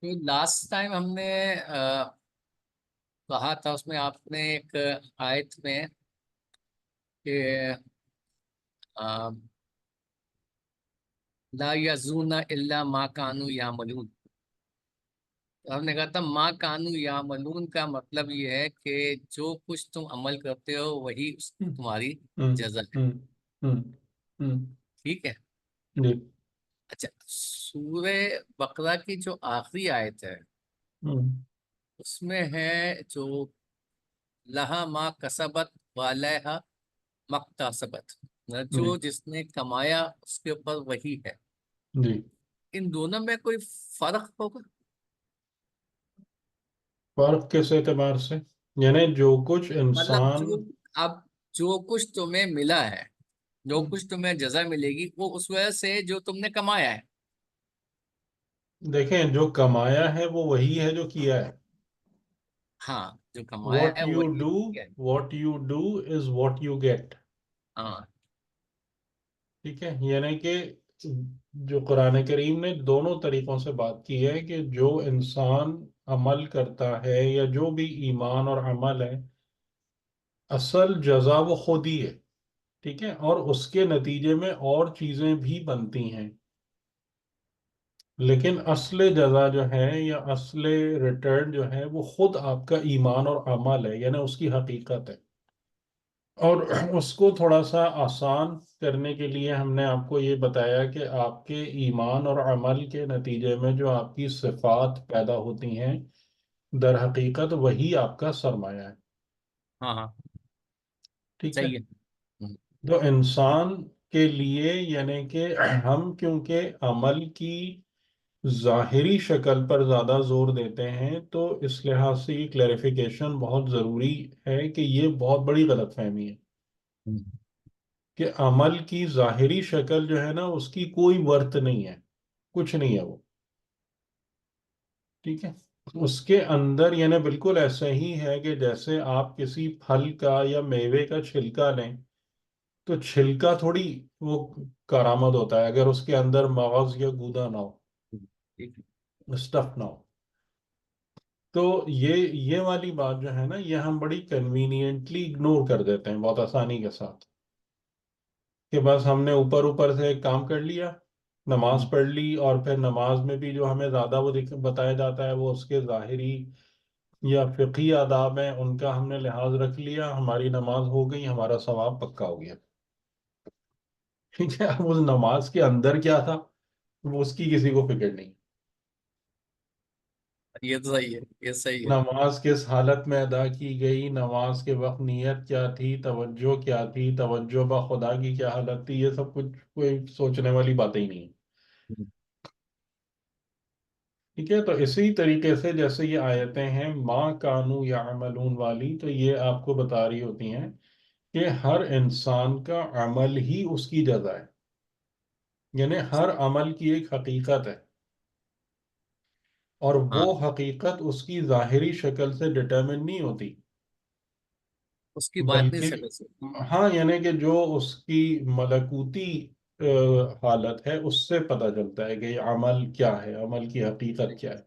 تو last time ہم نے کہا تھا، اس میں آپ نے ایک آیت میں کہ آ، لا یزون الا ما کانوا یعملون. تو ہم نے کہا تھا ما کانوا یعملون کا مطلب یہ ہے کہ جو کچھ تم عمل کرتے ہو وہی ہم، تمہاری ہم، جزا ہے. ہم، ہم، ہم، ٹھیک ہے. جی، اچھا، سورہ بقرہ کی جو آخری آیت ہے ہم، اس میں ہے جو لہا ما کسبت والہا مکتسبت، جی، جو جس نے کمایا اس کے اوپر وہی ہے. جی، ان دونوں میں کوئی فرق ہوگا؟ فرق کس اعتبار سے؟ یعنی جو کچھ مطلب انسان اب جو کچھ تمہیں ملا ہے، جو ہم، کچھ تمہیں جزا ملے گی وہ اس وجہ سے جو تم نے کمایا ہے. دیکھیں، جو کمایا ہے وہ وہی ہے جو کیا ہے. ہاں، جو کمایا واٹ ہے یو وہی ڈو کیا ہے. What you do is what you get. ہاں. ٹھیک ہے، یعنی کہ جو قرآن کریم نے دونوں طریقوں سے بات کی ہے کہ جو انسان عمل کرتا ہے یا جو بھی ایمان اور عمل ہے، اصل جزا وہ خود ہی ہے. ٹھیک ہے، اور اس کے نتیجے میں اور چیزیں بھی بنتی ہیں، لیکن اصل جزا جو ہے یا اصل ریٹرن جو ہے وہ خود آپ کا ایمان اور عمل ہے، یعنی اس کی حقیقت ہے. اور اس کو تھوڑا سا آسان کرنے کے لیے ہم نے آپ کو یہ بتایا کہ آپ کے ایمان اور عمل کے نتیجے میں جو آپ کی صفات پیدا ہوتی ہیں، در حقیقت وہی آپ کا سرمایہ ہے. ہاں. ہاں، ٹھیک ہے. صحیح ہے. تو انسان کے لیے یعنی کہ ہم کیونکہ عمل کی ظاہری شکل پر زیادہ زور دیتے ہیں، تو اس لحاظ سے یہ کلیریفیکیشن بہت ضروری ہے کہ یہ بہت بڑی غلط فہمی ہے ہوں. کہ عمل کی ظاہری شکل جو ہے نا اس کی کوئی ورت نہیں ہے، کچھ نہیں ہے وہ. ٹھیک ہے، اس کے اندر یعنی بالکل ایسا ہی ہے کہ جیسے آپ کسی پھل کا یا میوے کا چھلکا لیں، تو چھلکا تھوڑی وہ کارآمد ہوتا ہے اگر اس کے اندر مغز یا گودا نہ ہو، ٹھیک ہے. اسٹف نہ ہو. تو یہ والی بات جو ہے نا یہ ہم بڑی کنوینئنٹلی اگنور کر دیتے ہیں بہت آسانی کے ساتھ، کہ بس ہم نے اوپر اوپر سے ایک کام کر لیا، نماز ہوں. پڑھ لی، اور پھر نماز میں بھی جو ہمیں زیادہ وہ بتایا جاتا ہے وہ اس کے ظاہری یا فقہی آداب ہیں، ان کا ہم نے لحاظ رکھ لیا، ہماری نماز ہو گئی، ہمارا ثواب پکا ہو گیا. ٹھیک ہے، اب اس نماز کے اندر کیا تھا وہ اس کی کسی کو فکر نہیں. یہ تو صحیح ہے، یہ صحیح ہے. نماز کس حالت میں ادا کی گئی، نماز کے وقت نیت کیا تھی، توجہ کیا تھی، توجہ با خدا کی کیا حالت تھی، یہ سب کچھ کوئی سوچنے والی باتیں ہی نہیں ہیں. ہوں. ٹھیک ہے، تو اسی طریقے سے جیسے یہ آیتیں ہیں ما کانو یعملون والی، تو یہ آپ کو بتا رہی ہوتی ہیں کہ ہر انسان کا عمل ہی اس کی جزا ہے. یعنی ہر عمل کی ایک حقیقت ہے، اور وہ ہاں، حقیقت اس کی ظاہری شکل سے ڈٹرمن نہیں ہوتی، اس کی بات نہیں بلکہ سکت سے. ہاں یعنی کہ جو اس کی ملکوتی حالت ہے اس سے پتہ چلتا ہے کہ یہ عمل کیا ہے، عمل کی حقیقت کیا ہے.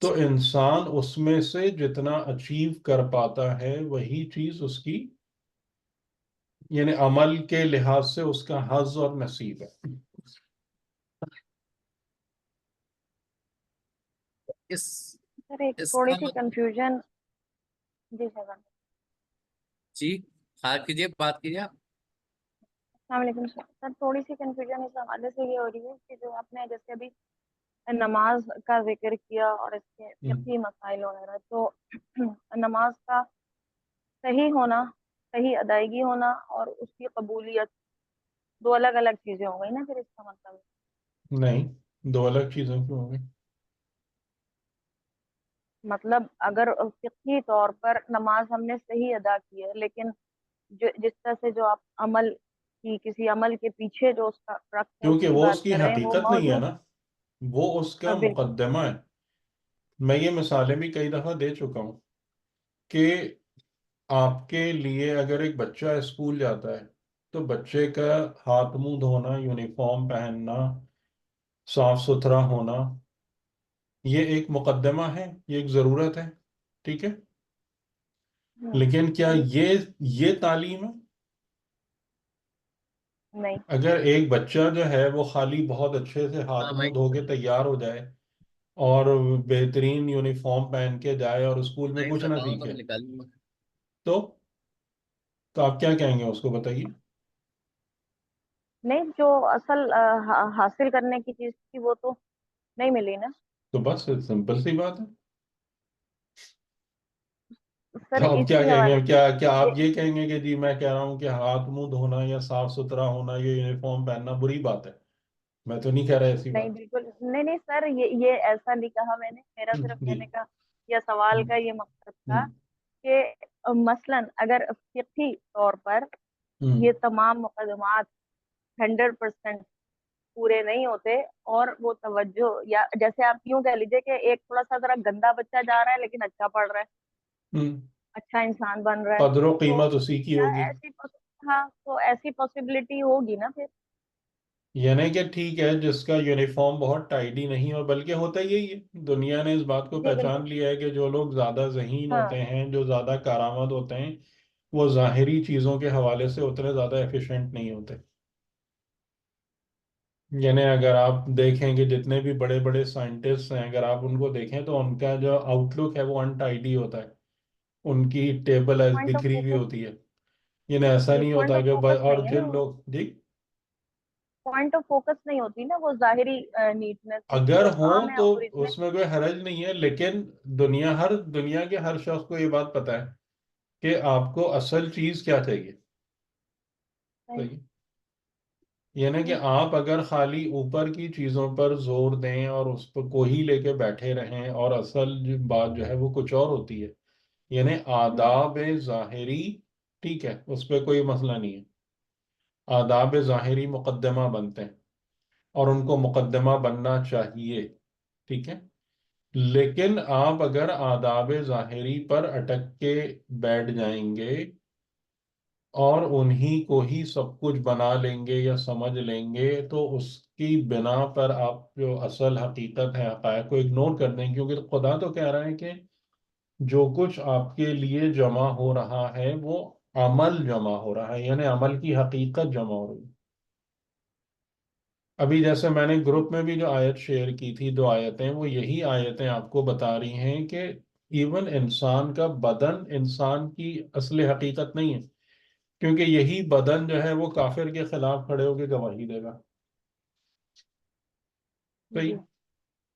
تو انسان اس میں سے جتنا اچیو کر پاتا ہے وہی چیز اس کی یعنی عمل کے لحاظ سے اس کا حظ اور نصیب ہے. اس سر ایک اس تھوڑی کا سی کنفیوژن. جی سر، جی، ہاں کیجیے، بات کیجیے آپ. السلام علیکم سر. سر تھوڑی سی کنفیوژن اس حوالے سے یہ ہو رہی ہے کہ جو آپ نے جیسے ابھی نماز کا ذکر کیا اور اس کے ہم۔ فقہی مسائل وغیرہ، تو نماز کا صحیح ہونا، صحیح ادائیگی ہونا اور اس کی قبولیت دو الگ الگ چیزیں ہو گئی نا پھر اس کا مطلب. نہیں، دو الگ چیزیں کیوں ہوں گی؟ مطلب اگر فقہی طور پر نماز ہم نے صحیح ادا کی ہے، لیکن جس طرح سے جو آپ عمل کی کسی عمل کے پیچھے جو اس کا رکھ ہے اس کیونکہ کی وہ اس بات کی کر رہے ہیں وہ حقیقت نہیں ہے موضوع. نا، وہ اس کا بالکل. مقدمہ ہے. میں یہ مثالیں بھی کئی دفعہ دے چکا ہوں کہ آپ کے لیے اگر ایک بچہ اسکول جاتا ہے تو بچے کا ہاتھ منہ دھونا، یونیفارم پہننا، صاف ستھرا ہونا یہ ایک مقدمہ ہے، یہ ایک ضرورت ہے، ٹھیک ہے، لیکن کیا جی یہ تعلیم ہے؟ نہیں اگر ایک بچہ جو ہے وہ خالی بہت اچھے سے ہاتھ ہاں منہ مائک دھو کے تیار ہو جائے اور بہترین یونیفارم پہن کے جائے اور اسکول میں مائک کچھ نہ بتاؤ تو سیکھے، میں نکالوں گا. تو تو آپ کیا کہیں گے اس کو، بتائیے؟ نہیں، جو اصل حاصل کرنے کی چیز تھی وہ تو نہیں ملی نا تو بس سمپل سی بات ہے. سر، تو آپ کیا اسی کہیں گے؟ حوالے کیا سے آپ یہ کہیں گے کہ جی میں کہہ رہا ہوں کہ ہاتھ منہ دھونا یا صاف ستھرا ہونا یا یونیفارم پہننا بری بات ہے؟ میں تو نہیں کہہ رہا ایسی نہیں، بات. بالکل نہیں، نہیں سر، یہ ایسا نہیں کہا میں نے. میرا صرف جی. کہنے کا یا سوال کا یہ مقصد تھا ہم، کہ مثلاً اگر فقہی طور پر ہم، یہ تمام مقدمات 100% پورے نہیں ہوتے، اور وہ توجہ، یا جیسے آپ یوں کہہ لیجیے کہ ایک تھوڑا سا ذرا گندا بچہ جا رہا ہے لیکن اچھا پڑھ رہا ہے، ہم، اچھا انسان بن رہا ہے، قدر و تو قیمت اسی کی کیا ہوگی. ہاں، تو ایسی پاسبلٹی ہوگی نا پھر. یعنی کہ ٹھیک ہے، جس کا یونیفارم بہت ٹائڈی نہیں ہو، بلکہ ہوتا یہی ہے، دنیا نے اس بات کو جی بالکل. پہچان لیا ہے کہ جو لوگ زیادہ ذہین ہاں ہوتے ہیں، جو زیادہ کارآمد ہوتے ہیں، وہ ظاہری چیزوں کے حوالے سے اتنے زیادہ ایفیشینٹ نہیں ہوتے. یعنی اگر آپ دیکھیں کہ جتنے بھی بڑے بڑے سائنٹسٹ ہیں، اگر آپ ان کو دیکھیں تو ان کا جو آؤٹ لک ہے وہ انٹائڈی ہوتا ہے، ان کی ٹیبل ایسے پوائنٹ آف بکھری ہوئی فوکس. ہوتی ہے. یعنی ایسا جی، نہیں پوائنٹ ہوتا آف کہ فوکس اور نہیں ہے جن وہ. لوگ جی پوائنٹ آف فوکس نہیں ہوتی نا وہ ظاہری نیٹنس، اگر جو عام ہوں ہے تو اوریجنل. اس میں کوئی حرج نہیں ہے، لیکن دنیا کے ہر شخص کو یہ بات پتہ ہے کہ آپ کو اصل چیز کیا چاہیے. صحیح. صحیح. یعنی کہ صحیح. آپ اگر خالی اوپر کی چیزوں پر زور دیں اور اس پر کوئی لے کے بیٹھے رہیں، اور اصل بات جو ہے وہ کچھ اور ہوتی ہے. یعنی ہوں. آداب ظاہری، ٹھیک ہے، اس پہ کوئی مسئلہ نہیں ہے، آداب ظاہری مقدمہ بنتے ہیں اور ان کو مقدمہ بننا چاہیے، ٹھیک ہے، لیکن آپ اگر آداب ظاہری پر اٹک کے بیٹھ جائیں گے اور انہی کو ہی سب کچھ بنا لیں گے یا سمجھ لیں گے، تو اس کی بنا پر آپ جو اصل حقیقت ہے، حقائق کو اگنور کر دیں، کیونکہ خدا تو کہہ رہا ہے کہ جو کچھ آپ کے لیے جمع ہو رہا ہے وہ عمل جمع ہو رہا ہے، یعنی عمل کی حقیقت جمع ہو رہی ہے. ابھی جیسے میں نے گروپ میں بھی جو آیت شیئر کی تھی، 2 آیتیں، وہ یہی آیتیں آپ کو بتا رہی ہیں کہ ایون انسان کا بدن انسان کی اصل حقیقت نہیں ہے، کیونکہ یہی بدن جو ہے وہ کافر کے خلاف کھڑے ہو کے گواہی دے گا. جی صحیح.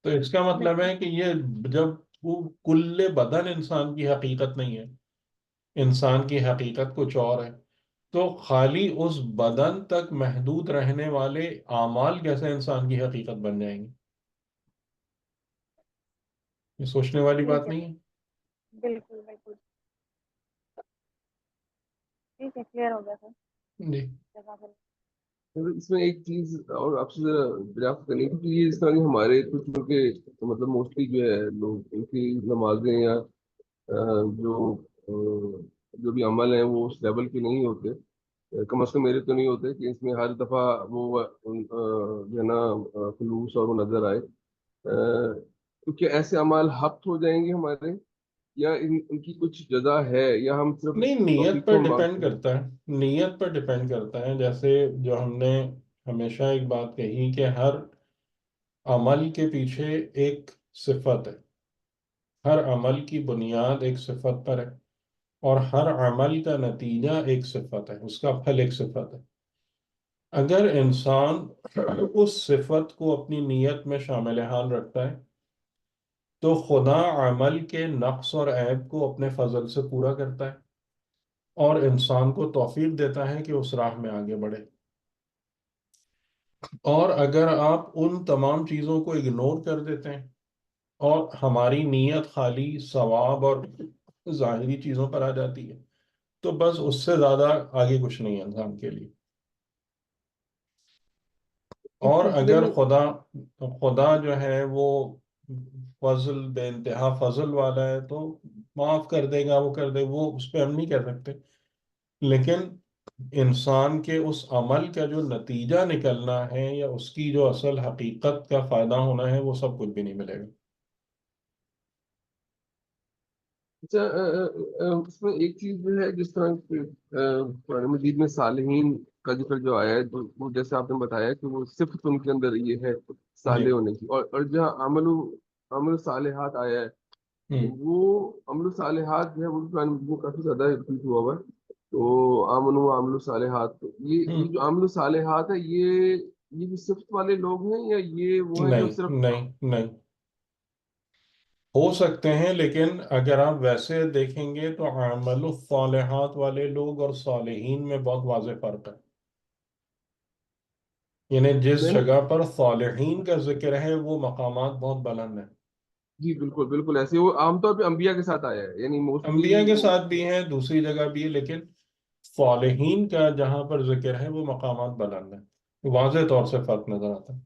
تو اس کا مطلب بالکل. ہے کہ یہ جب وہ کل بدن انسان کی حقیقت نہیں ہے، انسان کی حقیقت کچھ اور ہے، تو خالی اس بدن تک محدود رہنے والے اعمال کیسے انسان کی حقیقت بن جائیں گے؟ یہ سوچنے والی ٹھیک بات ہے نہیں سر. ہے. بالکل بالکل. ٹھیک ہے، کلیئر ہو گیا سر. جی. جزاک اللہ. اس میں ایک چیز اور آپ سے ذرا دریافت کرنی تھی کہ یہ اس طرح ہمارے کچھ لوگ کے مطلب موسٹلی جو ہے لوگ ان کی نمازیں یا جو جو بھی عمل ہیں وہ اس لیول کے نہیں ہوتے، کم از کم میرے تو نہیں ہوتے کہ اس میں ہر دفعہ وہ جو ہے نا خلوص اور وہ نظر آئے. تو کیا ایسے اعمال حبط ہو جائیں گے ہمارے، یا ان کی کچھ جزا ہے، یا ہم صرف نہیں، نیت توفیق پر کو ڈپینڈ مانگتے ہیں؟ کرتا ہے، نیت پر ڈپینڈ کرتا ہے. جیسے جو ہم نے ہمیشہ ایک بات کہی کہ ہر عمل کے پیچھے ایک صفت ہے، ہر عمل کی بنیاد ایک صفت پر ہے، اور ہر عمل کا نتیجہ ایک صفت ہے، اس کا پھل ایک صفت ہے. اگر انسان اس صفت کو اپنی نیت میں شامل حال رکھتا ہے تو خدا عمل کے نقص اور عیب کو اپنے فضل سے پورا کرتا ہے اور انسان کو توفیق دیتا ہے کہ اس راہ میں آگے بڑھے. اور اگر آپ ان تمام چیزوں کو اگنور کر دیتے ہیں اور ہماری نیت خالی ثواب اور ظاہری چیزوں پر آ جاتی ہے، تو بس اس سے زیادہ آگے کچھ نہیں ہے انسان کے لیے. اس اور سلسلے اگر میں خدا جو ہے وہ فضل بے انتہا فضل والا ہے تو معاف کر دے گا، وہ کر دے، وہ اس پہ ہم نہیں کہہ سکتے، لیکن انسان کے اس عمل کا جو نتیجہ نکلنا ہے یا اس کی جو اصل حقیقت کا فائدہ ہونا ہے وہ سب کچھ بھی نہیں ملے گا. اچھا اس میں ایک چیز جو ہے، جس طرح قرآن مجید میں صالحین کا ذکر جو آیا ہے، تو وہ جیسے آپ نے بتایا کہ وہ صفت ان کے اندر یہ ہے جی۔ صالح ہونے کی، اور جہاں عمل صالحات آیا ہے، ہوں وہ عمل صالحات جو ہے وہ قرآن مجید میں کافی زیادہ ریپیٹ ہوا ہوا ہے. تو آمن و عمل صالحات، تو یہ ہوں جو عمل صالحات ہے، یہ بھی صفت والے لوگ ہیں، یا یہ وہ ہیں جو نہیں صرف نہیں نہیں، ہو سکتے ہیں، لیکن اگر آپ ویسے دیکھیں گے تو عمل الصالحات والے لوگ اور صالحین میں بہت واضح فرق ہے. یعنی جس میں نے، جگہ پر صالحین کا ذکر ہے وہ مقامات بہت بلند ہیں. جی بالکل بالکل ایسے وہ عام طور پہ انبیاء کے ساتھ آیا ہے، یعنی موسٹلی. انبیاء کے ساتھ بھی ہیں، دوسری جگہ بھی ہے، لیکن صالحین کا جہاں پر ذکر ہے وہ مقامات بلند ہیں، واضح طور سے فرق نظر آتا ہے.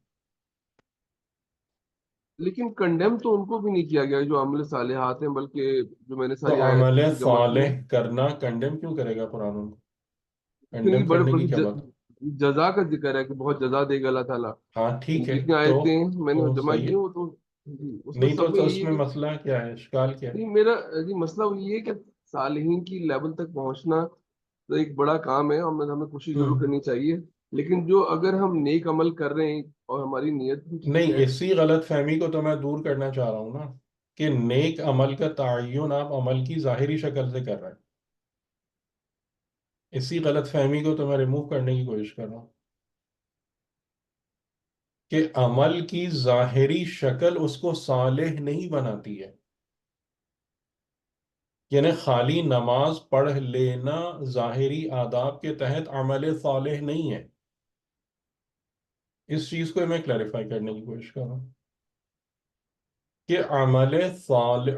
لیکن کنڈیم تو ان کو بھی نہیں کیا گیا جو عمل صالحات ہیں، بلکہ جو میں نے تو ساری آیات عمل جمع کی ہیں، صالح کرنا کنڈیم کیوں کرے گا قرآن ان کو؟ کیونکہ کنڈیم بڑے کرنے کی بڑی کیا بات؟ جزا کا ذکر ہے کہ بہت جزا دے گا اللہ تعالیٰ. ہاں ٹھیک ہے، جتنی تو آیتیں میں نے تو جمع صحیح کی ہے. ہیں وہ تو، جی اس میں نہیں سب میں تو یہی اس ہے میں کہ، مسئلہ کیا ہے، اشکال کیا ہے؟ نہیں میرا، جی مسئلہ وہ یہ ہے کہ صالحین کی لیول تک پہنچنا تو ایک بڑا کام ہے، اور ہمیں کوشش ضرور ہوں کرنی چاہیے. لیکن جو اگر ہم نیک عمل کر رہے ہیں اور ہماری نیت بھی ٹھیک نہیں، ہے. اسی غلط فہمی کو تو میں دور کرنا چاہ رہا ہوں نا، کہ نیک عمل کا تعین آپ عمل کی ظاہری شکل سے کر رہے ہیں. اسی غلط فہمی کو تو میں ریموو کرنے کی کوشش کر رہا ہوں کہ عمل کی ظاہری شکل اس کو صالح نہیں بناتی ہے. یعنی خالی نماز پڑھ لینا ظاہری آداب کے تحت عمل صالح نہیں ہے. اس چیز کو میں کلیریفائی کرنے کی کوشش کر رہا ہوں کہ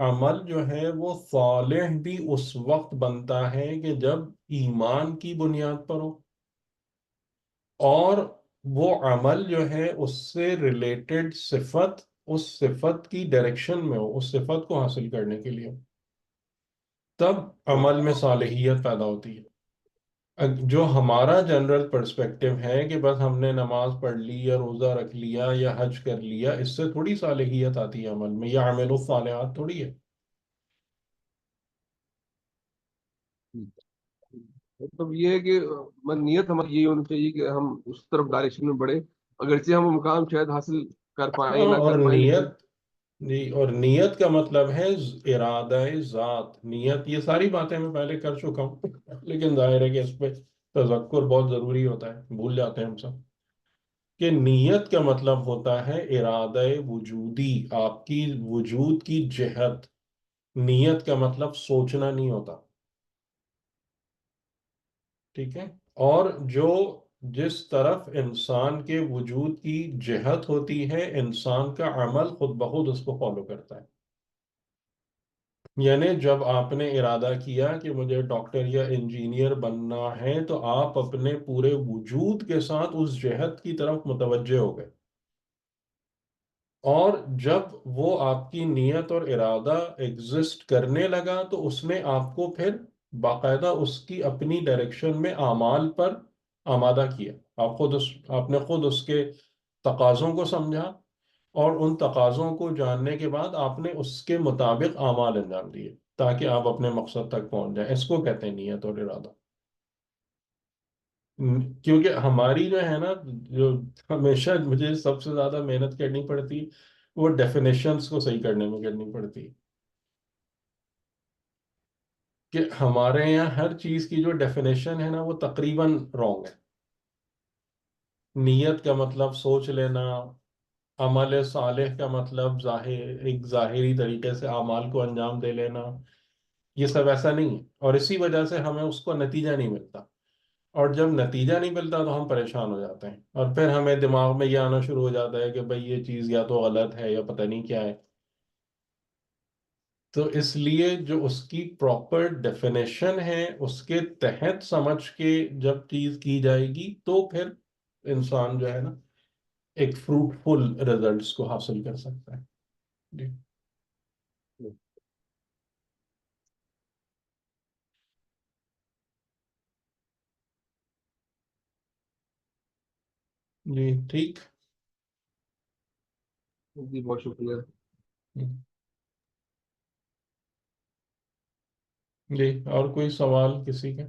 عمل جو ہے وہ صالح بھی اس وقت بنتا ہے کہ جب ایمان کی بنیاد پر ہو، اور وہ عمل جو ہے اس سے ریلیٹڈ صفت اس صفت کی ڈائریکشن میں ہو، اس صفت کو حاصل کرنے کے لیے ہو. تب عمل میں صالحیت پیدا ہوتی ہے. جو ہمارا جنرل پرسپیکٹو ہے کہ بس ہم نے نماز پڑھ لی یا روزہ رکھ لیا یا حج کر لیا، اس سے تھوڑی صالحیت آتی ہے عمل میں، یا عمل الصالحات تھوڑی ہے. مطلب یہ ہے کہ نیت ہماری یہی ہونی چاہیے کہ ہم اس طرف ڈائریکشن میں بڑھیں، اگرچہ ہم وہ مقام شاید حاصل کر پائیں ہاں، نہ اور کر پائیں، لیکن نیت، جی، اور نیت کا مطلب ہے ارادہ ذات. نیت، یہ ساری باتیں میں پہلے کر چکا ہوں، لیکن ظاہر ہے کہ اس پہ تذکر بہت ضروری ہوتا ہے، بھول جاتے ہیں ہم سب. کہ نیت کا مطلب ہوتا ہے ارادہ وجودی، آپ کی وجود کی جہت. نیت کا مطلب سوچنا نہیں ہوتا، ٹھیک ہے؟ اور جس طرف انسان کے وجود کی جہت ہوتی ہے، انسان کا عمل خود بخود اس کو فالو کرتا ہے. یعنی جب آپ نے ارادہ کیا کہ مجھے ڈاکٹر یا انجینئر بننا ہے، تو آپ اپنے پورے وجود کے ساتھ اس جہت کی طرف متوجہ ہو گئے. اور جب وہ آپ کی نیت اور ارادہ ایگزسٹ کرنے لگا تو اس نے آپ کو پھر باقاعدہ اس کی اپنی ڈائریکشن میں اعمال پر آمادہ کیا. آپ نے خود اس کے تقاضوں کو سمجھا، اور ان تقاضوں کو جاننے کے بعد آپ نے اس کے مطابق اعمال انجام دیے تاکہ آپ اپنے مقصد تک پہنچ جائیں. اس کو کہتے ہیں نیت اور ارادہ. کیونکہ ہماری جو ہے نا، جو ہمیشہ مجھے سب سے زیادہ محنت کرنی پڑتی، وہ ڈیفینیشنز کو صحیح کرنے میں کرنی پڑتی. کہ ہمارے یہاں ہر چیز کی جو ڈیفینیشن ہے نا، وہ تقریباً رانگ ہے. نیت کا مطلب سوچ لینا، عمل صالح کا مطلب ایک ظاہری طریقے سے اعمال کو انجام دے لینا، یہ سب ایسا نہیں ہے. اور اسی وجہ سے ہمیں اس کو نتیجہ نہیں ملتا، اور جب نتیجہ نہیں ملتا تو ہم پریشان ہو جاتے ہیں، اور پھر ہمیں دماغ میں یہ آنا شروع ہو جاتا ہے کہ بھئی یہ چیز یا تو غلط ہے یا پتہ نہیں کیا ہے. تو اس لیے جو اس کی پراپر ڈیفینیشن ہے، اس کے تحت سمجھ کے جب چیز کی جائے گی تو پھر انسان جو ہے نا ایک فروٹفل ریزلٹس کو حاصل کر سکتا ہے. جی جی ٹھیک. جی بہت شکریہ. جی اور کوئی سوال کسی کے؟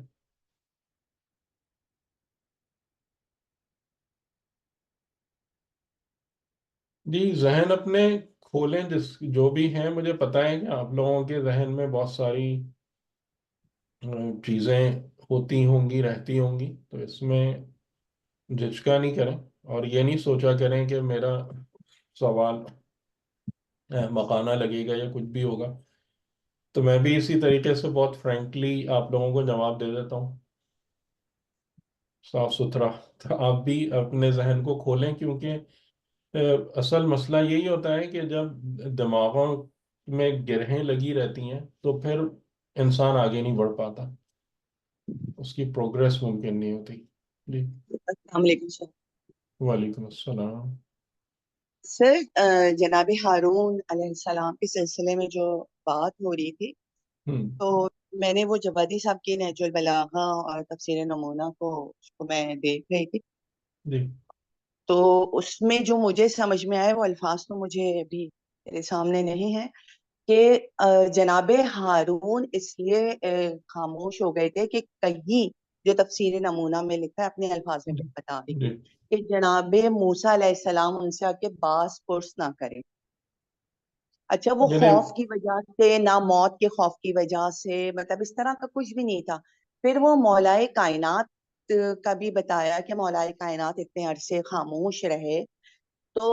جی ذہن اپنے کھولیں، جو بھی ہیں، مجھے پتہ ہے کہ آپ لوگوں کے ذہن میں بہت ساری چیزیں ہوتی ہوں گی، رہتی ہوں گی، تو اس میں جھجکا نہیں کریں اور یہ نہیں سوچا کریں کہ میرا سوال احمقانہ لگے گا یا کچھ بھی ہوگا. تو میں بھی اسی طریقے سے بہت فرینکلی آپ لوگوں کو جواب دے دیتا ہوں، صاف ستھرا. تو آپ بھی اپنے ذہن کو کھولیں، کیونکہ اصل مسئلہ یہی ہوتا ہے کہ جب دماغوں میں گرہیں لگی رہتی ہیں تو پھر انسان آگے نہیں بڑھ پاتا، اس کی پروگریس ممکن نہیں ہوتی. جی السلام علیکم سر. وعلیکم السلام. سر جناب ہارون علیہ السلام کے سلسلے میں جو بات ہو رہی تھی، ہوں تو میں نے وہ جوادی صاحب کی نہج البلاغہ اور تفسیر نمونہ کو اس کو میں دیکھ رہی تھی. جی تو اس میں جو مجھے سمجھ میں آئے وہ الفاظ تو مجھے ابھی میرے سامنے نہیں ہیں کہ جناب ہارون اس لیے خاموش ہو گئے تھے کہ کہیں جو تفسیر نمونہ میں لکھا ہے، اپنے الفاظ میں بتا رہی جی ہوں، کہ جناب موسیٰ علیہ السلام ان سے آ کے باس پرس نہ کریں. اچھا، وہ یعنی خوف کی وجہ سے، نہ موت کے خوف کی وجہ سے، مطلب اس طرح کا کچھ بھی نہیں تھا. پھر وہ مولائے کائنات کا بھی بتایا کہ مولائے کائنات اتنے عرصے خاموش رہے تو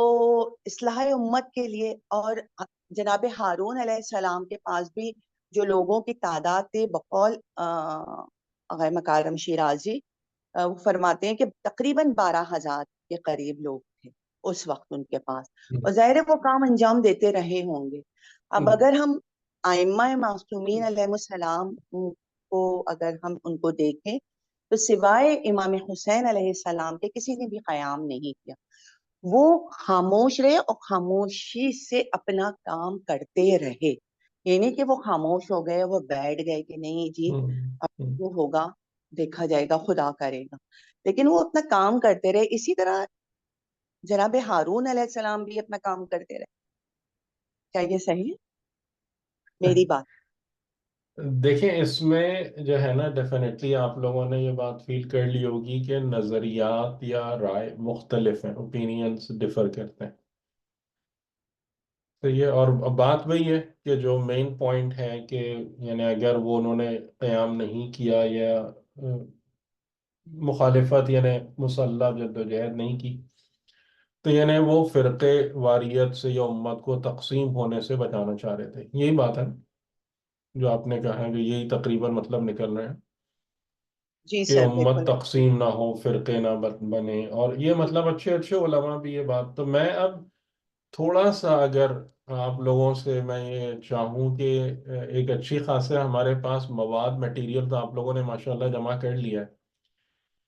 اصلاح امت کے لیے. اور جناب ہارون علیہ السلام کے پاس بھی جو لوگوں کی تعداد تھی، بقول آقا مکارم شیرازی، وہ فرماتے ہیں کہ تقریباً 12,000 کے قریب لوگ تھے اس وقت ان کے پاس، اور ظاہر ہے وہ کام انجام دیتے رہے ہوں گے. اب اگر ہم ائمہ معصومین علیہ السلام کو اگر ہم ان کو دیکھیں تو سوائے امام حسین علیہ السلام کے کسی نے بھی قیام نہیں کیا. وہ خاموش رہے اور خاموشی سے اپنا کام کرتے رہے. یہ نہیں کہ وہ خاموش ہو گئے، وہ بیٹھ گئے کہ نہیں جی اب جو ہوگا دیکھا جائے گا، خدا کرے گا، لیکن وہ اپنا کام کرتے رہے. اسی طرح جناب ہارون علیہ السلام بھی اپنا کام کرتے رہے. کیا یہ صحیح ہے میری بات؟ دیکھیں، اس میں جو ہے نا ڈیفینیٹلی آپ لوگوں نے یہ بات فیل کر لی ہوگی کہ نظریات یا رائے مختلف ہیں، اوپینینز ڈفر کرتے ہیں. تو یہ اور بات وہی ہے کہ جو مین پوائنٹ ہے کہ یعنی اگر وہ انہوں نے قیام نہیں کیا یا مخالفت یعنی مسلح جدوجہد نہیں کی، تو یعنی وہ فرقے واریت سے یا امت کو تقسیم ہونے سے بچانا چاہ رہے تھے. یہی بات ہے جو آپ نے کہا ہے کہ یہی تقریباً مطلب نکل رہے ہیں جی کہ سر، امت بالکل. تقسیم نہ ہو، فرقے نہ بنے. اور یہ مطلب اچھے اچھے علماء بھی یہ بات. تو میں اب تھوڑا سا اگر آپ لوگوں سے میں یہ چاہوں کہ ایک اچھی خاصے ہمارے پاس مواد مٹیریل تو آپ لوگوں نے ماشاءاللہ جمع کر لیا ہے،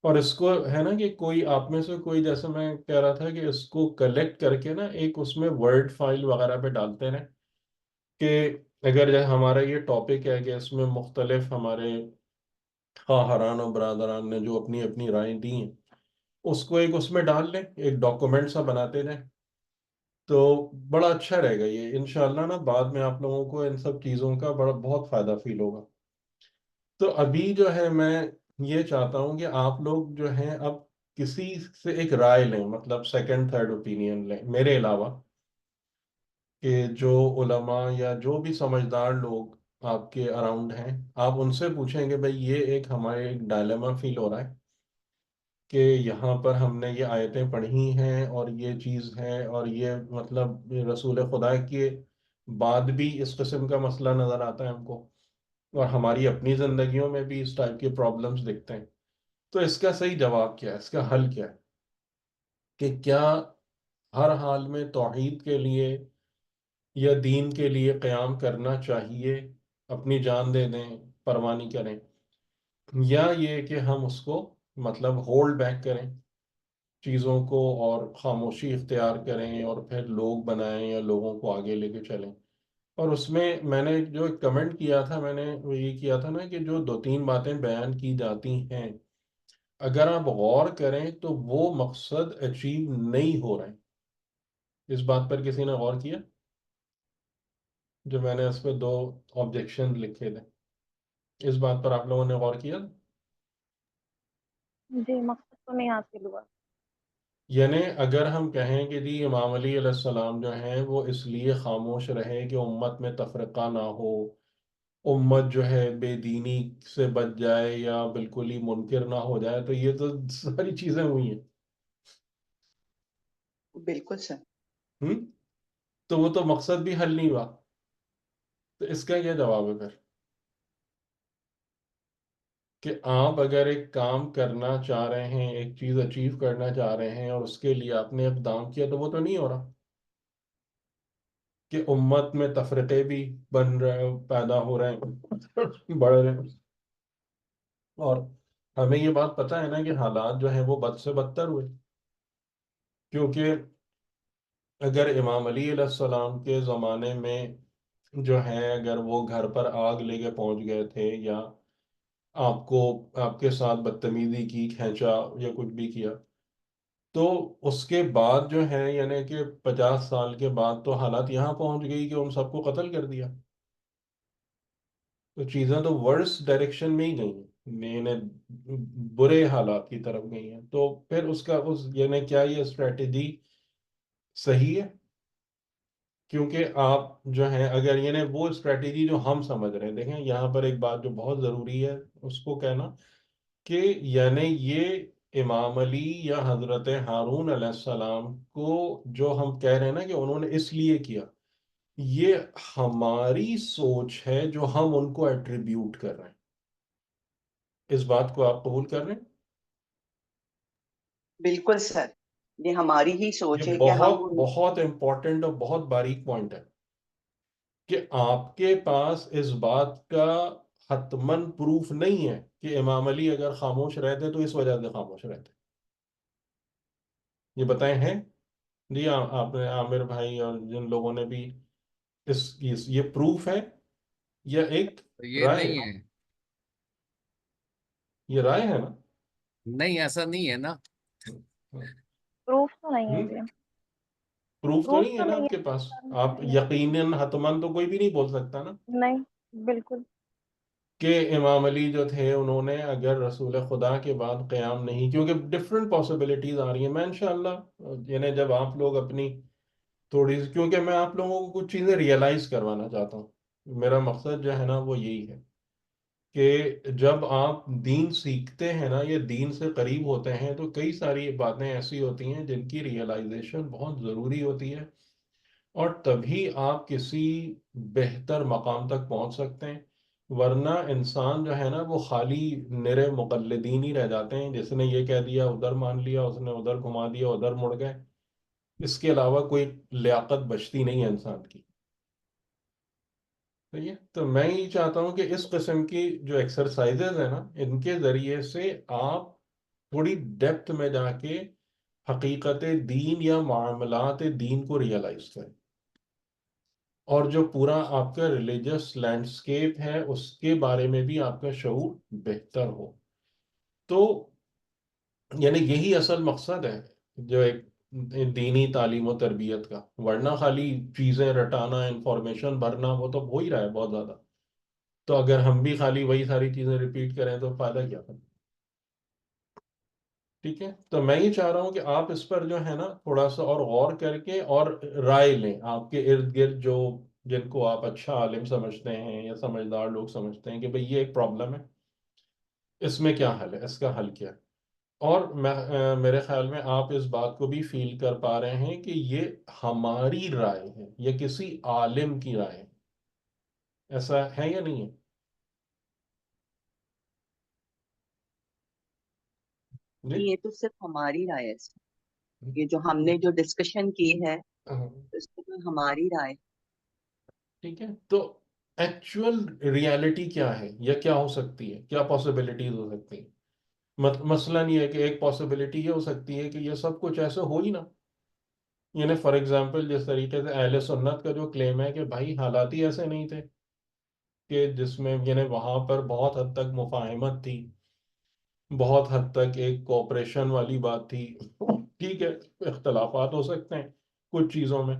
اور اس کو ہے نا کہ کوئی آپ میں سے کوئی، جیسے میں کہہ رہا تھا کہ اس کو کلیکٹ کر کے نا ایک اس میں ورڈ فائل وغیرہ پہ ڈالتے ہیں کہ اگر ہمارا یہ ٹاپک ہے کہ اس میں مختلف ہمارے خواہران و برادران نے جو اپنی اپنی رائے دی ہیں، اس کو ایک اس میں ڈال لیں، ایک ڈاکومنٹ سا بناتے جائیں، تو بڑا اچھا رہے گا. یہ انشاءاللہ نا بعد میں آپ لوگوں کو ان سب چیزوں کا بہت فائدہ فیل ہوگا. تو ابھی جو ہے میں یہ چاہتا ہوں کہ آپ لوگ جو ہیں اب کسی سے ایک رائے لیں، مطلب سیکنڈ تھرڈ اوپینین لیں میرے علاوہ، کہ جو علماء یا جو بھی سمجھدار لوگ آپ کے اراؤنڈ ہیں، آپ ان سے پوچھیں کہ بھئی یہ ایک ہمارے ایک ڈائلیما فیل ہو رہا ہے کہ یہاں پر ہم نے یہ آیتیں پڑھی ہیں اور یہ چیز ہے، اور یہ مطلب رسول خدا کے بعد بھی اس قسم کا مسئلہ نظر آتا ہے ہم کو، اور ہماری اپنی زندگیوں میں بھی اس ٹائپ کے پرابلمس دکھتے ہیں. تو اس کا صحیح جواب کیا ہے، اس کا حل کیا ہے؟ کہ کیا ہر حال میں توحید کے لیے یا دین کے لیے قیام کرنا چاہیے، اپنی جان دے دیں، پرواہ نہیں کریں، یا یہ کہ ہم اس کو مطلب ہولڈ بیک کریں چیزوں کو اور خاموشی اختیار کریں اور پھر لوگ بنائیں یا لوگوں کو آگے لے کے چلیں. اور اس میں نے جو ایک کمنٹ کیا تھا، میں نے وہ یہ کیا تھا نا کہ جو دو تین باتیں بیان کی جاتی ہیں، اگر آپ غور کریں تو وہ مقصد اچیو نہیں ہو رہے ہیں. اس بات پر کسی نے غور کیا؟ جو میں نے اس پہ دو آبجیکشن لکھے تھے. اس بات پر آپ لوگوں نے غور کیا؟ جی مقصد تو نہیں حاصل ہوا. یعنی اگر ہم کہیں کہ جی امام علی علیہ السلام جو ہیں وہ اس لیے خاموش رہے کہ امت میں تفرقہ نہ ہو، امت جو ہے بے دینی سے بچ جائے یا بالکل ہی منکر نہ ہو جائے، تو یہ تو ساری چیزیں ہوئی ہیں. بالکل سر. تو وہ تو مقصد بھی حل نہیں ہوا. تو اس کا کیا جواب ہے پھر؟ کہ آپ اگر ایک کام کرنا چاہ رہے ہیں، ایک چیز اچیو کرنا چاہ رہے ہیں، اور اس کے لیے آپ نے اقدام کیا، تو وہ تو نہیں ہو رہا. کہ امت میں تفرقے بھی بن رہے، پیدا ہو رہے ہیں، بڑھ رہے ہیں. اور ہمیں یہ بات پتہ ہے نا کہ حالات جو ہیں وہ بد سے بدتر ہوئے. کیونکہ اگر امام علی علیہ السلام کے زمانے میں جو ہے اگر وہ گھر پر آگ لے کے پہنچ گئے تھے، یا آپ کے ساتھ بدتمیزی کی، کھینچا یا کچھ بھی کیا، تو اس کے بعد جو ہے یعنی کہ 50 سال کے بعد تو حالات یہاں پہنچ گئی کہ ان سب کو قتل کر دیا. تو چیزیں تو ورس ڈائریکشن میں ہی گئی ہیں، یعنی برے حالات کی طرف گئی ہیں. تو پھر یعنی کیا یہ اسٹریٹجی صحیح ہے؟ کیونکہ آپ جو ہیں اگر یعنی وہ اسٹریٹجی جو ہم سمجھ رہے ہیں، دیکھیں یہاں پر ایک بات جو بہت ضروری ہے اس کو کہنا، کہ یعنی یہ امام علی یا حضرت ہارون علیہ السلام کو جو ہم کہہ رہے ہیں نا کہ انہوں نے اس لیے کیا، یہ ہماری سوچ ہے جو ہم ان کو ایٹریبیوٹ کر رہے ہیں. اس بات کو آپ قبول کر رہے ہیں؟ بالکل سر. یہ ہماری ہی سوچ یہ ہے کہ ہم بہت بہت امپورٹنٹ اور بہت باریک پوائنٹ ہے کہ آپ کے پاس اس بات کا حتماً پروف نہیں ہے کہ امام علی اگر خاموش رہتے تو اس وجہ سے خاموش رہتے. یہ بتائیں ہیں جی آپ نے، عامر بھائی اور جن لوگوں نے بھی یہ پروف ہے یا ایک یہ رائے نہیں ہے؟ ہے. یہ رائے ہے نا؟ نہیں ایسا نہیں ہے نا. پروف تو نہیں ہے جی. پروف تو پروف نہیں ہے تو نا نہیں آپ کے پاس؟ ہے. آپ نہیں یقیناً حتماً تو کوئی بھی نہیں بول سکتا نا نہیں بالکل. کہ امام علی جو تھے انہوں نے اگر رسول خدا کے بعد قیام نہیں، کیونکہ ڈفرینٹ پاسبلٹیز آ رہی ہیں. میں انشاءاللہ یعنی جب آپ لوگ اپنی تھوڑی سی، کیونکہ میں آپ لوگوں کو کچھ چیزیں ریئلائز کروانا چاہتا ہوں، میرا مقصد جو ہے نا وہ یہی ہے کہ جب آپ دین سیکھتے ہیں نا یا دین سے قریب ہوتے ہیں، تو کئی ساری باتیں ایسی ہوتی ہیں جن کی ریئلائزیشن بہت ضروری ہوتی ہے، اور تبھی آپ کسی بہتر مقام تک پہنچ سکتے ہیں. ورنہ انسان جو ہے نا وہ خالی نرے مقلدین ہی رہ جاتے ہیں، جس نے یہ کہہ دیا ادھر مان لیا، اس نے ادھر گھما دیا ادھر مڑ گئے. اس کے علاوہ کوئی لیاقت بچتی نہیں ہے انسان کی. صحیح ہے. تو میں یہ چاہتا ہوں کہ اس قسم کی جو ایکسرسائزز ہیں نا، ان کے ذریعے سے آپ تھوڑی ڈیپتھ میں جا کے حقیقت دین یا معاملات دین کو ریئلائز کریں، اور جو پورا آپ کا ریلیجس لینڈسکیپ ہے اس کے بارے میں بھی آپ کا شعور بہتر ہو. تو یعنی یہی اصل مقصد ہے جو ایک دینی تعلیم و تربیت کا. ورنہ خالی چیزیں رٹانا، انفارمیشن بھرنا، وہ تو ہو ہی رہا ہے بہت زیادہ. تو اگر ہم بھی خالی وہی ساری چیزیں ریپیٹ کریں تو فائدہ کیا ہے؟ ٹھیک ہے. تو میں یہ چاہ رہا ہوں کہ آپ اس پر جو ہے نا تھوڑا سا اور غور کر کے اور رائے لیں. آپ کے ارد گرد جو جن کو آپ اچھا عالم سمجھتے ہیں یا سمجھدار لوگ سمجھتے ہیں کہ بھئی یہ ایک پرابلم ہے، اس میں کیا حل ہے، اس کا حل کیا ہے. اور میرے خیال میں آپ اس بات کو بھی فیل کر پا رہے ہیں کہ یہ ہماری رائے ہے یا کسی عالم کی رائے ہے. ایسا ہے یا نہیں ہے؟ جی یہ تو صرف ہماری رائے ہے سر. یہ جو ہم نے جو ڈسکشن کی ہے ہاں. اس میں تو ہماری رائے. ٹھیک ہے. تو ایکچوئل ریالٹی کیا ہے یا کیا ہو سکتی ہے، کیا پاسبلٹیز ہو سکتی ہیں؟ مثلاً یہ ہے کہ ایک پاسبلٹی یہ ہو سکتی ہے کہ یہ سب کچھ ایسے ہو ہی نہ. یعنی فار ایگزامپل جس طریقے سے اہل سنت کا جو کلیم ہے کہ بھائی حالات ہی ایسے نہیں تھے، کہ جس میں یعنی وہاں پر بہت حد تک مفاہمت تھی، بہت حد تک ایک کوپریشن والی بات تھی. ٹھیک ہے، اختلافات ہو سکتے ہیں کچھ چیزوں میں،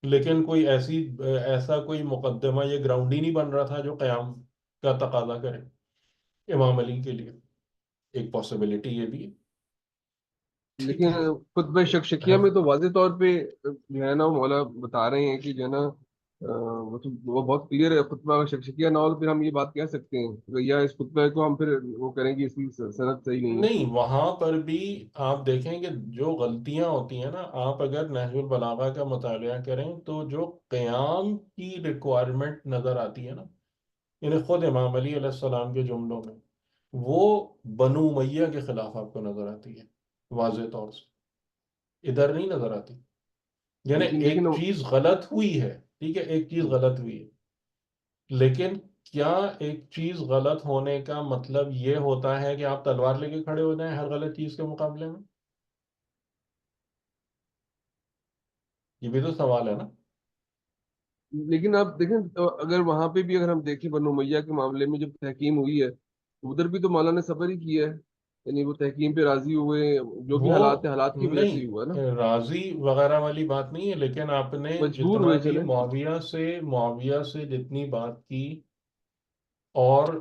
لیکن کوئی ایسا کوئی مقدمہ یا گراؤنڈ ہی نہیں بن رہا تھا جو قیام کا تقاضا کرے امام علی کے لیے. ایک پاسبلٹی یہ بھی ہے. ٹھیک لیکن ہے. خطبہ شکشکیہ میں تو واضح طور پہ جو ہے نا مولا بتا رہے ہیں کہ جو ہے نا وہ بہت کلیئر ہے. خطبہ شکشکیہ نہ ہو تو پھر ہم یہ بات کہہ سکتے ہیں یا اس خطبہ کو ہم پھر وہ کریں گے اس کی صنعت صحیح نہیں ہے. نہیں، وہاں پر بھی آپ دیکھیں کہ جو غلطیاں ہوتی ہیں نا، آپ اگر نہج البلاغہ کا مطالعہ کریں تو جو قیام کی ریکوائرمنٹ نظر آتی ہے نا، یعنی خود امام علی علیہ السلام کے جملوں میں، وہ بنو امیہ کے خلاف آپ کو نظر آتی ہے واضح طور سے. ادھر نہیں نظر آتی. یعنی لیکن ایک چیز غلط ہوئی ہے، ٹھیک ہے، ایک چیز غلط ہوئی ہے، لیکن کیا ایک چیز غلط ہونے کا مطلب یہ ہوتا ہے کہ آپ تلوار لے کے کھڑے ہو جائیں ہر غلط چیز کے مقابلے میں؟ یہ بھی تو سوال ہے نا. لیکن آپ دیکھیں اگر وہاں پہ بھی اگر ہم دیکھیں بنو امیہ کے معاملے میں جب تحکیم ہوئی ہے ادھر بھی تو مولا نے صبر ہی کیا ہے. یعنی وہ تحکیم پہ راضی ہوئے. جو بھی وہ حالات ہیں حالات کی وجہ سے ہی ہوا نا. نہیں، راضی وغیرہ والی بات نہیں ہے، لیکن آپ نے مجبور جتنا ہوئے بھی چلے. معاویہ سے جتنی بات کی، اور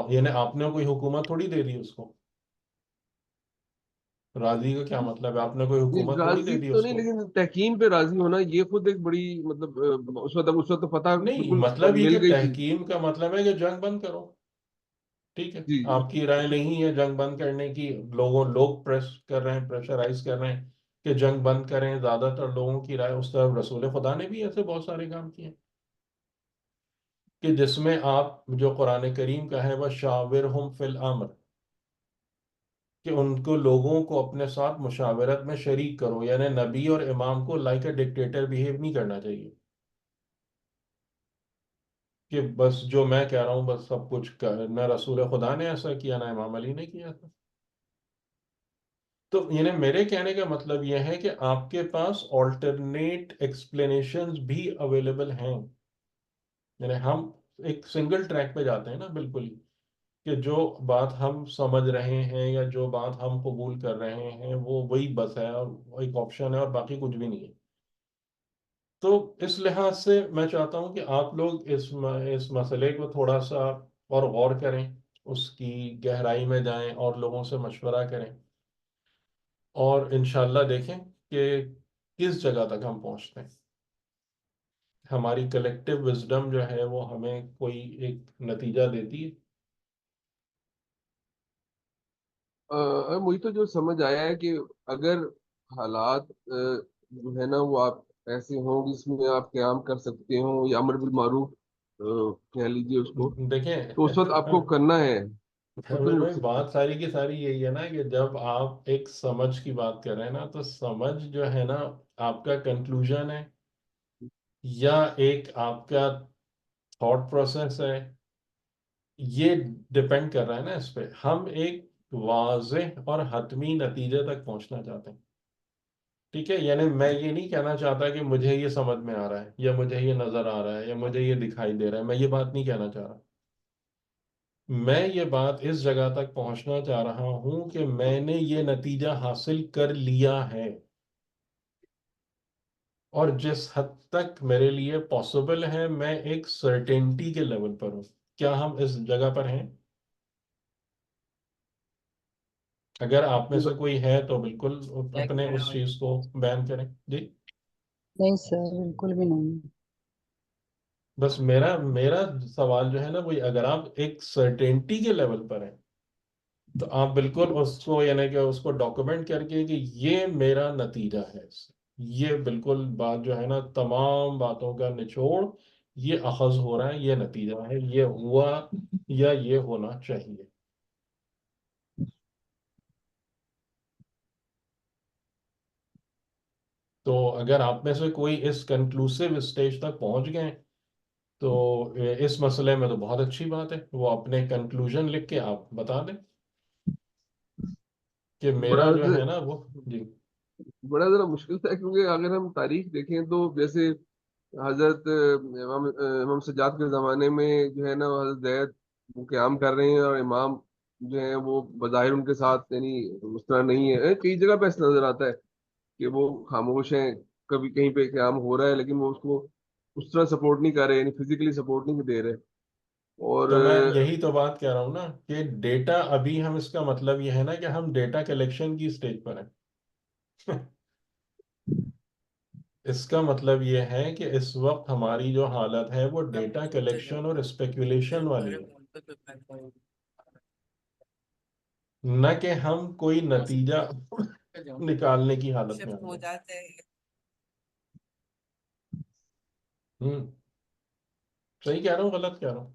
یعنی آپ نے کوئی حکومت تھوڑی دے دی اس کو. راضی کا کیا مطلب ہے؟ آپ نے کوئی حکومت تھوڑی دے راضی دی تو اس نہیں کو. لیکن تحکیم پہ راضی ہونا یہ خود ایک بڑی مطلب اس وقت تو فتح نہیں، بالکل مطلب یہ کہ مل گئی تھی. تحکیم کا مطلب ہے کہ جنگ بند کرو. ٹھیک ہے، جی آپ کی رائے نہیں ہے جنگ بند کرنے کی، لوگ پریس کر رہے ہیں، پریشرائز کر رہے ہیں کہ جنگ بند کریں، زیادہ تر لوگوں کی رائے اس طرف. رسول خدا نے بھی ایسے بہت سارے کام کیے ہیں کہ جس میں آپ جو قرآن کریم کا ہے وہ شاورہم فی الامر، کہ ان کو لوگوں کو اپنے ساتھ مشاورت میں شریک کرو. یعنی نبی اور امام کو لائک اے ڈکٹیٹر بیہیو نہیں کرنا چاہیے کہ بس جو میں کہہ رہا ہوں بس سب کچھ نہ رسول خدا نے ایسا کیا نہ امام علی نے کیا تھا. تو یعنی میرے کہنے کا مطلب یہ ہے کہ آپ کے پاس آلٹرنیٹ ایکسپلینیشنز بھی اویلیبل ہیں. یعنی ہم ایک سنگل ٹریک پہ جاتے ہیں نا بالکل ہی، کہ جو بات ہم سمجھ رہے ہیں یا جو بات ہم قبول کر رہے ہیں وہ وہی بس ہے، اور ایک آپشن ہے اور باقی کچھ بھی نہیں ہے. تو اس لحاظ سے میں چاہتا ہوں کہ آپ لوگ اس مسئلے کو تھوڑا سا اور غور کریں، اس کی گہرائی میں جائیں اور لوگوں سے مشورہ کریں، اور انشاءاللہ دیکھیں کہ کس جگہ تک ہم پہنچتے ہیں. ہماری کلیکٹیو وزڈم جو ہے وہ ہمیں کوئی ایک نتیجہ دیتی ہے. مجھے تو جو سمجھ آیا ہے کہ اگر حالات جو ہے نا وہ آپ ایسے ہوں جس میں آپ قیام کر سکتے ہوں یا امر بالمعروف کہہ لیجیے اس کو تو اس وقت آپ دیکھیں، کو کرنا ہے. اس وقت نہیں رک سکتے. بات ساری کی ساری یہی ہے نا کہ جب آپ ایک سمجھ کی بات کر رہے ہیں نا، تو سمجھ جو ہے نا آپ کا کنکلوژن ہے یا ایک آپ کا تھاٹ پروسیس ہے، یہ ڈپینڈ کر رہا ہے نا اس پہ. ہم ایک واضح اور حتمی نتیجے تک پہنچنا چاہتے ہیں. ٹھیک ہے، یعنی میں یہ نہیں کہنا چاہتا کہ مجھے یہ سمجھ میں آ رہا ہے یا مجھے یہ نظر آ رہا ہے یا مجھے یہ دکھائی دے رہا ہے. میں یہ بات نہیں کہنا چاہ رہا. میں یہ بات اس جگہ تک پہنچنا چاہ رہا ہوں کہ میں نے یہ نتیجہ حاصل کر لیا ہے، اور جس حد تک میرے لیے پاسبل ہے میں ایک سرٹینٹی کے لیول پر ہوں. کیا ہم اس جگہ پر ہیں؟ اگر آپ میں سے کوئی ہے تو بالکل اپنے اس چیز کو بیان کریں. جی نہیں سر، بالکل بھی نہیں. بس میرا سوال جو ہے نا وہی، اگر آپ ایک سرٹینٹی کے لیول پر ہیں تو آپ بالکل اس کو یعنی کہ اس کو ڈاکومنٹ کر کے کہ یہ میرا نتیجہ ہے. یہ بالکل بات جو ہے نا تمام باتوں کا نچوڑ یہ اخذ ہو رہا ہے، یہ نتیجہ ہے، یہ ہوا یا یہ ہونا چاہیے. تو اگر آپ میں سے کوئی اس کنکلوسیو اسٹیج تک پہنچ گئے تو اس مسئلے میں تو بہت اچھی بات ہے. وہ اپنے کنکلوژن لکھ کے آپ بتا دیں کہ میرا بڑا جو ہے نا وہ. جی بڑا ذرا مشکل تھا کیونکہ اگر ہم تاریخ دیکھیں تو جیسے حضرت امام سجاد کے زمانے میں جو ہے نا حضرت زید وہ قیام کر رہے ہیں اور امام جو ہے وہ بظاہر ان کے ساتھ یعنی اس طرح نہیں ہے. کئی جگہ پہ ایسا نظر آتا ہے کہ وہ خاموش ہیں. کبھی کہیں پہ قیام ہو رہا ہے لیکن وہ اس کو اس طرح سپورٹ نہیں کر رہے یعنی فزیکلی سپورٹ نہیں دے رہے. اور تو میں یہی تو بات کہہ رہا ہوں نا کہ ڈیٹا، ابھی ہم اس کا مطلب یہ ہے نا کہ ہم ڈیٹا کلیکشن کی سٹیج پر ہیں اس کا مطلب یہ ہے کہ اس وقت ہماری جو حالت ہے وہ ڈیٹا کلیکشن اور اسپیکولیشن والی ہے، نہ کہ ہم کوئی نتیجہ نکالنے کی حالت میں آ گئے۔ صحیح کہہ رہا ہوں غلط کہہ رہا ہوں؟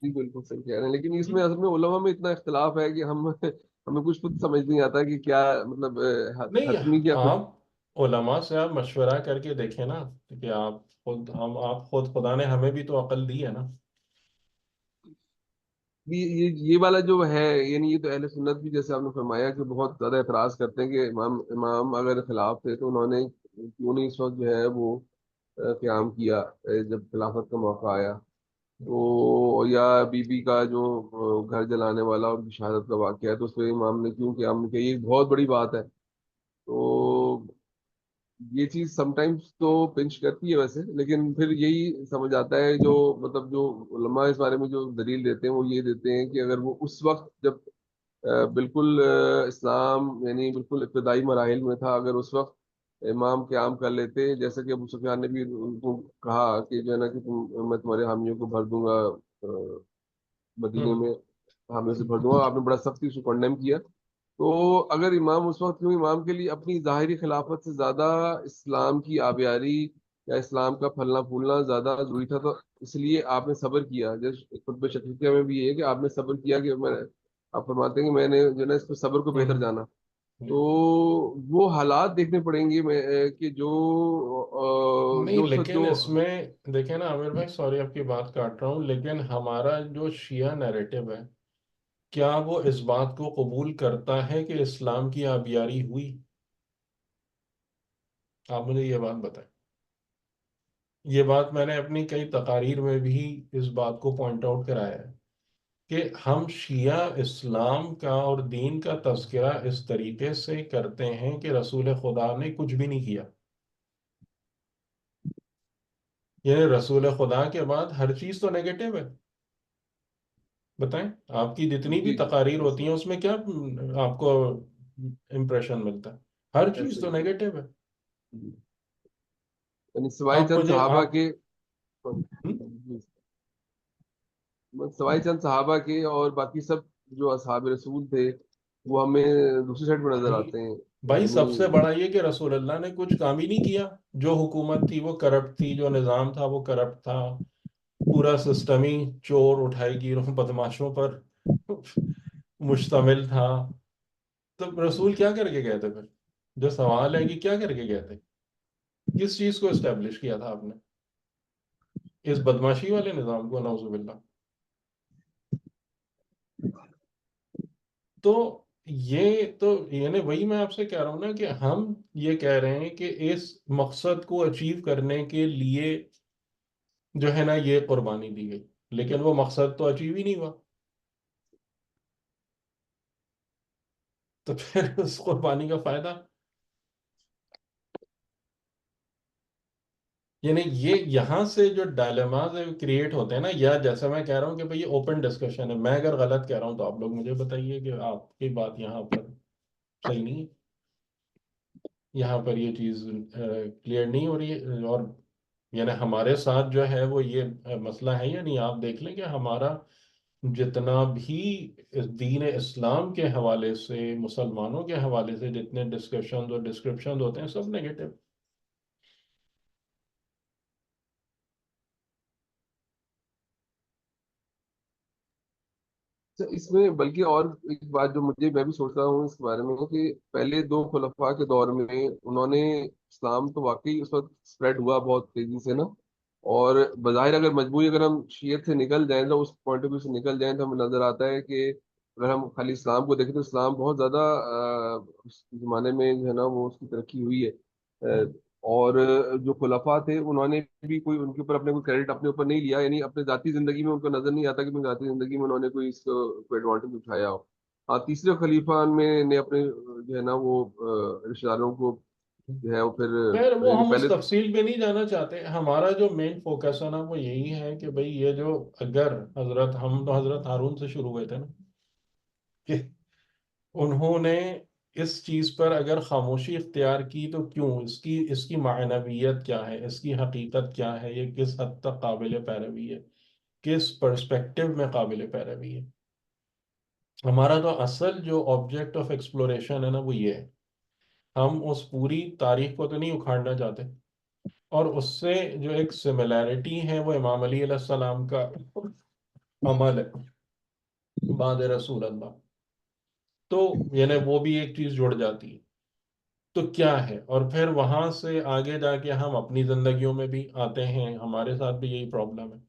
جی بالکل صحیح کہہ رہے ہیں، لیکن اس میں اصل میں علماء میں اتنا اختلاف ہے کہ ہمیں کچھ خود سمجھ نہیں آتا کہ کیا مطلب نہیں، حتمی کیا کچھ. آپ علماء سے آپ مشورہ کر کے دیکھیں نا کہ آپ خود خدا نے ہمیں بھی تو عقل دی ہے نا۔ یہ والا جو ہے، یعنی یہ تو اہل سنت بھی جیسے آپ نے فرمایا کہ بہت زیادہ اعتراض کرتے ہیں کہ امام اگر خلاف تھے تو انہوں نے کیوں نہیں اس وقت جو ہے وہ قیام کیا جب خلافت کا موقع آیا. تو یا بی بی کا جو گھر جلانے والا اور شہادت کا واقعہ ہے تو اس پہ امام نے کیوں قیام نہیں کیا، یہ بہت بڑی بات ہے. تو یہ چیز سم ٹائمز تو پنچ کرتی ہے ویسے، لیکن پھر یہی سمجھ آتا ہے جو مطلب جو علماء اس بارے میں جو دلیل دیتے ہیں وہ یہ دیتے ہیں کہ اگر وہ اس وقت جب بالکل اسلام یعنی بالکل ابتدائی مراحل میں تھا، اگر اس وقت امام قیام کر لیتے، جیسے کہ ابو سفیان نے بھی ان کو کہا کہ جو ہے نا کہ میں تمہارے حامیوں کو بھر دوں گا مدینے میں، حامیوں سے بھر دوں گا، آپ نے بڑا سختی سے کنڈیم کیا. تو اگر امام اس وقت کیوں امام کے لیے اپنی ظاہری خلافت سے زیادہ اسلام کی آبیاری یا اسلام کا پھلنا پھولنا زیادہ ضروری تھا، تو اس لیے آپ نے صبر کیا. جیسے خطبہ شفیقیہ میں بھی یہ ہے کہ آپ نے صبر کیا، کہ آپ فرماتے ہیں کہ میں نے جو ہے نا اس پہ صبر کو بہتر جانا. تو وہ حالات دیکھنے پڑیں گے کہ نہیں، جو اس وقت لیکن جو اس میں دیکھیں نا عامر بھائی، سوری آپ کی بات کاٹ رہا ہوں، لیکن ہمارا جو شیعہ نیریٹو ہے کیا وہ اس بات کو قبول کرتا ہے کہ اسلام کی آبیاری ہوئی؟ آپ مجھے یہ بات بتائیں. یہ بات میں نے اپنی کئی تقاریر میں بھی اس بات کو پوائنٹ آؤٹ کرایا ہے کہ ہم شیعہ اسلام کا اور دین کا تذکرہ اس طریقے سے کرتے ہیں کہ رسول خدا نے کچھ بھی نہیں کیا. یعنی رسول خدا کے بعد ہر چیز تو نیگیٹو ہے. بتائیں، آپ کی جتنی بھی جی تقاریر جی ہوتی ہیں اس میں کیا آپ کو امپریشن ملتا ہے؟ ہر چیز تو ایبسلیٹلی، نیگیٹو ہے. یعنی سوائے آپ چند مجھے صحابہ آپ کے، ہم؟ سوائے چند صحابہ کے اور باقی سب جو اصحاب رسول تھے وہ ہمیں دوسری سائڈ پہ نظر بھائی آتے ہیں. بھائی یعنی سب سے بڑا یہ کہ رسول اللہ نے کچھ کام ہی نہیں کیا. جو حکومت تھی وہ کرپٹ تھی، جو نظام تھا وہ کرپٹ تھا، پورا سسٹم ہی چور اٹھائی گیروں بدماشوں پر مشتمل تھا. تو رسول کیا کر کے گئے تھے پھر؟ جو سوال ہے کہ کیا کر کے گئے تھے؟ کس چیز کو اسٹیبلش کیا تھا آپ نے؟ اس بدماشی والے نظام کو، نعوذ باللہ. تو یہ تو یعنی وہی میں آپ سے کہہ رہا ہوں نا کہ ہم یہ کہہ رہے ہیں کہ اس مقصد کو اچیو کرنے کے لیے جو ہے نا یہ قربانی دی گئی، لیکن وہ مقصد تو اچیو ہی نہیں ہوا. تو پھر اس قربانی کا فائدہ، یعنی یہ یہاں سے جو ڈائلیماز کریٹ ہوتے ہیں نا، یا جیسے میں کہہ رہا ہوں کہ بھئی یہ اوپن ڈسکشن ہے، میں اگر غلط کہہ رہا ہوں تو آپ لوگ مجھے بتائیے کہ آپ کی بات یہاں پر صحیح نہیں ہے، یہاں پر یہ چیز کلیئر نہیں ہو رہی ہے. اور یعنی ہمارے ساتھ جو ہے وہ یہ مسئلہ ہے یا نہیں. آپ دیکھ لیں کہ ہمارا جتنا بھی دین اسلام کے حوالے سے، مسلمانوں کے حوالے سے جتنے ڈسکشنز اور ڈسکرپشنز ہوتے ہیں سب نیگیٹو. اس میں بلکہ اور ایک بات جو میں بھی سوچ رہا ہوں اس کے بارے میں کہ پہلے دو خلفاء کے دور میں انہوں نے اسلام تو واقعی اس وقت اسپریڈ ہوا بہت تیزی سے نا، اور بظاہر اگر مجبوری اگر ہم شیعت سے نکل جائیں تو اس پوائنٹ آف ویو سے نکل جائیں تو ہمیں نظر آتا ہے کہ اگر ہم خالی اسلام کو دیکھیں تو اسلام بہت زیادہ اس زمانے میں جو ہے نا وہ اس کی ترقی ہوئی ہے. اور جو خلفاء تھے انہوں نے بھی کوئی ان کے اوپر اپنے کوئی کریڈٹ اپنے اوپر نہیں لیا، یعنی اپنے ذاتی زندگی میں ان کو نظر نہیں آتا کہ اپنی ذاتی زندگی میں انہوں نے کوئی اس کو کوئی ایڈوانٹیج اٹھایا ہو. ہاں، تیسرے خلیفہ میں نے اپنے جو ہے نا وہ رشتہ داروں کو جو ہے وہ پھر خیر وہ یعنی ہم اس پہلے تفصیل پہ نہیں جانا چاہتے. ہمارا جو مین فوکس ہے نا وہ یہی ہے کہ بھئی یہ جو اگر ہم تو حضرت ہارون سے شروع ہوئے تھے نا کہ انہوں نے اس چیز پر اگر خاموشی اختیار کی تو کیوں، اس کی معنویت کیا ہے، اس کی حقیقت کیا ہے، یہ کس حد تک قابل پیروی ہے، کس پرسپیکٹو میں قابل پیروی ہے. ہمارا تو اصل جو آبجیکٹ آف ایکسپلوریشن ہے نا وہ یہ ہے. ہم اس پوری تاریخ کو تو نہیں اکھاڑنا چاہتے، اور اس سے جو ایک سملیرٹی ہے وہ امام علی علیہ السلام کا عمل ہے بعد رسول اللہ، تو یعنی وہ بھی ایک چیز جڑ جاتی ہے. تو کیا ہے، اور پھر وہاں سے آگے جا کے ہم اپنی زندگیوں میں بھی آتے ہیں. ہمارے ساتھ بھی یہی پرابلم ہے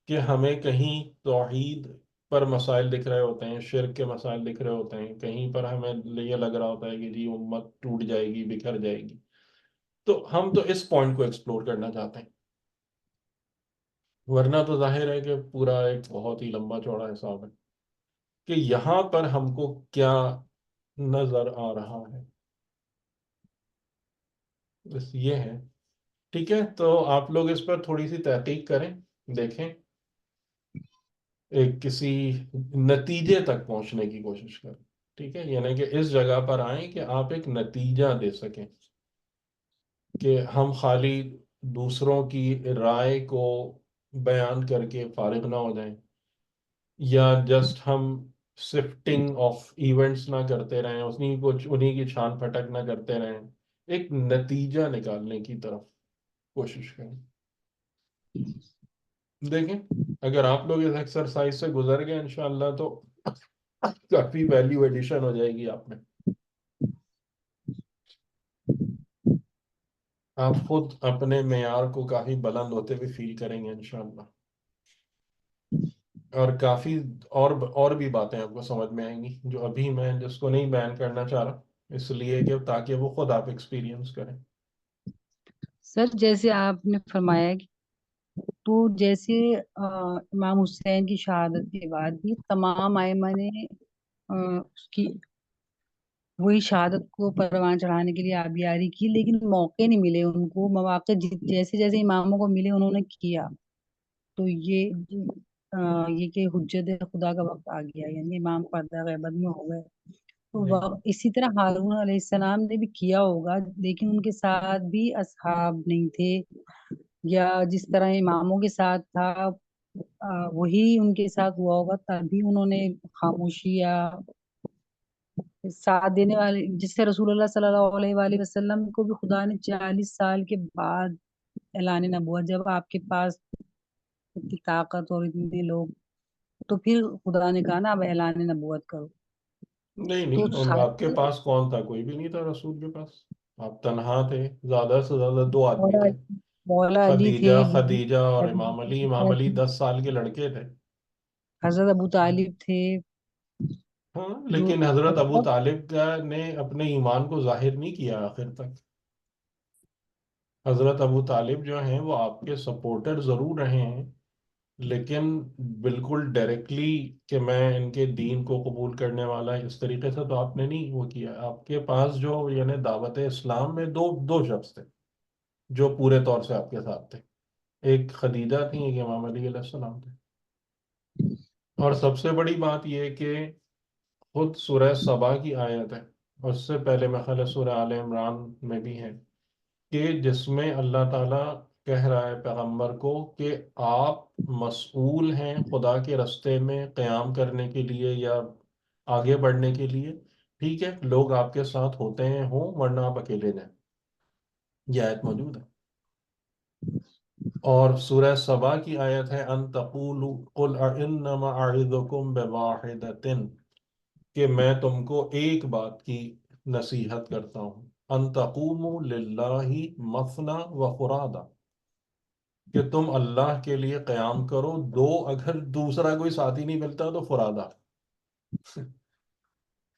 کہ ہمیں کہیں توحید پر مسائل دکھ رہے ہوتے ہیں، شرک کے مسائل دکھ رہے ہوتے ہیں، کہیں پر ہمیں یہ لگ رہا ہوتا ہے کہ جی امت ٹوٹ جائے گی، بکھر جائے گی. تو ہم تو اس پوائنٹ کو ایکسپلور کرنا چاہتے ہیں، ورنہ تو ظاہر ہے کہ پورا ایک بہت ہی لمبا چوڑا حساب ہے کہ یہاں پر ہم کو کیا نظر آ رہا ہے. بس یہ ہے. ٹھیک ہے، تو آپ لوگ اس پر تھوڑی سی تحقیق کریں، دیکھیں، ایک کسی نتیجے تک پہنچنے کی کوشش کریں. ٹھیک ہے، یعنی کہ اس جگہ پر آئیں کہ آپ ایک نتیجہ دے سکیں، کہ ہم خالی دوسروں کی رائے کو بیان کر کے فارغ نہ ہو جائیں، یا جسٹ ہم سفٹنگ آف ایونٹس نہ کرتے رہیں، انہیں کی چھان پھٹک نہ کرتے رہیں. ایک نتیجہ نکالنے کی طرف کوشش کریں. دیکھیں اگر آپ لوگ اس ایکسرسائز سے گزر گئے انشاءاللہ تو کافی ویلیو ایڈیشن ہو جائے گی آپ میں. آپ خود اپنے معیار کو کافی بلند ہوتے ہوئے فیل کریں گے انشاءاللہ، اور کافی اور بھی باتیں آپ کو سمجھ میں آئیں گی جو ابھی میں جس کو نہیں بیان کرنا چاہ رہا، اس لیے کہ تاکہ وہ خود آپ ایکسپیرینس کریں. سر جیسے آپ نے فرمایا کہ تو جیسے امام حسین کی شہادت کے بعد بھی تمام ائمہ نے اس کی وہی شہادت کو پروان چڑھانے کے لیے آبیاری کی، لیکن موقع نہیں ملے ان کو. مواقع جیسے جیسے اماموں کو ملے انہوں نے کیا. تو یہ کہ حجت خدا کا وقت آ گیا، یعنی امام پردہ غیبت میں ہو گئے. تو اسی طرح ہارون علیہ السلام نے بھی کیا ہوگا، لیکن ان کے ساتھ بھی اصحاب نہیں تھے، یا جس طرح اماموں کے ساتھ تھا وہی ان کے ساتھ ہوا ہوگا، تبھی انہوں نے خاموشی یا ساتھ دینے والے. جس سے رسول اللہ صلی اللہ علیہ وآلہ وسلم کو بھی خدا نے 40 سال کے بعد اعلان نبوت، جب آپ کے پاس اتنی طاقت اور اتنے لوگ، تو پھر خدا نے کہا نا اب اعلان نبوت کرو. نہیں تو نہیں، ان آپ کے پاس کون تھا؟ کوئی بھی نہیں تھا رسول کے پاس. آپ تنہا تھے، زیادہ سے زیادہ 2 آدمی تھے، مولا علی تھے، خدیجہ اور امام علی. امام علی 10 سال کے لڑکے تھے. حضرت ابو طالب تھے. ہاں، جو لیکن حضرت ابو طالب نے اپنے ایمان کو ظاہر نہیں کیا آخر تک. حضرت ابو طالب جو ہیں وہ آپ کے سپورٹر ضرور رہے ہیں، لیکن بالکل ڈائریکٹلی کہ میں ان کے دین کو قبول کرنے والا اس طریقے سے تو آپ نے نہیں وہ کیا. آپ کے پاس جو یعنی دعوت اسلام میں دو شخص تھے جو پورے طور سے آپ کے ساتھ تھے. ایک خدیجہ تھی، ایک امام علی علیہ السلام تھے. اور سب سے بڑی بات یہ کہ خود سورہ سبا کی آیت ہے، اور اس سے پہلے میں خیال ہے سورہ آل عمران میں بھی ہے، کہ جس میں اللہ تعالیٰ کہہ رہا ہے پیغمبر کو کہ آپ مسئول ہیں خدا کے رستے میں قیام کرنے کے لیے یا آگے بڑھنے کے لیے. ٹھیک ہے، لوگ آپ کے ساتھ ہوتے ہیں ہوں، ورنہ آپ اکیلے جائیں. یہ آیت موجود ہے. اور سورہ سبا کی آیت ہے ان تقولوا قل انما اعظکم بواحدۃ، کہ میں تم کو ایک بات کی نصیحت کرتا ہوں، ان تقوموا للہ مثنی و فرادا، کہ تم اللہ کے لیے قیام کرو دو، اگر دوسرا کوئی ساتھی نہیں ملتا تو فرادا.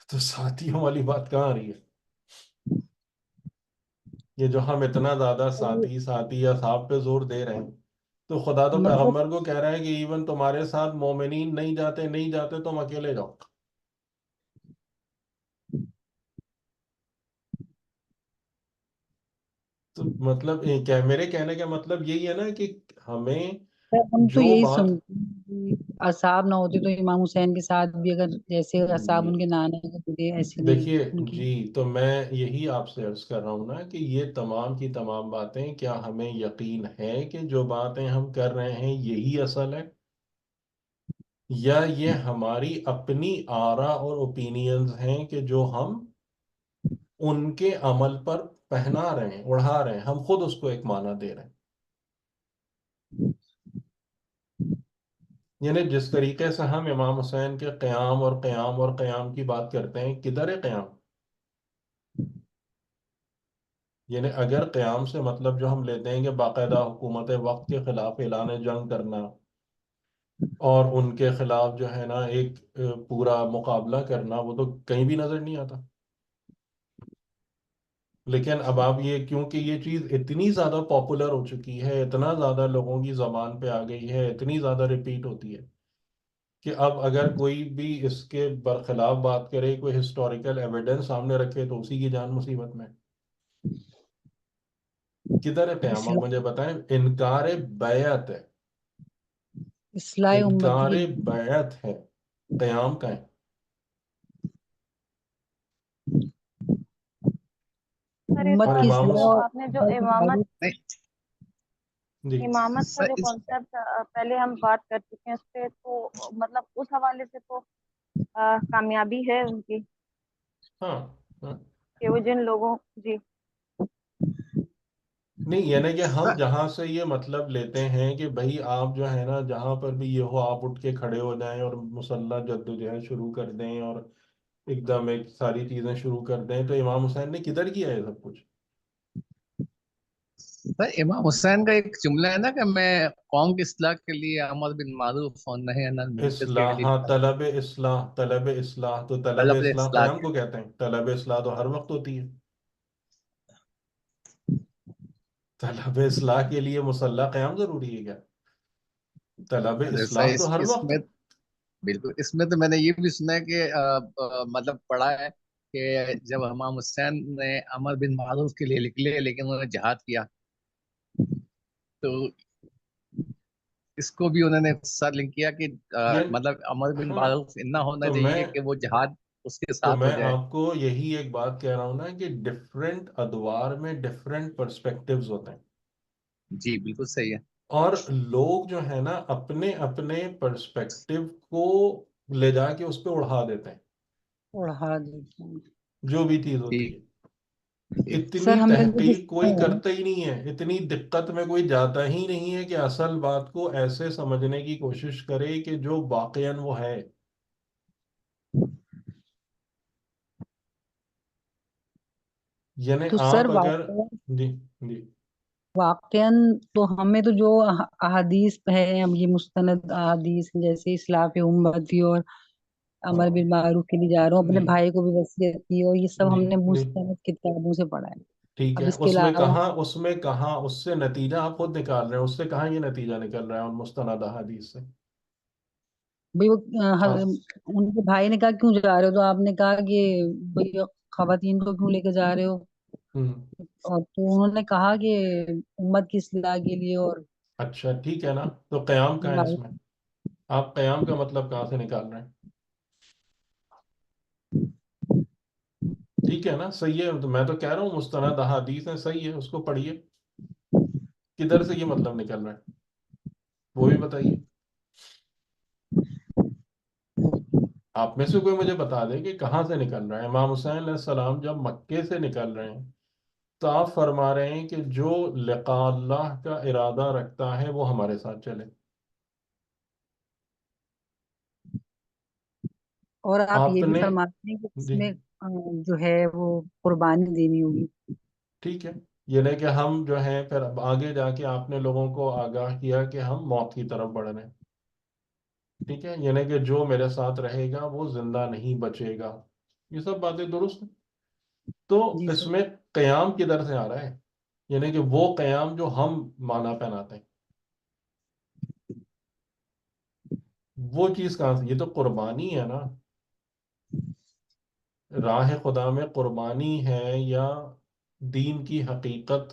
تو ساتھیوں والی بات کہاں آ رہی ہے؟ یہ جو ہم اتنا زیادہ ساتھی یا صاحب پہ زور دے رہے ہیں، تو خدا تو مطلب پیغمبر کو کہہ رہا ہے کہ ایون تمہارے ساتھ مومنین نہیں جاتے تم اکیلے جاؤ. تو مطلب کیا میرے کہنے کا مطلب یہی ہے نا کہ ہمیں سر ہم تو جو یہی بات سنتے ہیں کہ اصحاب نہ ہوتے تو امام حسین کے ساتھ بھی اگر جیسے اصحاب ان کے نانا کے تھے ایسے نہیں دیکھیے ان کی. جی، تو میں یہی آپ سے عرض کر رہا ہوں نا کہ یہ تمام کی تمام باتیں کیا ہمیں یقین ہے کہ جو باتیں ہم کر رہے ہیں یہی اصل ہے، یا یہ ہماری اپنی آرا اور اوپینینز ہیں کہ جو ہم ان کے عمل پر پہنا رہے ہیں، اڑھا رہے ہیں، ہم خود اس کو ایک معنی دے رہے ہیں. یعنی جس طریقے سے ہم امام حسین کے قیام اور قیام اور قیام کی بات کرتے ہیں، کدھر ہے قیام؟ یعنی اگر قیام سے مطلب جو ہم لیتے ہیں کہ باقاعدہ حکومت وقت کے خلاف اعلان جنگ کرنا اور ان کے خلاف جو ہے نا ایک پورا مقابلہ کرنا، وہ تو کہیں بھی نظر نہیں آتا. لیکن اب آپ یہ کیونکہ یہ چیز اتنی زیادہ پاپولر ہو چکی ہے، اتنا زیادہ لوگوں کی زبان پہ آ گئی ہے، اتنی زیادہ ریپیٹ ہوتی ہے کہ اب اگر کوئی بھی اس کے برخلاف بات کرے، کوئی ہسٹوریکل ایویڈنس سامنے رکھے، تو اسی کی جان مصیبت میں. کدھر ہے قیام؟ آپ اصلاح مجھے بتائیں. انکار بیعت ہے، اصلاح امت انکار کی بیعت ہے، قیام کا ہے. سر اس امت اور کا کی امام جو اصلاح اور آپ نے جو امر امامت بالمعروف. نہیں جی امامت کا سر جو کانسیپٹ پہلے ہم بات کر چکے ہیں اس پہ، تو مطلب اس حوالے سے تو کامیابی ہے ان کی ہاں ہاں. کہ وہ جن لوگوں جی نہیں یعنی کہ ہم سر جہاں سے یہ مطلب لیتے ہیں کہ بھائی آپ جو ہے نا جہاں پر بھی یہ ہو، آپ اٹھ کے کھڑے ہو جائیں اور مسلح جدوجہد شروع کر دیں اور ایک دم ایک ساری چیزیں شروع کر دیں، تو امام حسین نے کدھر کیا ہے سب کچھ؟ سر امام حسین کا ایک جملہ ہے نا کہ میں قوم کی اصلاح کے لیے امر بن معروف اور نہی عن المنکر کے اصلاح، لیے ہاں، نکلا ہوں. طلب اصلاح، طلب اصلاح. تو طلب طلب اصلاح اصلاح قیام کے کو کہتے ہیں. طلب اصلاح تو ہر وقت ہوتی ہے. طلب اصلاح کے لیے مسلح قیام ضروری ہے کیا؟ طلب سر اصلاح تو ہر اس وقت میں ہے. بالکل اس میں تو میں نے یہ بھی سنا ہے کہ مطلب پڑھا ہے کہ جب امام حسین نے امر بن معروف کے لیے نکلے لیکن انہوں نے جہاد کیا، تو اس کو بھی انہوں نے ساتھ لنک کیا کہ یعنی مطلب امر بن ہاں، معروف اتنا ہونا تو میں چاہیے کہ وہ جہاد اس کے تو ساتھ ہو میں جائے. آپ کو یہی ایک بات کہہ رہا ہوں نا کہ ڈفرینٹ ادوار میں ڈفرینٹ پرسپیکٹیوز ہوتے ہیں، جی بالکل صحیح ہے. اور لوگ جو ہے نا اپنے اپنے پرسپیکٹیو کو لے جا کے اس پہ اڑا دیتے ہیں اڑا دیتے ہیں. جو بھی چیز ہوتی ٹھیک ہے. ٹھیک. سر اتنی ہم نے جو تحقیق سنا کوئی ہے کرتا ہی نہیں ہے، اتنی دقت میں کوئی جاتا ہی نہیں ہے کہ اصل بات کو ایسے سمجھنے کی کوشش کرے کہ جو واقعاً وہ ہے. یعنی تو سر آپ اگر جی جی واقعاً تو ہمیں تو جو احادیث ہے، ہم یہ مستند احادیث جیسے اصلاح امتی اور ہاں امر بالمعروف کے لیے جا رہا ہوں، اپنے جی بھائی کو بھی وصیت کی، اور یہ سب جی ہم نے جی مستند کتابوں سے پڑھا ہے. ٹھیک اب ہے. اس کے علاوہ اس سے نتیجہ آپ خود نکال رہے ہیں، اس سے کہاں یہ نتیجہ نکل رہا ہے ان مستند احادیث سے؟ بھئی وہ آپ ان کے بھائی نے کہا کیوں جا رہے ہو، تو آپ نے کہا کہ بھئی خواتین کو کیوں لے کے جا رہے ہو، ہم، اور تو انہوں نے کہا کہ امت کی اصلاح کے لیے. اور اچھا ٹھیک ہے نا. تو قیام کا ہے اس میں؟ آپ قیام کا مطلب کہاں سے نکال رہے ہیں؟ ٹھیک ہے نا، صحیح ہے. تو میں تو کہہ رہا ہوں مستند احادیث ہیں، صحیح ہے، اس کو پڑھیے. کدھر سے یہ مطلب نکل رہا ہے وہ بھی بتائیے. آپ میں سے کوئی مجھے بتا دے کہ کہاں سے نکل رہا ہے. امام حسین علیہ السلام جب مکے سے نکل رہے ہیں تو آپ فرما رہے ہیں کہ جو لقاء اللہ کا ارادہ رکھتا ہے وہ ہمارے ساتھ چلے. اور آپ آپ یہ بھی نے فرماتے ہیں کہ اس جی میں جو ہے وہ قربانی دینی ہوگی. ٹھیک ہے. یہ نہیں کہ ہم جو ہیں پھر اب آگے جا کے آپ نے لوگوں کو آگاہ کیا کہ ہم موت کی طرف بڑھ رہے ہیں. ٹھیک ہے. یہ نہیں کہ جو میرے ساتھ رہے گا وہ زندہ نہیں بچے گا. یہ سب باتیں درست ہیں. تو جی اس سر. میں قیام کدھر سے آ رہا ہے؟ یعنی کہ وہ قیام جو ہم مانا پہناتے ہیں، وہ چیز کہاں سے؟ یہ تو قربانی ہے نا. راہ خدا میں قربانی ہے یا دین کی حقیقت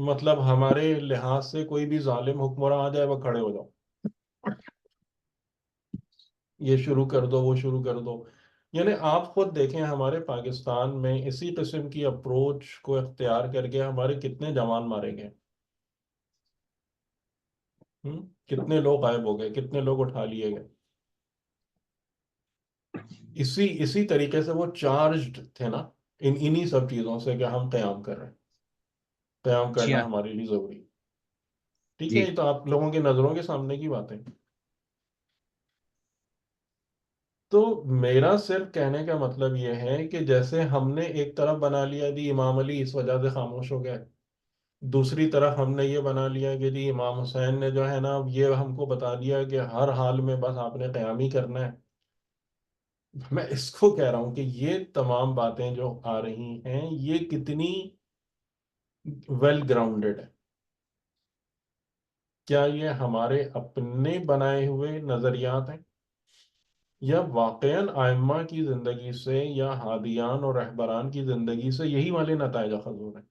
مطلب ہمارے لحاظ سے کوئی بھی ظالم حکمراں آ جائے وہ کھڑے ہو جاؤ، یہ شروع کر دو وہ شروع کر دو. یعنی آپ خود دیکھیں ہمارے پاکستان میں اسی قسم کی اپروچ کو اختیار کر کے ہمارے کتنے جوان مارے گئے، کتنے لوگ غائب ہو گئے، کتنے لوگ اٹھا لیے گئے. اسی طریقے سے وہ چارجڈ تھے نا انہی سب چیزوں سے کہ ہم قیام کر رہے ہیں، قیام جی کرنا ہاں ہمارے لیے ضروری ہے. ٹھیک ہے، جی یہ تو آپ لوگوں کی نظروں کے سامنے کی باتیں. تو میرا صرف کہنے کا مطلب یہ ہے کہ جیسے ہم نے ایک طرف بنا لیا جی امام علی اس وجہ سے خاموش ہو گئے، دوسری طرف ہم نے یہ بنا لیا کہ جی امام حسین نے جو ہے نا یہ ہم کو بتا دیا کہ ہر حال میں بس آپ نے قیام ہی کرنا ہے. میں اس کو کہہ رہا ہوں کہ یہ تمام باتیں جو آ رہی ہیں یہ کتنی ویل گراؤنڈڈ ہے؟ کیا یہ ہمارے اپنے بنائے ہوئے نظریات ہیں یا واقعاً ائمہ کی زندگی سے یا ہادیان اور رہبران کی زندگی سے یہی والے نتائج اخذ ہو رہے ہیں؟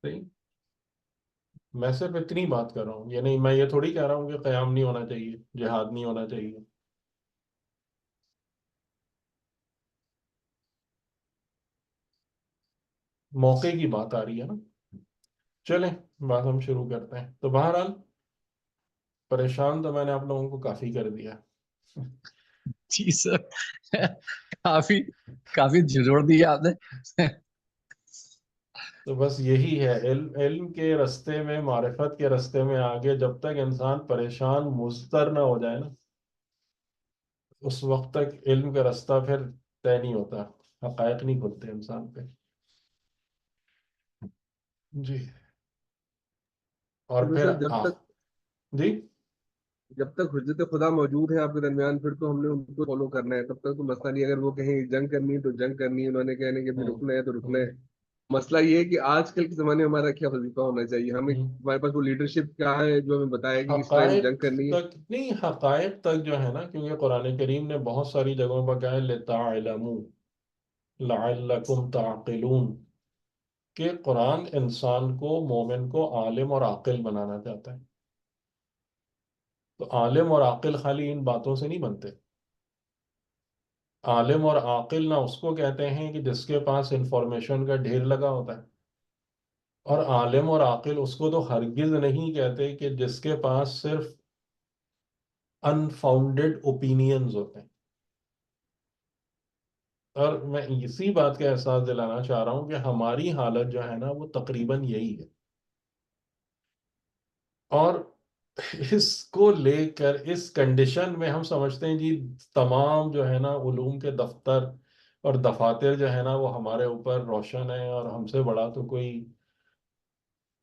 صحیح. میں صرف اتنی بات کر رہا ہوں، یعنی میں یہ تھوڑی کہہ رہا ہوں کہ قیام نہیں ہونا چاہیے، جہاد نہیں ہونا چاہیے. موقع کی بات آ رہی ہے نا. چلیں بات ہم شروع کرتے ہیں. تو بہرحال پریشان تو میں نے آپ لوگوں کو کافی کر دیا. جی سر کافی کافی جھنجھوڑ دیا آپ نے. تو بس یہی ہے، علم کے رستے میں، معرفت کے رستے میں آگے جب تک انسان پریشان مضطر نہ ہو جائے نا اس وقت تک علم کا رستہ پھر طے نہیں ہوتا، حقائق نہیں کھلتے انسان پہ. جی. اور تو پھر سر جی جب تک حجت خدا موجود ہے آپ کے درمیان پھر تو ہم نے ان کو فالو کرنا ہے، تب تک تو مسئلہ نہیں. اگر وہ کہیں جنگ کرنی ہے تو جنگ کرنی ہے، انہوں نے کہنے کہ ہوں رکنا ہے تو رکنا ہوں ہے. مسئلہ یہ ہے کہ آج کل کے زمانے میں ہمارا کیا وظیفہ ہونا چاہیے، ہوں ہمارے پاس وہ لیڈرشپ کیا ہے جو ہمیں بتایا کہ اس ٹائم حقائق جنگ کرنی ہے. تک نہیں، حقائق تک جو ہے نا، کیونکہ قرآن کریم نے بہت ساری جگہوں پر کہا ہے لِتَعْلَمُوا لَعَلَّكُمْ تَعْقِلُونَ، کہ قرآن انسان کو، مومن کو عالم اور عاقل بنانا چاہتا ہے. تو عالم اور عاقل خالی ان باتوں سے نہیں بنتے. عالم اور عاقل نہ اس کو کہتے ہیں کہ جس کے پاس انفارمیشن کا ڈھیر لگا ہوتا ہے، اور عالم اور عاقل اس کو تو ہرگز نہیں کہتے کہ جس کے پاس صرف انفاؤنڈیڈ اوپینینز ہوتے ہیں. اور میں اسی بات کا احساس دلانا چاہ رہا ہوں کہ ہماری حالت جو ہے نا وہ تقریباً یہی ہے. اور اس کو لے کر اس کنڈیشن میں ہم سمجھتے ہیں جی تمام جو ہے نا علوم کے دفتر اور دفاتر جو ہے نا وہ ہمارے اوپر روشن ہے، اور ہم سے بڑا تو کوئی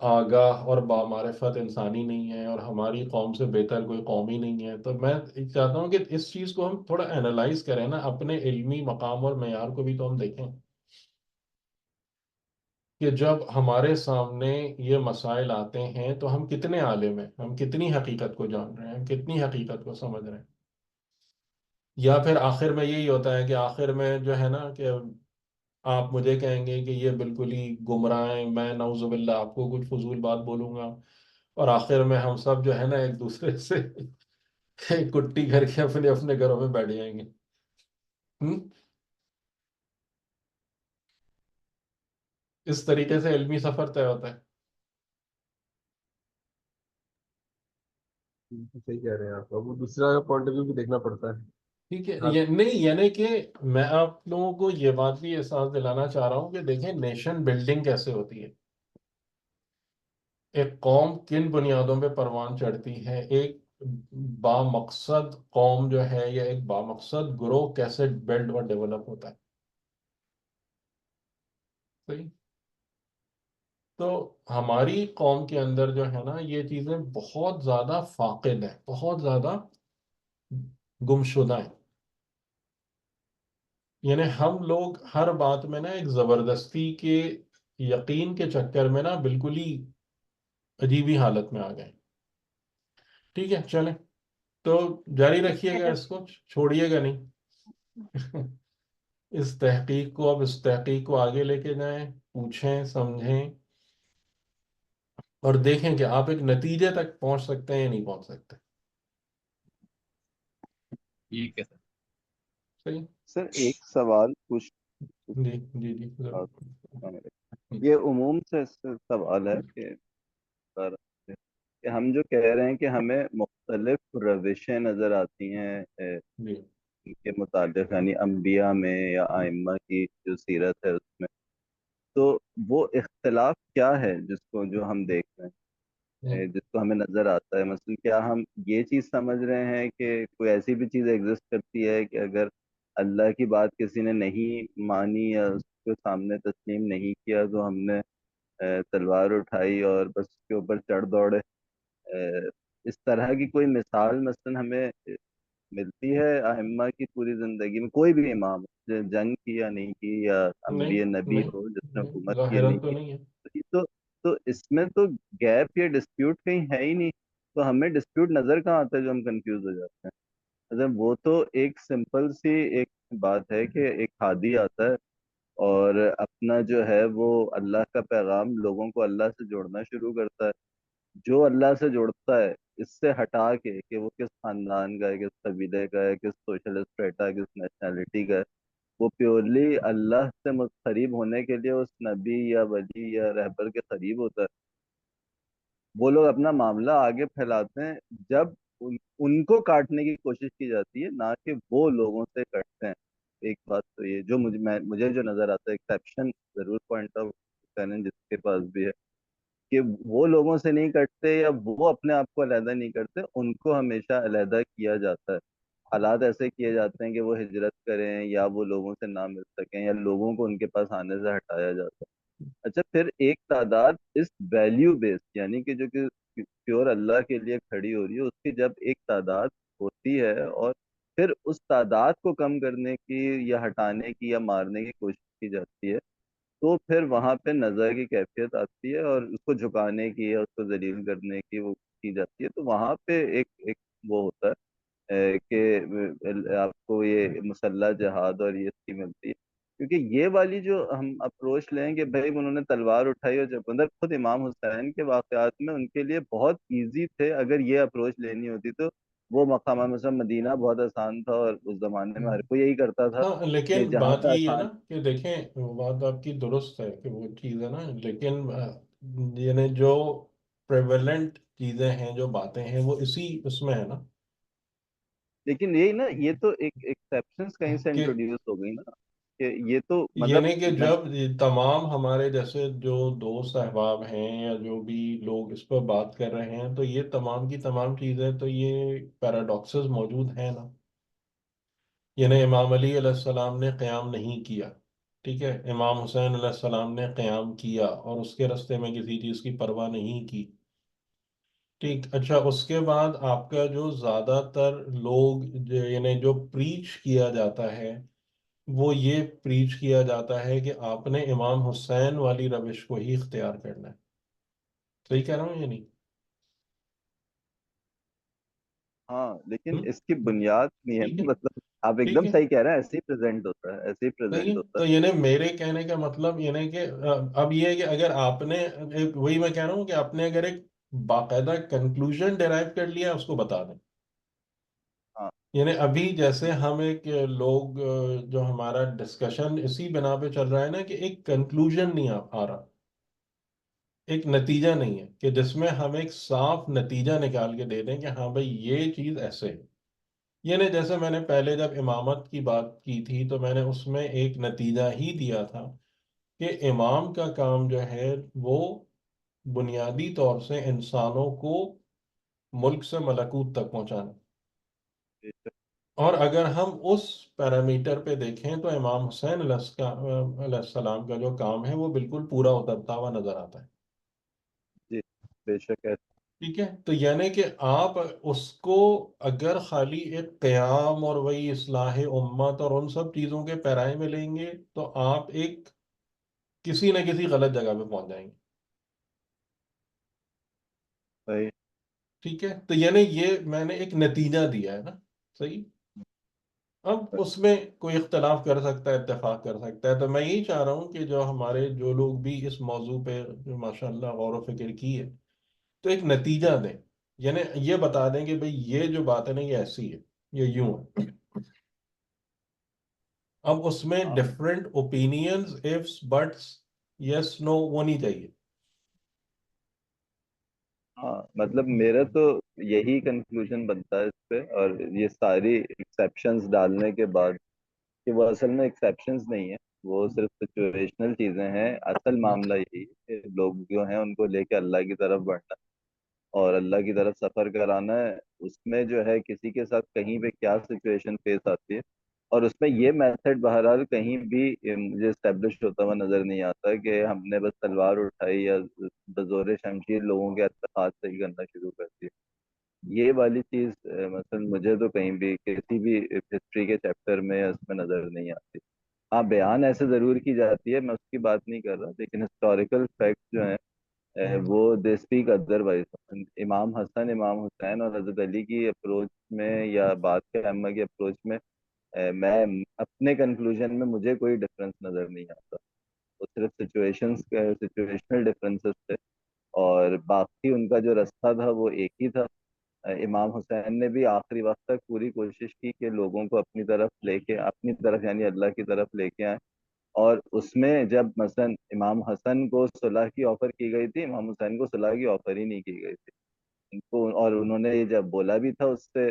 آگاہ اور بامعرفت انسانی نہیں ہے، اور ہماری قوم سے بہتر کوئی قوم ہی نہیں ہے. تو میں چاہتا ہوں کہ اس چیز کو ہم تھوڑا اینالائز کریں نا، اپنے علمی مقام اور معیار کو بھی تو ہم دیکھیں کہ جب ہمارے سامنے یہ مسائل آتے ہیں تو ہم کتنے عالم ہیں، ہم کتنی حقیقت کو جان رہے ہیں، ہم کتنی حقیقت کو سمجھ رہے ہیں. یا پھر آخر میں یہی ہوتا ہے کہ آخر میں جو ہے نا کہ آپ مجھے کہیں گے کہ یہ بالکل ہی گمراہ ہیں، میں نعوذ باللہ آپ کو کچھ فضول بات بولوں گا، اور آخر میں ہم سب جو ہے نا ایک دوسرے سے کٹی کر کے اپنے اپنے گھروں میں بیٹھ جائیں گے. ہم؟ اس طریقے سے علمی سفر طے ہوتا ہے. صحیح کہہ رہے ہیں آپ، اب وہ دوسرا پوائنٹ آف ویو بھی دیکھنا پڑتا ہے. ٹھیک ہے، ہاں نہیں یعنی کہ میں آپ لوگوں کو یہ بات بھی احساس دلانا چاہ رہا ہوں کہ دیکھیں نیشن بلڈنگ کیسے ہوتی ہے، ایک قوم کن بنیادوں پہ پروان چڑھتی ہے، ایک بامقصد قوم جو ہے یا ایک بامقصد گروہ کیسے بلڈ اور ڈیولپ ہوتا ہے. صحیح. تو ہماری قوم کے اندر جو ہے نا یہ چیزیں بہت زیادہ فاقد ہیں، بہت زیادہ گمشدہ ہیں. یعنی ہم لوگ ہر بات میں نا ایک زبردستی کے یقین کے چکر میں نا بالکل ہی عجیبی حالت میں آ گئے. ٹھیک ہے چلیں، تو جاری رکھیے گا، اس کو چھوڑیے گا نہیں. اس تحقیق کو، اب اس تحقیق کو آگے لے کے جائیں، پوچھیں، سمجھیں، اور دیکھیں کہ آپ ایک نتیجے تک پہنچ سکتے ہیں یا نہیں پہنچ سکتے. ٹھیک ہے سر. صحیح. سر ایک سوال پوچھ جی جی جی ضرور. یہ عموم سے سوال ہے کہ ہم جو کہہ رہے ہیں کہ ہمیں مختلف روشیں نظر آتی ہیں جی کے متعلق، یعنی انبیاء میں یا ائمہ کی جو سیرت ہے اس میں، تو وہ اختلاف کیا ہے جو ہم دیکھ رہے ہیں، جس کو ہمیں نظر آتا ہے؟ مثلا کیا ہم یہ چیز سمجھ رہے ہیں کہ کوئی ایسی بھی چیز ایگزسٹ کرتی ہے کہ اگر اللہ کی بات کسی نے نہیں مانی یا اس کو سامنے تسلیم نہیں کیا تو ہم نے تلوار اٹھائی اور بس اس کے اوپر چڑھ دوڑے؟ اس طرح کی کوئی مثال مثلا ہمیں ملتی ہے ائمہ کی پوری زندگی میں؟ کوئی بھی امام جنگ کی یا نہیں کی، یا نہیں انبیاء نبی نہیں ہو جس نے نہیں، حکومت کی یا ظاہراً نہیں تو کی، نہیں ہے. تو اس میں تو گیپ یا ڈسپیوٹ کہیں ہے ہی نہیں. تو ہمیں ڈسپیوٹ نظر کہاں آتا ہے جو ہم کنفیوز ہو جاتے ہیں؟ مطلب وہ تو ایک سمپل سی ایک بات ہے کہ ایک ہادی آتا ہے اور اپنا جو ہے وہ اللہ کا پیغام لوگوں کو اللہ سے جوڑنا شروع کرتا ہے. جو اللہ سے جوڑتا ہے اس سے ہٹا کے کہ وہ کس خاندان کا ہے، کس قبیلے کا ہے، کس سوشل اسٹریٹا، کس نیشنلٹی کا ہے، وہ پیورلی اللہ سے قریب ہونے کے لیے اس نبی یا ولی یا رہبر کے قریب ہوتا ہے. وہ لوگ اپنا معاملہ آگے پھیلاتے ہیں جب ان کو کاٹنے کی کوشش کی جاتی ہے، نہ کہ وہ لوگوں سے کٹتے ہیں. ایک بات تو یہ جو مجھے جو نظر آتا ہے، ایکسیپشن ضرور پوائنٹ آؤٹ کریں جس کے پاس بھی ہے، کہ وہ لوگوں سے نہیں کٹتے یا وہ اپنے آپ کو علیحدہ نہیں کرتے، ان کو ہمیشہ علیحدہ کیا جاتا ہے. حالات ایسے کیے جاتے ہیں کہ وہ ہجرت کریں یا وہ لوگوں سے نہ مل سکیں یا لوگوں کو ان کے پاس آنے سے ہٹایا جاتا ہے. اچھا، پھر ایک تعداد اس ویلیو بیس، یعنی کہ جو کہ پیور اللہ کے لیے کھڑی ہو رہی ہے، اس کی جب ایک تعداد ہوتی ہے اور پھر اس تعداد کو کم کرنے کی یا ہٹانے کی یا مارنے کی کوشش کی جاتی ہے، تو پھر وہاں پہ نظر کی کیفیت آتی ہے اور اس کو جھکانے کی یا اس کو ذلیل کرنے کی وہ کی جاتی ہے. تو وہاں پہ ایک وہ ہوتا ہے کہ آپ کو یہ مسلح جہاد اور یہ اس کی ملتی ہے. کیونکہ یہ والی جو ہم اپروچ لیں کہ بھائی انہوں نے تلوار اٹھائی اور جب اندر خود امام حسین کے واقعات میں ان کے لیے بہت ایزی تھے، اگر یہ اپروچ لینی ہوتی تو وہ مقامہ مثلا مدینہ بہت آسان تھا اور اس زمانے میں ہر کوئی یہی کرتا تھا ہاں کہ لیکن جہاں بات پہ یہی ہے آسان. نا کہ دیکھیں، وہ بات آپ کی درست ہے کہ وہ چیز ہے نا، لیکن یعنی جو پریویلنٹ چیزیں ہیں، جو باتیں ہیں، وہ اسی اس میں ہے نا لیکن یہی نا، یہ تو ایک ایکسیپشنز کہیں سے کہ انٹروڈیوس ہو گئی نا، کہ یہ تو مطلب یعنی کہ میں. جب یہ تمام ہمارے جیسے جو دوست احباب ہیں یا جو بھی لوگ اس پر بات کر رہے ہیں، تو یہ تمام کی تمام چیزیں، تو یہ پیراڈاکسز موجود ہیں نا. یعنی امام علی علیہ السلام نے قیام نہیں کیا، ٹھیک ہے، امام حسین علیہ السلام نے قیام کیا اور اس کے راستے میں کسی چیز کی پرواہ نہیں کی. ٹھیک، اچھا، اس کے بعد آپ کا جو زیادہ تر لوگ یعنی جو پریچ کیا جاتا ہے، وہ یہ پریچ کیا جاتا ہے کہ آپ نے امام حسین والی روش کو ہی اختیار کرنا ہے. صحیح کہہ رہا ہوں یا نہیں؟ ہاں، لیکن ہم؟ اس کی بنیاد نہیں ہے ٹھیک ہے. نا، مطلب آپ ایک ٹھیک دم ہے. صحیح کہہ رہے ہیں، ایسے ہی پریزنٹ ہوتا ہے، ایسے ہی صحیح پریزنٹ ہے. ہوتا تو ہے. یعنی میرے کہنے کا مطلب یعنی کہ اب یہ ہے کہ اگر آپ نے وہی میں کہہ رہا ہوں کہ آپ نے اگر ایک باقاعدہ کنکلوژن ڈیرائیو کر لیا، اس کو بتا دیں. ہاں. یعنی ابھی جیسے ہم ایک لوگ جو ہمارا ڈسکشن اسی بنا پہ چل رہا ہے نا کہ ایک کنکلوژن نہیں آ رہا، ایک نتیجہ نہیں ہے کہ جس میں ہم ایک صاف نتیجہ نکال کے دے دیں کہ ہاں بھائی یہ چیز ایسے ہے. یعنی جیسے میں نے پہلے جب امامت کی بات کی تھی تو میں نے اس میں ایک نتیجہ ہی دیا تھا کہ امام کا کام جو ہے وہ بنیادی طور سے انسانوں کو ملک سے ملکوت تک پہنچانا. اور اگر ہم اس پیرامیٹر پہ دیکھیں تو امام حسین علیہ السلام کا جو کام ہے وہ بالکل پورا اترتا ہوا نظر آتا ہے. جی، بے شک ہے. ٹھیک ہے. تو یعنی کہ آپ اس کو اگر خالی ایک قیام اور وہی اصلاح امت اور ان سب چیزوں کے پیرائے میں لیں گے تو آپ ایک کسی نہ کسی غلط جگہ پہ پہنچ جائیں گے. صحیح. ٹھیک ہے. تو یعنی یہ میں نے ایک نتیجہ دیا ہے نا. صحیح. اب اس میں کوئی اختلاف کر سکتا ہے، اتفاق کر سکتا ہے، تو میں یہی چاہ رہا ہوں کہ جو لوگ بھی اس موضوع پہ جو ماشاء اللہ غور و فکر کی ہے، تو ایک نتیجہ دیں، یعنی یہ بتا دیں کہ بھئی یہ جو بات ہے نا یہ ایسی ہے، یہ یوں ہے. اب اس میں ڈفرینٹ اوپینینز، ifs بٹس، یس نو وہ نہیں چاہیے. ہاں مطلب میرا تو یہی کنکلوژن بنتا ہے اس پہ، اور یہ ساری ایکسیپشنز ڈالنے کے بعد کہ وہ اصل میں ایکسیپشنز نہیں ہے، وہ صرف سچویشنل چیزیں ہیں. اصل معاملہ یہی ہے کہ لوگ جو ہیں ان کو لے کے اللہ کی طرف بڑھنا اور اللہ کی طرف سفر کرانا ہے. اس میں جو ہے کسی کے ساتھ کہیں پہ کیا سچویشن فیس آتی ہے، اور اس میں یہ میتھڈ بہرحال کہیں بھی مجھے اسٹیبلش ہوتا ہوا نظر نہیں آتا کہ ہم نے بس تلوار اٹھائی یا بزور شمشیر لوگوں کے اتفاق سے ہی کرنا شروع کر دیا. یہ والی چیز مثلا مجھے تو کہیں بھی کسی بھی ہسٹری کے چیپٹر میں اس میں نظر نہیں آتی. ہاں بیان ایسے ضرور کی جاتی ہے، میں اس کی بات نہیں کر رہا، لیکن ہسٹوریکل فیکٹ جو ہیں وہ دے اسپیک ادروائز. امام حسن، امام حسین اور حضرت علی کی اپروچ میں یا بعد کے ائمہ کی اپروچ میں میں اپنے کنکلوژن میں مجھے کوئی ڈفرنس نظر نہیں آتا. وہ صرف سچویشنل ڈفرینسز تھے، اور باقی ان کا جو رستہ تھا وہ ایک ہی تھا. امام حسین نے بھی آخری وقت تک پوری کوشش کی کہ لوگوں کو اپنی طرف لے کے، اپنی طرف یعنی اللہ کی طرف لے کے آئیں. اور اس میں جب مثلا امام حسن کو صلح کی آفر کی گئی تھی، امام حسین کو صلح کی آفر ہی نہیں کی گئی تھی ان کو. اور انہوں نے یہ جب بولا بھی تھا اس سے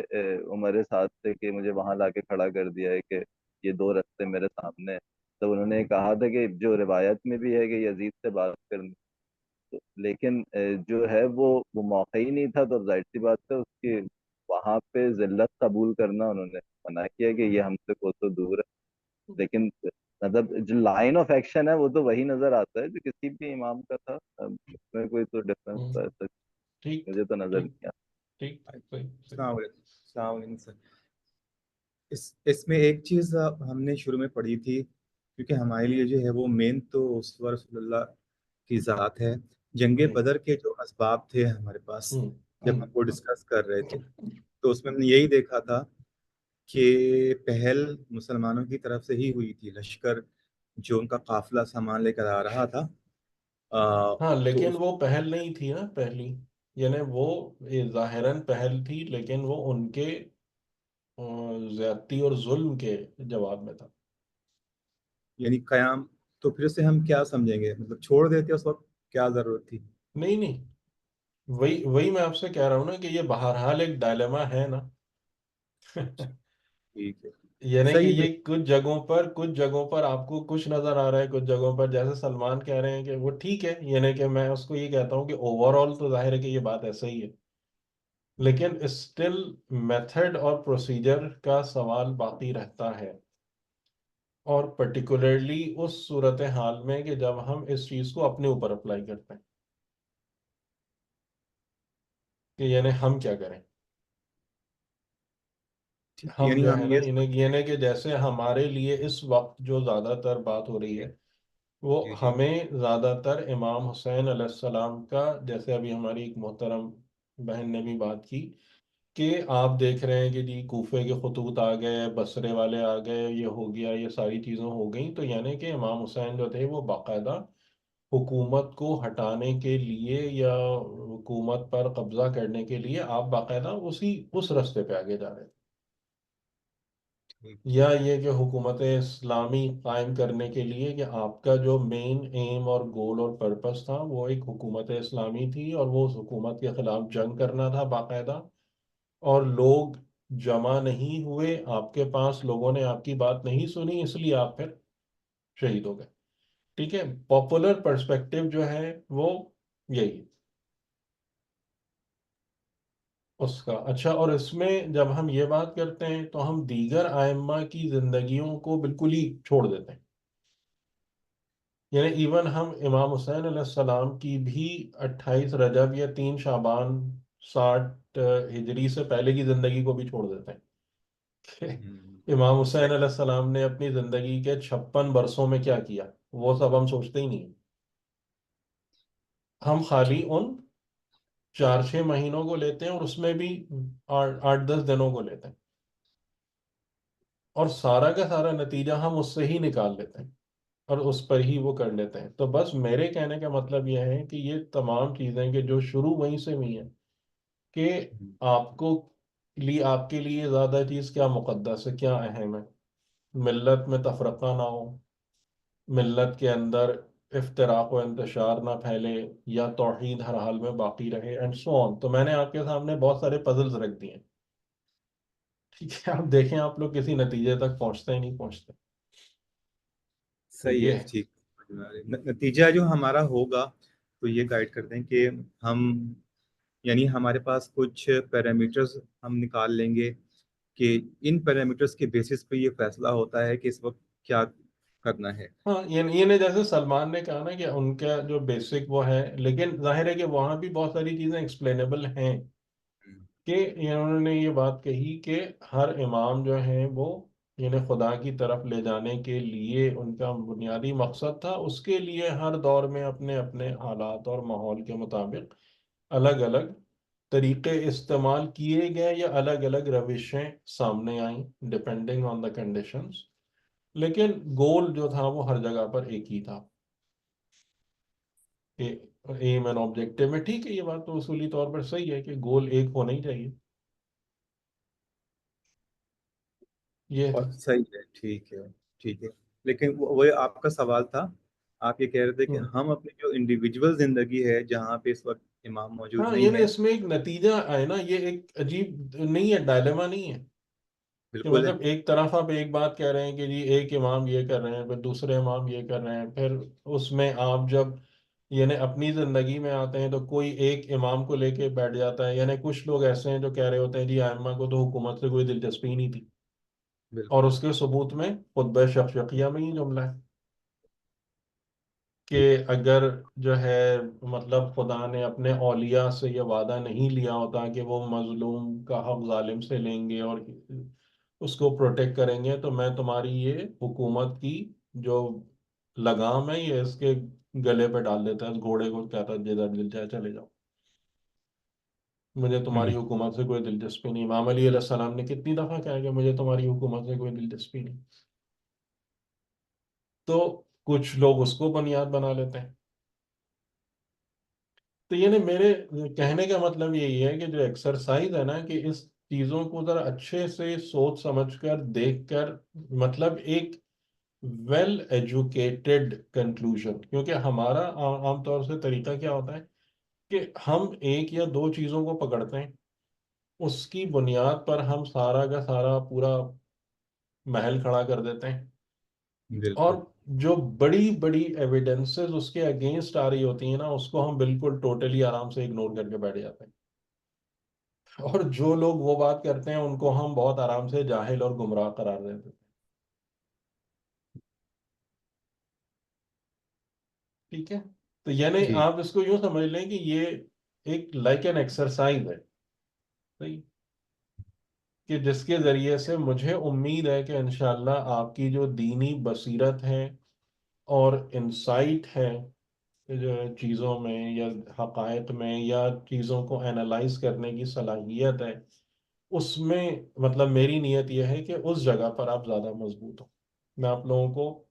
عمر سعد سے کہ مجھے وہاں لا کے کھڑا کر دیا ہے کہ یہ دو رستے میرے سامنے ہیں، تو انہوں نے کہا تھا کہ جو روایت میں بھی ہے کہ یزید سے بات کرنی. لیکن جو ہے وہ موقع ہی نہیں تھا، تو ظاہر سی بات ہے اس کی وہاں پہ ذلت قبول کرنا انہوں نے منع کیا کہ یہ ہم سے تو دور ہے. لیکن مطلب جو لائن آف ایکشن ہے وہ تو وہی نظر آتا ہے جو کسی بھی امام کا تھا. اس میں کوئی تو ڈفرنس ہوں، تو ایسا ٹھیک مجھے تو نظر ٹھیک نہیں آتا. ٹھیک صحیح صحیح. السلام علیکم. السلام علیکم سر. اس میں ایک چیز ہم نے شروع میں پڑھی تھی، کیونکہ ہمارے لیے جو ہے وہ مین تو اسوہ رسول اللہ کی ذات ہے. جنگ ہوں بدر کے جو اسباب تھے ہمارے پاس ہوں جب ہم وہ ڈسکس کر رہے تھے، تو اس میں ہم نے یہی دیکھا تھا کہ پہل مسلمانوں کی طرف سے ہی ہوئی تھی. لشکر جو ان کا قافلہ سامان لے کر آ رہا تھا، ہاں تو لیکن اس وہ پہل نہیں تھی نا پہلی، یعنی وہ ظاہراً پہل تھی لیکن وہ ان کے زیادتی اور ظلم کے جواب میں تھا. یعنی قیام، تو پھر سے ہم کیا سمجھیں گے؟ مطلب چھوڑ دیتے اس وقت، کیا ضرورت تھی؟ نہیں نہیں، وہی میں آپ سے کہہ رہا ہوں نا کہ یہ بہرحال ایک ڈائلیما ہے نا. ٹھیک ہے، یعنی کہ صحیح. یہ کچھ جگہوں پر آپ کو کچھ نظر آ رہا ہے، کچھ جگہوں پر جیسے سلمان کہہ رہے ہیں کہ وہ ٹھیک ہے، یعنی کہ میں اس کو یہ کہتا ہوں کہ اوور آل تو ظاہر ہے کہ یہ بات ایسا ہی ہے، لیکن اسٹل میتھڈ اور پروسیجر کا سوال باقی رہتا ہے. اور پرٹیکولرلی اس صورتحال میں کہ جب ہم اس چیز کو اپنے اوپر اپلائی کرتے ہیں کہ یعنی ہم کیا کریں. ہم یعنی جو ہم ہے نا یہ یعنی کہ جیسے ہمارے لیے اس وقت جو زیادہ تر بات ہو رہی ہے وہ جی جی ہمیں زیادہ تر امام حسین علیہ السلام کا، جیسے ابھی ہماری ایک محترم بہن نے بھی بات کی کہ آپ دیکھ رہے ہیں کہ جی کوفے کے خطوط آ گئے، بصرے والے آ گئے، یہ ہو گیا، یہ ساری چیزیں ہو گئیں، تو یعنی کہ امام حسین جو تھے وہ باقاعدہ حکومت کو ہٹانے کے لیے یا حکومت پر قبضہ کرنے کے لیے آپ باقاعدہ اس رستے پہ آگے جا رہے تھے. ٹھیک یا ٹھیک. یہ کہ حکومت اسلامی قائم کرنے کے لیے کہ آپ کا جو مین ایم اور گول اور پرپس تھا وہ ایک حکومت اسلامی تھی، اور وہ اس حکومت کے خلاف جنگ کرنا تھا باقاعدہ، اور لوگ جمع نہیں ہوئے، آپ کے پاس لوگوں نے آپ کی بات نہیں سنی، اس لیے آپ پھر شہید ہو گئے. ٹھیک ہے، پاپولر پرسپیکٹو جو ہے وہ یہی ہے اس کا. اچھا، اور اس میں جب ہم یہ بات کرتے ہیں تو ہم دیگر ائمہ کی زندگیوں کو بالکل ہی چھوڑ دیتے ہیں. یعنی ایون ہم امام حسین علیہ السلام کی بھی 28 رجب یا 3 شعبان 60 ہجری سے پہلے کی زندگی کو بھی چھوڑ دیتے ہیں کہ امام حسین علیہ السلام نے اپنی زندگی کے 56 برسوں میں کیا کیا، وہ سب ہم سوچتے ہی نہیں ہیں. ہم خالی ان 4-6 مہینوں کو لیتے ہیں، اور اس میں بھی 8-10 دنوں کو لیتے ہیں. اور سارا کا سارا نتیجہ ہم اس سے ہی نکال لیتے ہیں اور اس پر ہی وہ کر لیتے ہیں. تو بس میرے کہنے کا مطلب یہ ہے کہ یہ تمام چیزیں کہ جو شروع وہیں سے ہوئی ہیں کہ آپ کو آپ کے لیے زیادہ چیز کیا مقدس ہے، کیا اہم ہے. ملت میں تفرقہ نہ ہو، ملت کے اندر افتراق و انتشار نہ پھیلے، یا توحید ہر حال میں باقی رہے، اینڈ سو آن. تو میں نے آپ کے سامنے بہت سارے پزلز رکھ دیے ہیں. ٹھیک ہے، آپ دیکھیں آپ لوگ کسی نتیجے تک پہنچتے ہی نہیں پہنچتے. تو صحیح یہ ہے، ہے. ٹھیک. نتیجہ جو ہمارا ہوگا تو یہ گائیڈ کرتے ہیں کہ ہم، یعنی ہمارے پاس کچھ پیرامیٹرز ہم نکال لیں گے کہ ان پیرامیٹرز کے بیسس پہ یہ فیصلہ ہوتا ہے کہ اس وقت کیا کرنا ہے. ہاں، یہ نہیں، جیسے سلمان نے کہا نا کہ ان کا جو بیسک وہ ہے، لیکن ظاہر ہے کہ وہاں بھی بہت ساری چیزیں ایکسپلینیبل ہیں. کہ انہوں نے یہ بات کہی کہ ہر امام جو ہیں وہ یعنی خدا کی طرف لے جانے کے لیے ان کا بنیادی مقصد تھا، اس کے لیے ہر دور میں اپنے اپنے حالات اور ماحول کے مطابق الگ الگ طریقے استعمال کیے گئے یا الگ الگ روشیں سامنے آئیں ڈپینڈنگ آن دا کنڈیشنز. لیکن گول جو تھا وہ ہر جگہ پر ایک ہی تھا کہ ایم اینڈ آبجیکٹو میں. ٹھیک ہے، یہ بات تو اصولی طور پر صحیح ہے کہ گول ایک ہونا ہی چاہیے. یہ اور تھا. صحیح ہے، ٹھیک ہے، ٹھیک ہے. لیکن وہ آپ کا سوال تھا، آپ یہ کہہ رہے تھے کہ ہم اپنی جو انڈیویجول زندگی ہے جہاں پہ اس وقت امام موجود ہاں، نہیں یعنی ہے. اس میں ایک نتیجہ آئے نا، یہ ایک عجیب نہیں ہے، ڈائلیما نہیں ہے کہ بالکل ہے. مطلب ایک طرف آپ ایک بات کہہ رہے ہیں کہ جی ایک امام یہ کر رہے ہیں، پھر دوسرے امام یہ کر رہے ہیں، پھر اس میں آپ جب یعنی اپنی زندگی میں آتے ہیں تو کوئی ایک امام کو لے کے بیٹھ جاتا ہے. یعنی کچھ لوگ ایسے ہیں جو کہہ رہے ہوتے ہیں جی ائمہ کو تو حکومت سے کوئی دلچسپی نہیں تھی، اور بالکل. اس کے ثبوت میں خطبہ شفقیہ میں ہی جملہ ہے کہ اگر جو ہے مطلب خدا نے اپنے اولیاء سے یہ وعدہ نہیں لیا ہوتا کہ وہ مظلوم کا حق ظالم سے لیں گے اور اس کو پروٹیکٹ کریں گے، تو میں تمہاری یہ حکومت کی جو لگام ہے یہ اس کے گلے پہ ڈال دیتا ہے، اس گھوڑے کو کہتا ہے جدھر دل چاہے چلے جاؤ، مجھے تمہاری حکومت سے کوئی دلچسپی نہیں. امام علی علیہ السلام نے کتنی دفعہ کہا کہ مجھے تمہاری حکومت سے کوئی دلچسپی نہیں. تو کچھ لوگ اس کو بنیاد بنا لیتے ہیں. تو یعنی میرے کہنے کا مطلب یہی ہے کہ جو ایکسرسائز ہے نا کہ اس چیزوں کو ذرا اچھے سے سوچ سمجھ کر دیکھ کر مطلب ایک ویل ایجوکیٹڈ کنکلوژن. کیونکہ ہمارا عام طور سے طریقہ کیا ہوتا ہے کہ ہم ایک یا دو چیزوں کو پکڑتے ہیں، اس کی بنیاد پر ہم سارا کا سارا پورا محل کھڑا کر دیتے ہیں، اور بالکل. جو بڑی بڑی ایویڈنسز اس کے اگینسٹ آ رہی ہوتی ہیں نا اس کو ہم بالکل ٹوٹلی آرام سے اگنور کر کے بیٹھ جاتے ہیں. اور جو لوگ وہ بات کرتے ہیں ان کو ہم بہت آرام سے جاہل اور گمراہ قرار دیتے ہیں. ٹھیک ہے، تو یعنی جی. آپ اس کو یوں سمجھ لیں کہ یہ ایک لائک این ایکسرسائز ہے، صحیح، کہ جس کے ذریعے سے مجھے امید ہے کہ انشاءاللہ آپ کی جو دینی بصیرت ہے اور انسائٹ ہے جو چیزوں میں یا حقائق میں یا چیزوں کو اینالائز کرنے کی صلاحیت ہے، اس میں مطلب میری نیت یہ ہے کہ اس جگہ پر آپ زیادہ مضبوط ہوں. میں آپ لوگوں کو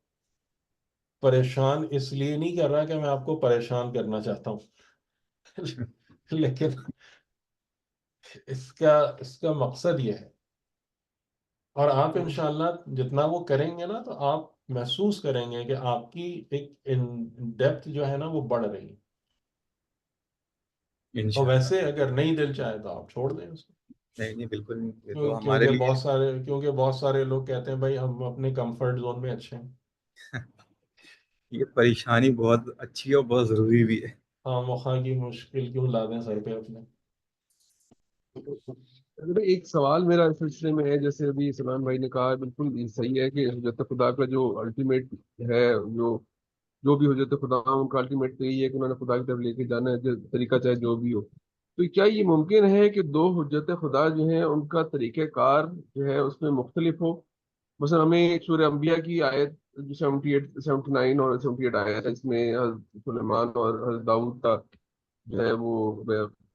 پریشان اس لیے نہیں کر رہا کہ میں آپ کو پریشان کرنا چاہتا ہوں لیکن اس کا مقصد یہ ہے. اور آپ انشاءاللہ جتنا وہ کریں گے نا تو آپ محسوس کریں گے کہ آپ کی ایک ڈیپتھ جو ہے نا وہ بڑھ رہی ہے. اور انشاءاللہ. ویسے اگر نہیں دل چاہے تو آپ چھوڑ دیں اس کو. نہیں نہیں، بالکل نہیں، یہ تو ہمارے کیونکہ بہت سارے لوگ کہتے ہیں بھائی ہم اپنے کمفرٹ زون میں اچھے ہیں. یہ پریشانی بہت اچھی ہے اور بہت ضروری بھی ہے. ہاں، مخواہ کی مشکل کیوں لا دیں سر پہ اپنے. اگر ایک سوال میرا اس سلسلے میں ہے، جیسے ابھی سلمان بھائی نے کہا بالکل یہ صحیح ہے کہ حضرت خدا کا جو الٹیمیٹ ہے، جو بھی حضرت خدا ان کا الٹیمیٹ تو یہی ہے کہ انہوں نے خدا کی طرف لے کے جانا ہے، جو طریقہ چاہے جو بھی ہو. تو کیا یہ ممکن ہے کہ دو حجت خدا جو ہیں ان کا طریقہ کار جو ہے اس میں مختلف ہو؟ مثلا ہمیں سورہ انبیاء کی آیت جو 78 79 اور 78 آیت ہے، اس میں حضرت سلیمان اور حضرت داؤد کا جو ہے وہ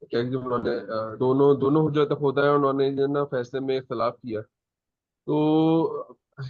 کیا کہ انہوں نے دونوں حجت خدا ہے، انہوں نے جو ہے نا فیصلے میں اختلاف کیا. تو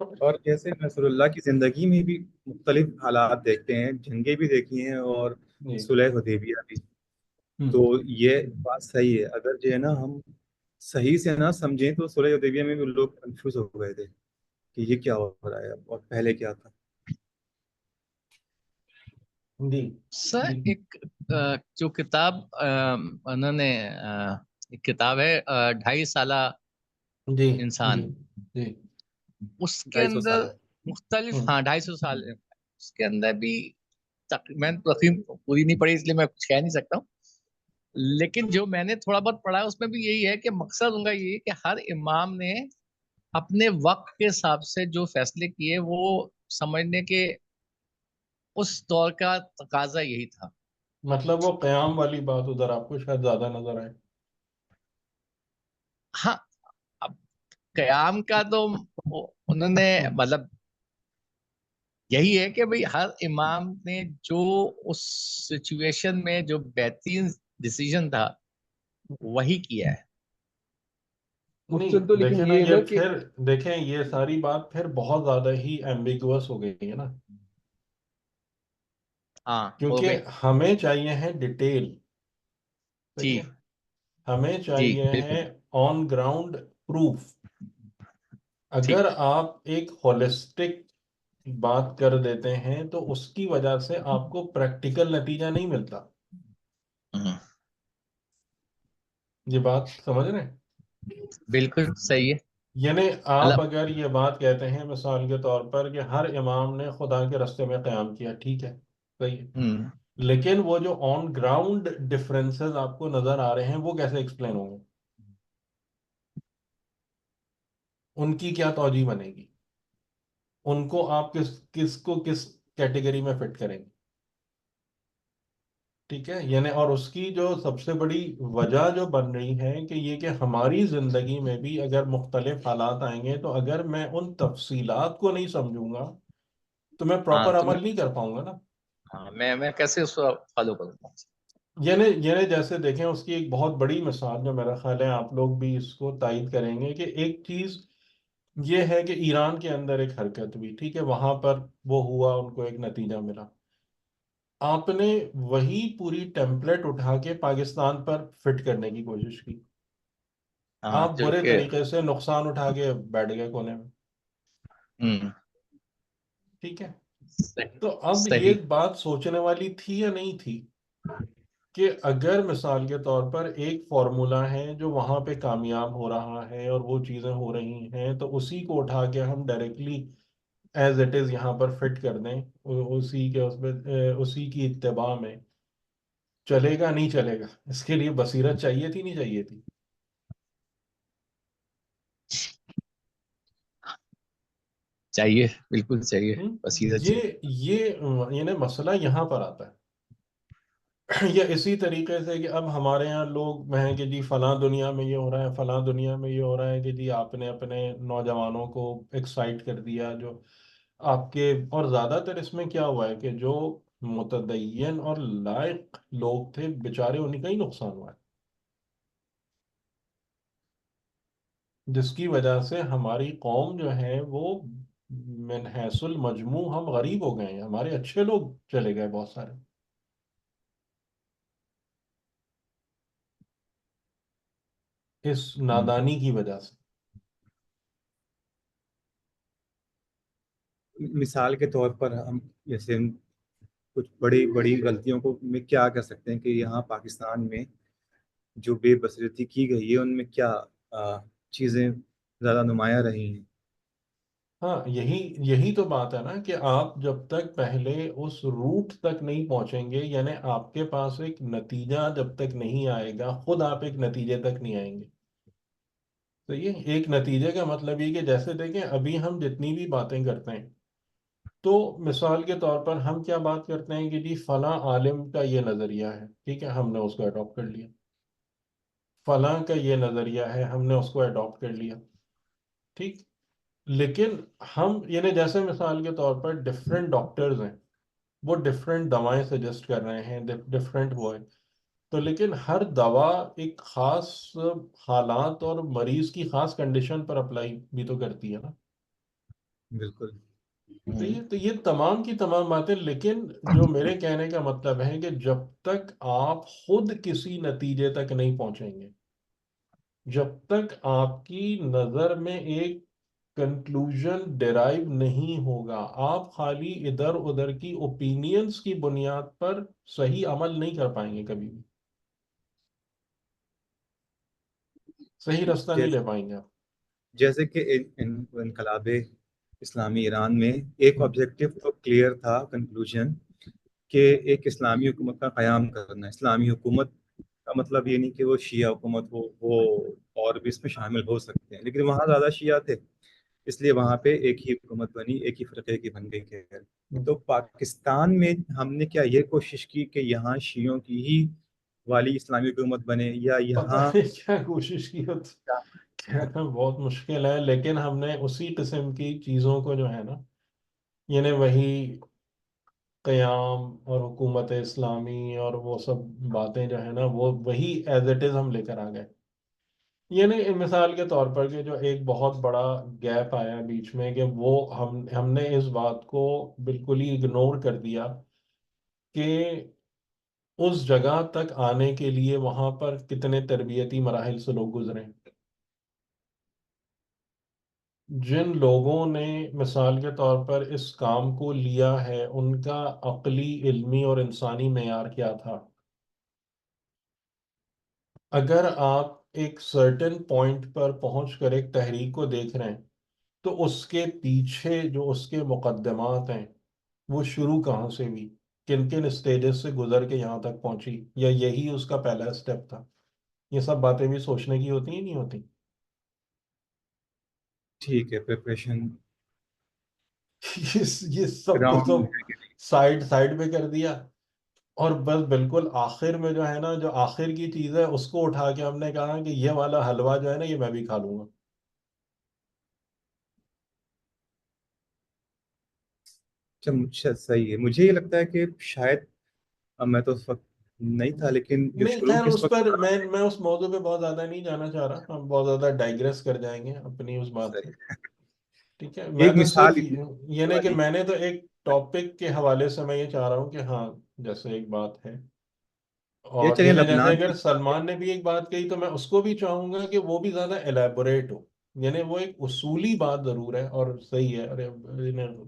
اور جیسے رسول اللہ کی زندگی میں بھی مختلف حالات دیکھتے ہیں، جنگیں بھی دیکھی ہیں اور جی صلح حدیبیہ بھی. تو یہ بات صحیح ہے. اگر جو ہے نا ہم صحیح سے نہ سمجھیں تو صلح حدیبیہ میں بھی لوگ کنفیوز ہو گئے تھے کہ یہ کیا ہو رہا ہے اور پہلے کیا تھا. جی سر ایک جو کتاب انہوں نے ایک کتاب ہے 2.5 سالہ جی انسان، جی جی اس کے 250 اندر سال مختلف، ہوں 250 سال ہے، اس کے اندر بھی میں نے تقریباً پوری نہیں پڑھی اس لیے میں کچھ کہہ نہیں سکتا ہوں، لیکن جو میں نے تھوڑا بہت پڑھا ہے اس میں بھی یہی ہے کہ مقصد ان کا یہی ہے کہ ہر امام نے اپنے وقت کے حساب سے جو فیصلے کیے وہ سمجھنے کے اس دور کا تقاضا یہی تھا. مطلب وہ قیام والی بات ادھر آپ کو شاید زیادہ نظر آئے. ہاں، اب قیام کا تو انہوں نے مطلب یہی ہے کہ بھئی ہر امام نے جو اس سچویشن میں جو بہترین ڈیسیژن تھا وہی کیا ہے. مقصد تو نہیں دیکھیں لیکن نا، یہ ہے یہ نا کہ پھر دیکھیں یہ ساری بات پھر بہت زیادہ ہی ایمبیگوس ہو گئی ہے نا، ہاں ہو کیونکہ گئی. ہمیں چاہیے ہے ڈیٹیل. جی صحیح ہے، ہمیں جی چاہیے بالکل ہے آن گراؤنڈ پروف. ٹھیک. اگر آپ ایک ہولسٹک بات کر دیتے ہیں تو اس کی وجہ سے آپ کو پریکٹیکل نتیجہ نہیں ملتا. ہوں، یہ بات سمجھ رہے ہیں؟ بالکل صحیح ہے. یعنی آپ مطلب اگر یہ بات کہتے ہیں مثال کے طور پر کہ ہر امام نے خدا کے راستے میں قیام کیا، ٹھیک ہے، صحیح ہے، ہوں، لیکن وہ جو آن گراؤنڈ ڈفرینسز آپ کو نظر آ رہے ہیں وہ کیسے ایکسپلین ہوں گے؟ ان کی کیا توجہ بنے گی؟ ان کو آپ کس کیٹیگری میں فٹ کریں گے؟ ٹھیک ہے، یعنی اور اس کی جو سب سے بڑی وجہ جو بن رہی ہے کہ یہ کہ ہماری زندگی میں بھی اگر مختلف حالات آئیں گے تو اگر میں ان تفصیلات کو نہیں سمجھوں گا تو میں ہاں پراپر تو عمل نہیں کر پاؤں گا نا. ہاں میں کیسے اس کو فالو کروں گا. یعنی جیسے دیکھیں اس کی ایک بہت بڑی مثال جو میرا خیال ہے آپ لوگ بھی اس کو تائید کریں گے کہ ایک چیز یہ ہے کہ ایران کے اندر ایک حرکت ہوئی، ٹھیک ہے، وہاں پر وہ ہوا، ان کو ایک نتیجہ ملا. آپ نے وہی پوری ٹیمپلیٹ اٹھا کے پاکستان پر فٹ کرنے کی کوشش کی. ہاں آپ جو برے کہ طریقے سے نقصان اٹھا کے بیٹھ گئے کونے میں. ہوں، ٹھیک ہے، صحیح تو اب صحیح. یہ بات سوچنے والی تھی یا نہیں تھی کہ اگر مثال کے طور پر ایک فارمولا ہے جو وہاں پہ کامیاب ہو رہا ہے اور وہ چیزیں ہو رہی ہیں تو اسی کو اٹھا کے ہم ڈائریکٹلی ایز اٹ از یہاں پر فٹ کر دیں، اسی کے اس میں اسی کی اتباع میں چلے گا نہیں چلے گا؟ اس کے لیے بصیرت چاہیے تھی نہیں چاہیے تھی؟ چاہیے، بالکل چاہیے، ہم؟ بصیرت یہ چاہیے. یہ یعنی مسئلہ یہاں پر آتا ہے. یا اسی طریقے سے کہ اب ہمارے یہاں لوگ ہیں کہ جی فلاں دنیا میں یہ ہو رہا ہے، فلاں دنیا میں یہ ہو رہا ہے، کہ جی آپ نے اپنے نوجوانوں کو ایکسائٹ کر دیا جو آپ کے. اور زیادہ تر اس میں کیا ہوا ہے کہ جو متدین اور لائق لوگ تھے بیچارے انہیں کا ہی نقصان ہوا ہے، جس کی وجہ سے ہماری قوم جو ہے وہ من حیث المجموع ہم غریب ہو گئے ہیں، ہمارے اچھے لوگ چلے گئے بہت سارے اس ہوں. نادانی کی وجہ سے. مثال کے طور پر ہم جیسے کچھ بڑی بڑی غلطیوں کو میں کیا کر سکتے ہیں کہ یہاں پاکستان میں جو بے بصیرتی کی گئی ہے ان میں کیا چیزیں زیادہ نمایاں رہی ہیں. ہاں، یہی تو بات ہے نا کہ آپ جب تک پہلے اس روٹ تک نہیں پہنچیں گے، یعنی آپ کے پاس ایک نتیجہ جب تک نہیں آئے گا خود آپ ایک نتیجے تک نہیں آئیں گے. تو یہ ایک نتیجے کا مطلب یہ کہ جیسے دیکھیں ابھی ہم جتنی بھی باتیں کرتے ہیں تو مثال کے طور پر ہم کیا بات کرتے ہیں کہ جی فلاں عالم کا یہ نظریہ ہے، ٹھیک ہے، ہم نے اس کو اڈاپٹ کر لیا. فلاں کا یہ نظریہ ہے، ہم نے اس کو اڈاپٹ کر لیا. ٹھیک، لیکن ہم یعنی جیسے مثال کے طور پر ڈفرینٹ ڈاکٹرز ہیں، وہ ڈفرینٹ دوائیں سجیسٹ کر رہے ہیں، ڈفرینٹ وہ ہے، تو لیکن ہر دوا ایک خاص حالات اور مریض کی خاص کنڈیشن پر اپلائی بھی تو کرتی ہے نا. بالکل تو یہ تمام کی تمام باتیں، لیکن جو میرے کہنے کا مطلب ہے کہ جب تک آپ خود کسی نتیجے تک نہیں پہنچیں گے، جب تک آپ کی نظر میں ایک کنکلوژن ڈیرائیو نہیں ہوگا، آپ خالی ادھر ادھر کی اوپینینز کی بنیاد پر صحیح عمل نہیں کر پائیں گے، کبھی بھی صحیح راستہ نہیں لے پائیں گے آپ۔ جیسے کہ انقلاب اسلامی ایران میں ایک آبجیکٹو تو کلیئر تھا، کنکلوژن، کہ ایک اسلامی حکومت کا قیام کرنا ہے۔ اسلامی حکومت کا مطلب یہ نہیں کہ وہ شیعہ حکومت ہو، وہ اور بھی اس میں شامل ہو سکتے ہیں، لیکن وہاں زیادہ شیعہ تھے، اس لیے وہاں پہ ایک ہی حکومت بنی، ایک ہی فرقے کی بن گئی۔ تو پاکستان میں ہم نے کیا یہ کوشش کی کہ یہاں شیعوں کی ہی والی اسلامی حکومت بنے، یا پتہ یہاں نہیں کیا کوشش کی ہو، کہنا بہت مشکل ہے، لیکن ہم نے اسی قسم کی چیزوں کو جو ہے نا، یعنی وہی قیام اور حکومت اسلامی اور وہ سب باتیں جو ہے نا، وہ وہی ایز اٹ از ہم لے کر آ گئے۔ یعنی مثال کے طور پر کہ جو ایک بہت بڑا گیپ آیا بیچ میں، کہ وہ ہم نے اس بات کو بالکل ہی اگنور کر دیا کہ اس جگہ تک آنے کے لیے وہاں پر کتنے تربیتی مراحل سے لوگ گزرے ہیں۔ جن لوگوں نے مثال کے طور پر اس کام کو لیا ہے، ان کا عقلی، علمی اور انسانی معیار کیا تھا؟ اگر آپ ایک سرٹن پوائنٹ پر پہنچ کر ایک تحریک کو دیکھ رہے ہیں، تو اس کے پیچھے جو اس کے مقدمات ہیں، وہ شروع کہاں سے ہوئی، کن کن اسٹیجز سے گزر کے یہاں تک پہنچی، یا یہی اس کا پہلا اسٹیپ تھا؟ یہ سب باتیں بھی سوچنے کی ہوتی ہیں، نہیں ہوتی؟ ٹھیک ہے پریپریشن یہ سب کو تو سائڈ پہ کر دیا، اور بس بالکل آخر میں جو ہے نا، جو آخر کی چیز ہے اس کو اٹھا کے ہم نے کہا کہ یہ والا حلوہ جو ہے نا، یہ میں بھی کھا لوں گا۔ اچھا صحیح ہے، مجھے یہ لگتا ہے کہ شاید میں تو اس وقت نہیں تھا، لیکن جو نہیں شروع خیر، کے اس اس وقت پر میں اس موضوع پہ بہت زیادہ نہیں جانا چاہ رہا، ہم بہت زیادہ ڈائگریس کر جائیں گے اپنی اس بات سے۔ ٹھیک ہے، میں ایک تو مثال صرف یہ نہیں کہ والی، میں نے تو ایک ٹاپک کے حوالے سے میں یہ چاہ رہا ہوں کہ ہاں، جیسے ایک بات ہے، یہ اور چلیے یہ جیسے لبنان کی اگر سلمان نے بھی ایک بات کہی تو میں اس کو بھی چاہوں گا کہ وہ بھی زیادہ ایلیبوریٹ ہو، یعنی وہ ایک اصولی بات ضرور ہے اور صحیح ہے، اور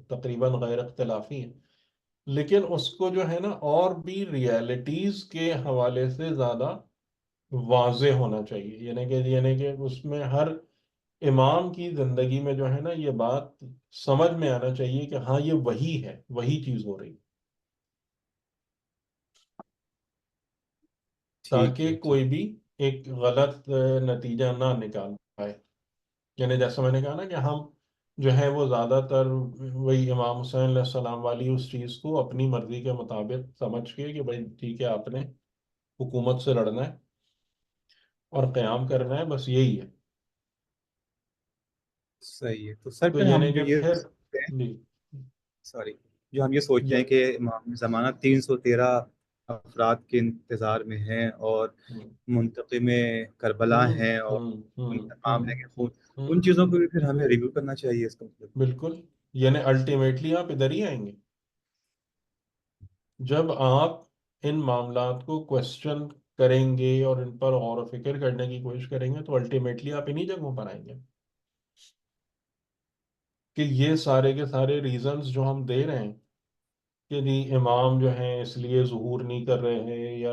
تقریباً غیر اختلافی ہے، لیکن اس کو جو ہے نا اور بھی ریالٹیز کے حوالے سے زیادہ واضح ہونا چاہیے، یعنی کہ اس میں ہر امام کی زندگی میں جو ہے نا یہ بات سمجھ میں آنا چاہیے کہ ہاں یہ وہی ہے، وہی چیز ہو رہی، ٹھیک ہے تاکہ ٹھیک، کوئی بھی ایک غلط نتیجہ نہ نکال پائے۔ یعنی جیسا میں نے کہا نا کہ ہم جو ہے وہ زیادہ تر وہی امام حسین علیہ السلام والی اس چیز کو اپنی مرضی کے مطابق سمجھ کے کہ بھائی ٹھیک ہے، آپ نے حکومت سے لڑنا ہے اور قیام کرنا ہے، بس یہی ہے۔ صحیح ہے۔ تو سر تو پھر ہم یعنی جو کہ یہ پھر سوچتے ہیں، جی سوری، جو ہم یہ سوچتے یا ہیں کہ امام زمانہ 313 افراد کے انتظار میں ہیں، اور ہوں منتقم کربلا ہوں ہیں، اور ہوں ان ہوں تمام ہوں لیں خون، ہوں ان چیزوں کو بھی پھر ہمیں ریویو کرنا چاہیے، اس کا مطلب بالکل، یعنی الٹیمیٹلی آپ ادھر ہی آئیں گے جب آپ ان معاملات کو کوشچن کریں گے اور ان پر غور و فکر کرنے کی کوشش کریں گے، تو الٹیمیٹلی آپ انہی جگہوں پر آئیں گے کہ یہ سارے کے سارے ریزنز جو ہم دے رہے ہیں کہ نہیں امام جو ہیں اس لیے ظہور نہیں کر رہے ہیں، یا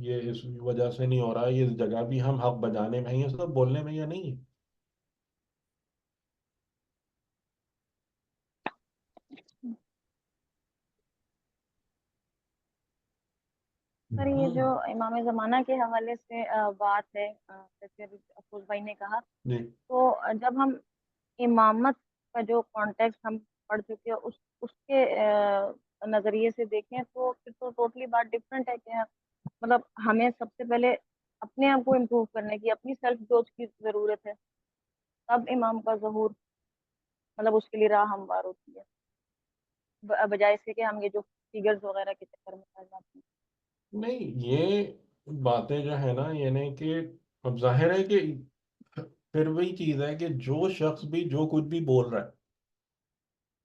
یہ اس وجہ سے نہیں ہو رہا، یہ جگہ بھی ہم حق بجانے میں ہیں، یہ سب بولنے میں یا نہیں ہے۔ سر یہ جو امام زمانہ کے حوالے سے بات ہے، جیسے ابھی افروز بھائی نے کہا، جی تو جب ہم امامت کا جو کانٹیکس ہم پڑھ چکے ہیں اس کے نظریے سے دیکھیں تو پھر تو ٹوٹلی بات ڈفرینٹ ہے کہ مطلب ہمیں سب سے پہلے اپنے آپ کو امپروو کرنے کی، اپنی سیلف گروتھ کی ضرورت ہے، تب امام کا ظہور مطلب اس کے لیے راہ ہموار ہوتی ہے، بجائے سے کہ ہم یہ جو فیگرز وغیرہ کے چکر میں پڑ جاتے ہیں۔ نہیں، یہ باتیں جو ہے نا، یعنی کہ اب ظاہر ہے کہ پھر وہی چیز ہے کہ جو شخص بھی جو کچھ بھی بول رہا ہے،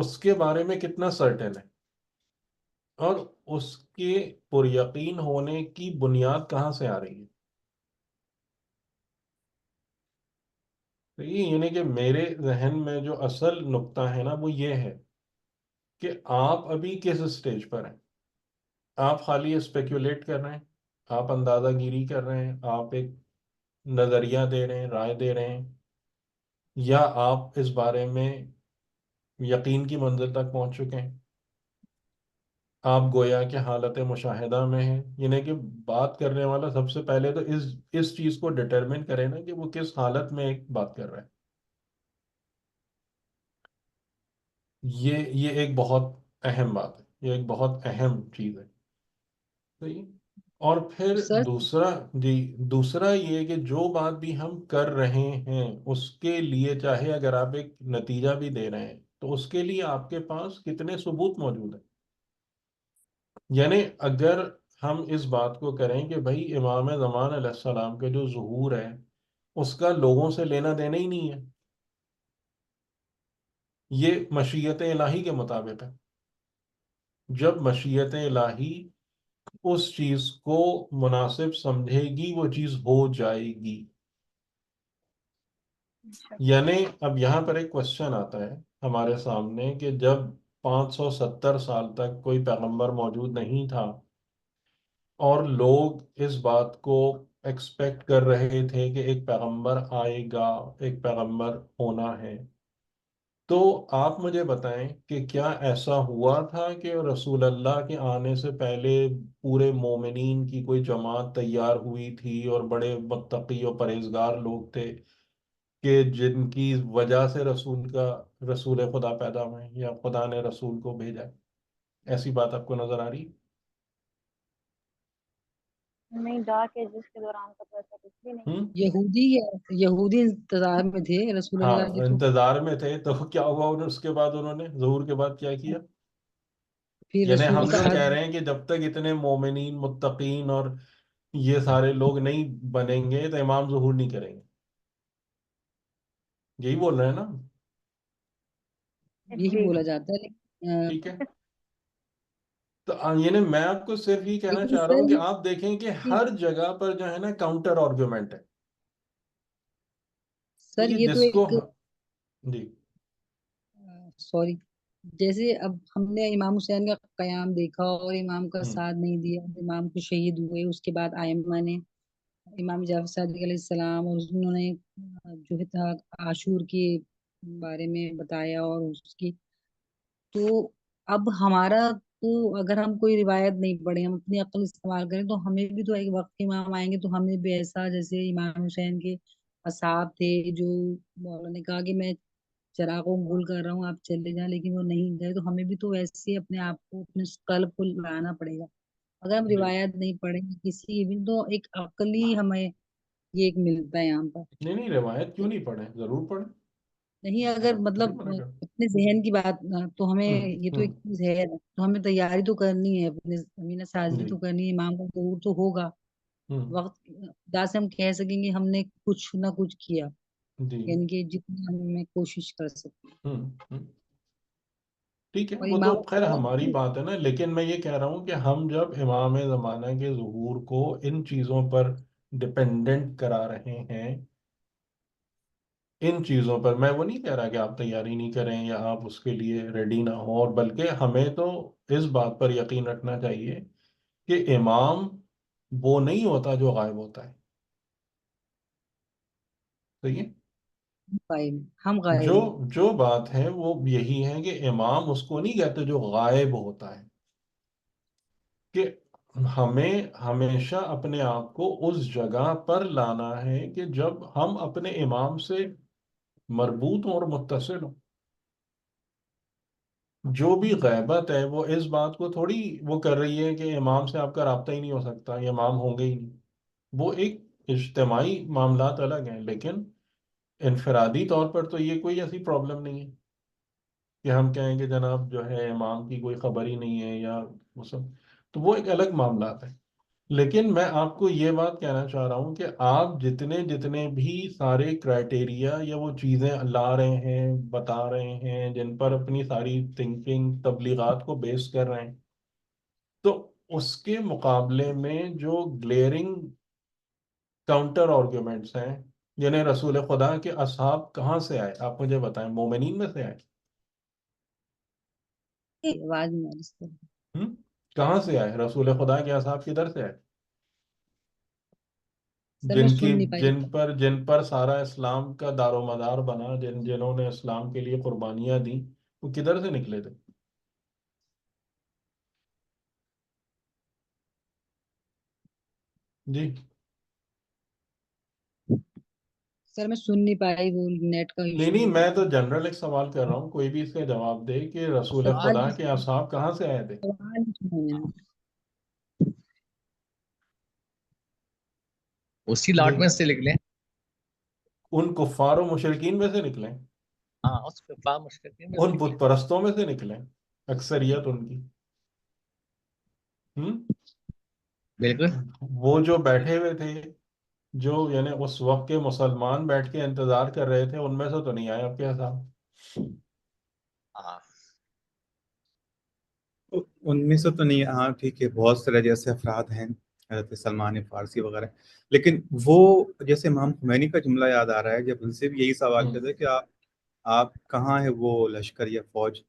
اس کے بارے میں کتنا سرٹن ہے اور اس کے پر یقین ہونے کی بنیاد کہاں سے آ رہی ہے. تو یہ یعنی کہ میرے ذہن میں جو اصل نقطہ ہے نا وہ یہ ہے کہ آپ ابھی کس اسٹیج پر ہیں. آپ خالی اسپیکولیٹ کر رہے ہیں, آپ اندازہ گیری کر رہے ہیں, آپ ایک نظریہ دے رہے ہیں, رائے دے رہے ہیں, یا آپ اس بارے میں یقین کی منزل تک پہنچ چکے ہیں. آپ گویا کہ حالت مشاہدہ میں ہیں. یعنی کہ بات کرنے والا سب سے پہلے تو اس چیز کو ڈٹرمن کرے نا کہ وہ کس حالت میں ایک بات کر رہا ہے. یہ ایک بہت اہم بات ہے, یہ ایک بہت اہم چیز ہے. صحیح. اور پھر سر دوسرا یہ کہ جو بات بھی ہم کر رہے ہیں اس کے لیے چاہے اگر آپ ایک نتیجہ بھی دے رہے ہیں تو اس کے لیے آپ کے پاس کتنے ثبوت موجود ہیں. یعنی اگر ہم اس بات کو کریں کہ بھائی امام زمان علیہ السلام کا جو ظہور ہے اس کا لوگوں سے لینا دینا ہی نہیں ہے, یہ مشیت الہی کے مطابق ہے. جب مشیت الہی اس چیز کو مناسب سمجھے گی وہ چیز ہو جائے گی. اچھا یعنی اب یہاں پر ایک کوشچن آتا ہے ہمارے سامنے کہ جب 570 سال تک کوئی پیغمبر موجود نہیں تھا اور لوگ اس بات کو ایکسپیکٹ کر رہے تھے کہ ایک پیغمبر آئے گا, ایک پیغمبر ہونا ہے, تو آپ مجھے بتائیں کہ کیا ایسا ہوا تھا کہ رسول اللہ کے آنے سے پہلے پورے مومنین کی کوئی جماعت تیار ہوئی تھی اور بڑے متقی اور پرہیزگار لوگ تھے کہ جن کی وجہ سے رسول خدا پیدا ہوئے یا خدا نے رسول کو بھیجا؟ ایسی بات آپ کو نظر آ رہی؟ نہیں، ڈارک ایجز کے دوران کا تو ایسا کچھ بھی نہیں ہے. ہوں. یہودی انتظار میں تھے رسول ہاں اللہ کے. تو انتظار میں تھے, تو کیا ہوا اس کے بعد انہوں نے ظہور کے بعد کیا کیا؟ پھر یعنی رسول ہم کا جو کہہ عرض رہے ہیں کہ جب تک اتنے مومنین متقین اور یہ سارے لوگ نہیں بنیں گے تو امام ظہور نہیں کریں گے, یہی بول رہے ہیں نا؟ یہی جی بولا جاتا ہے ٹھیک ہے. تو یعنی میں آپ کو صرف یہ کہنا لیکن چاہ رہا سر ہوں کہ آپ دیکھیں کہ ہر جگہ پر جو ہے نا کاؤنٹر آرگومنٹ ہے. سر یہ یہ تو جس کو ایک جی سوری، جیسے اب ہم نے امام حسین کا قیام دیکھا اور امام کا ہوں ساتھ نہیں دیا، امام کو شہید ہوئے، اس کے بعد ائمہ نے امام جعفر صادق علیہ السلام اور انہوں نے جو ہے تھا عاشور کے بارے میں بتایا اور اس کی، تو اب ہمارا تو اگر ہم کوئی روایت نہیں پڑھیں، ہم اپنی عقل استعمال کریں تو ہمیں بھی تو ایک وقت کے امام آئیں گے تو ہمیں بھی ایسا جیسے امام حسین کے اصحاب تھے جو مولا نے کہا کہ میں چراغ کو گول کر رہا ہوں آپ چلے جائیں، لیکن وہ نہیں گئے، تو ہمیں بھی تو ویسے اپنے آپ کو اپنے قلب کو لانا پڑے گا. اگر ہم بالکل. روایت نہیں پڑھیں گے کسی بھی تو ایک عقلی ہمیں یہ ایک ملتا ہے یہاں پر. نہیں نہیں, روایت کیوں نہیں پڑھیں, ضرور پڑھیں. نہیں اگر تھوڑی مطلب منع کر. اپنے ذہن کی بات تو ہمیں ہوں یہ تو ہوں ایک چیز ہے تو ہمیں تیاری تو کرنی ہے، اپنے زمین سازی جی تو کرنی ہے، امام کا ظہور تو ہوگا ہوں وقت خدا سے ہم کہہ سکیں گے ہم نے کچھ نہ کچھ کیا، جی یعنی کہ جتنی ہم کوشش کر سکتے. ہوں ہوں. ٹھیک ہے, اور وہ تو امام خیر حسین ہماری کی بات ہے نا, لیکن میں یہ کہہ رہا ہوں کہ ہم جب امام زمانہ کے ظہور کو ان چیزوں پر ڈپینڈنٹ کرا رہے ہیں, ان چیزوں پر, میں وہ نہیں کہہ رہا کہ آپ تیاری نہیں کریں یا آپ اس کے لیے ریڈی نہ ہوں, اور بلکہ ہمیں تو اس بات پر یقین رکھنا چاہیے کہ امام وہ نہیں ہوتا جو غائب ہوتا ہے. صحیح ہے. غائب، ہم غائب جو ہیں. جو بات ہے وہ یہی ہے کہ امام اس کو نہیں کہتے جو غائب ہوتا ہے, کہ ہمیں ہمیشہ اپنے آپ کو اس جگہ پر لانا ہے کہ جب ہم اپنے امام سے مربوط ہوں اور متصل ہوں. جو بھی غیبت ہے وہ اس بات کو تھوڑی وہ کر رہی ہے کہ امام سے آپ کا رابطہ ہی نہیں ہو سکتا, یہ امام ہوں گے ہی نہیں. وہ ایک اجتماعی معاملات الگ ہیں, لیکن انفرادی طور پر تو یہ کوئی ایسی پرابلم نہیں ہے کہ ہم کہیں کہ جناب جو ہے امام کی کوئی خبر ہی نہیں ہے یا وہ سب, تو وہ ایک الگ معاملات ہے. لیکن میں آپ کو یہ بات کہنا چاہ رہا ہوں کہ آپ جتنے جتنے بھی سارے کرائٹیریا یا وہ چیزیں لا رہے ہیں، بتا رہے ہیں، جن پر اپنی ساری تھنکنگ تبلیغات کو بیس کر رہے ہیں، تو اس کے مقابلے میں جو گلیئرنگ کاؤنٹر آرگیومنٹس ہیں، یعنی رسول خدا کے اصحاب کہاں سے آئے؟ آپ مجھے بتائیں، مومنین میں سے آئے؟ آواز نہیں آ رہی سر. ہم؟ کہاں سے آئے رسول خدا کے اصحاب؟ کدھر سے آئے؟ سر میں سن نہیں پائی. جن پر سارا اسلام کا دار و مدار بنا، جنہوں نے اسلام کے لیے قربانیاں دیں، وہ کدھر سے نکلے تھے؟ جی سر میں سن نہیں پائی، وہ نیٹ کا نہیں ایشو نہیں، ہو میں رہا تو جنرل ایک سوال کر رہا ہوں، کوئی بھی اس کا جواب دے کہ رسول سوال خدا نہیں کے سنا. اصحاب کہاں سے آئے تھے؟ سوال نہیں سنا میں نے. اسی جی، لاٹ میں سے نکلے. ان کفار و مشرکین میں سے نکلیں، ہاں اس کے بعد مشکل میں سے ان نکلے. بت پرستوں میں سے نکلیں، اکثریت ان کی. ہم؟ بالکل. وہ جو بیٹھے ہوئے تھے، جو یعنی اس وقت کے مسلمان بیٹھ کے انتظار کر رہے تھے، ان میں سے تو نہیں آئے آپ کے اصحاب؟ ہاں ان میں سے تو نہیں. ہاں ٹھیک ہے، بہت سارے جیسے افراد ہیں، حضرت سلمان فارسی وغیرہ، لیکن وہ جیسے امام خمینی کا جملہ یاد آ رہا ہے، جب ان سے بھی یہی سوال ہم۔ کیا تھا کہ آپ کہاں ہے وہ لشکر یا فوج،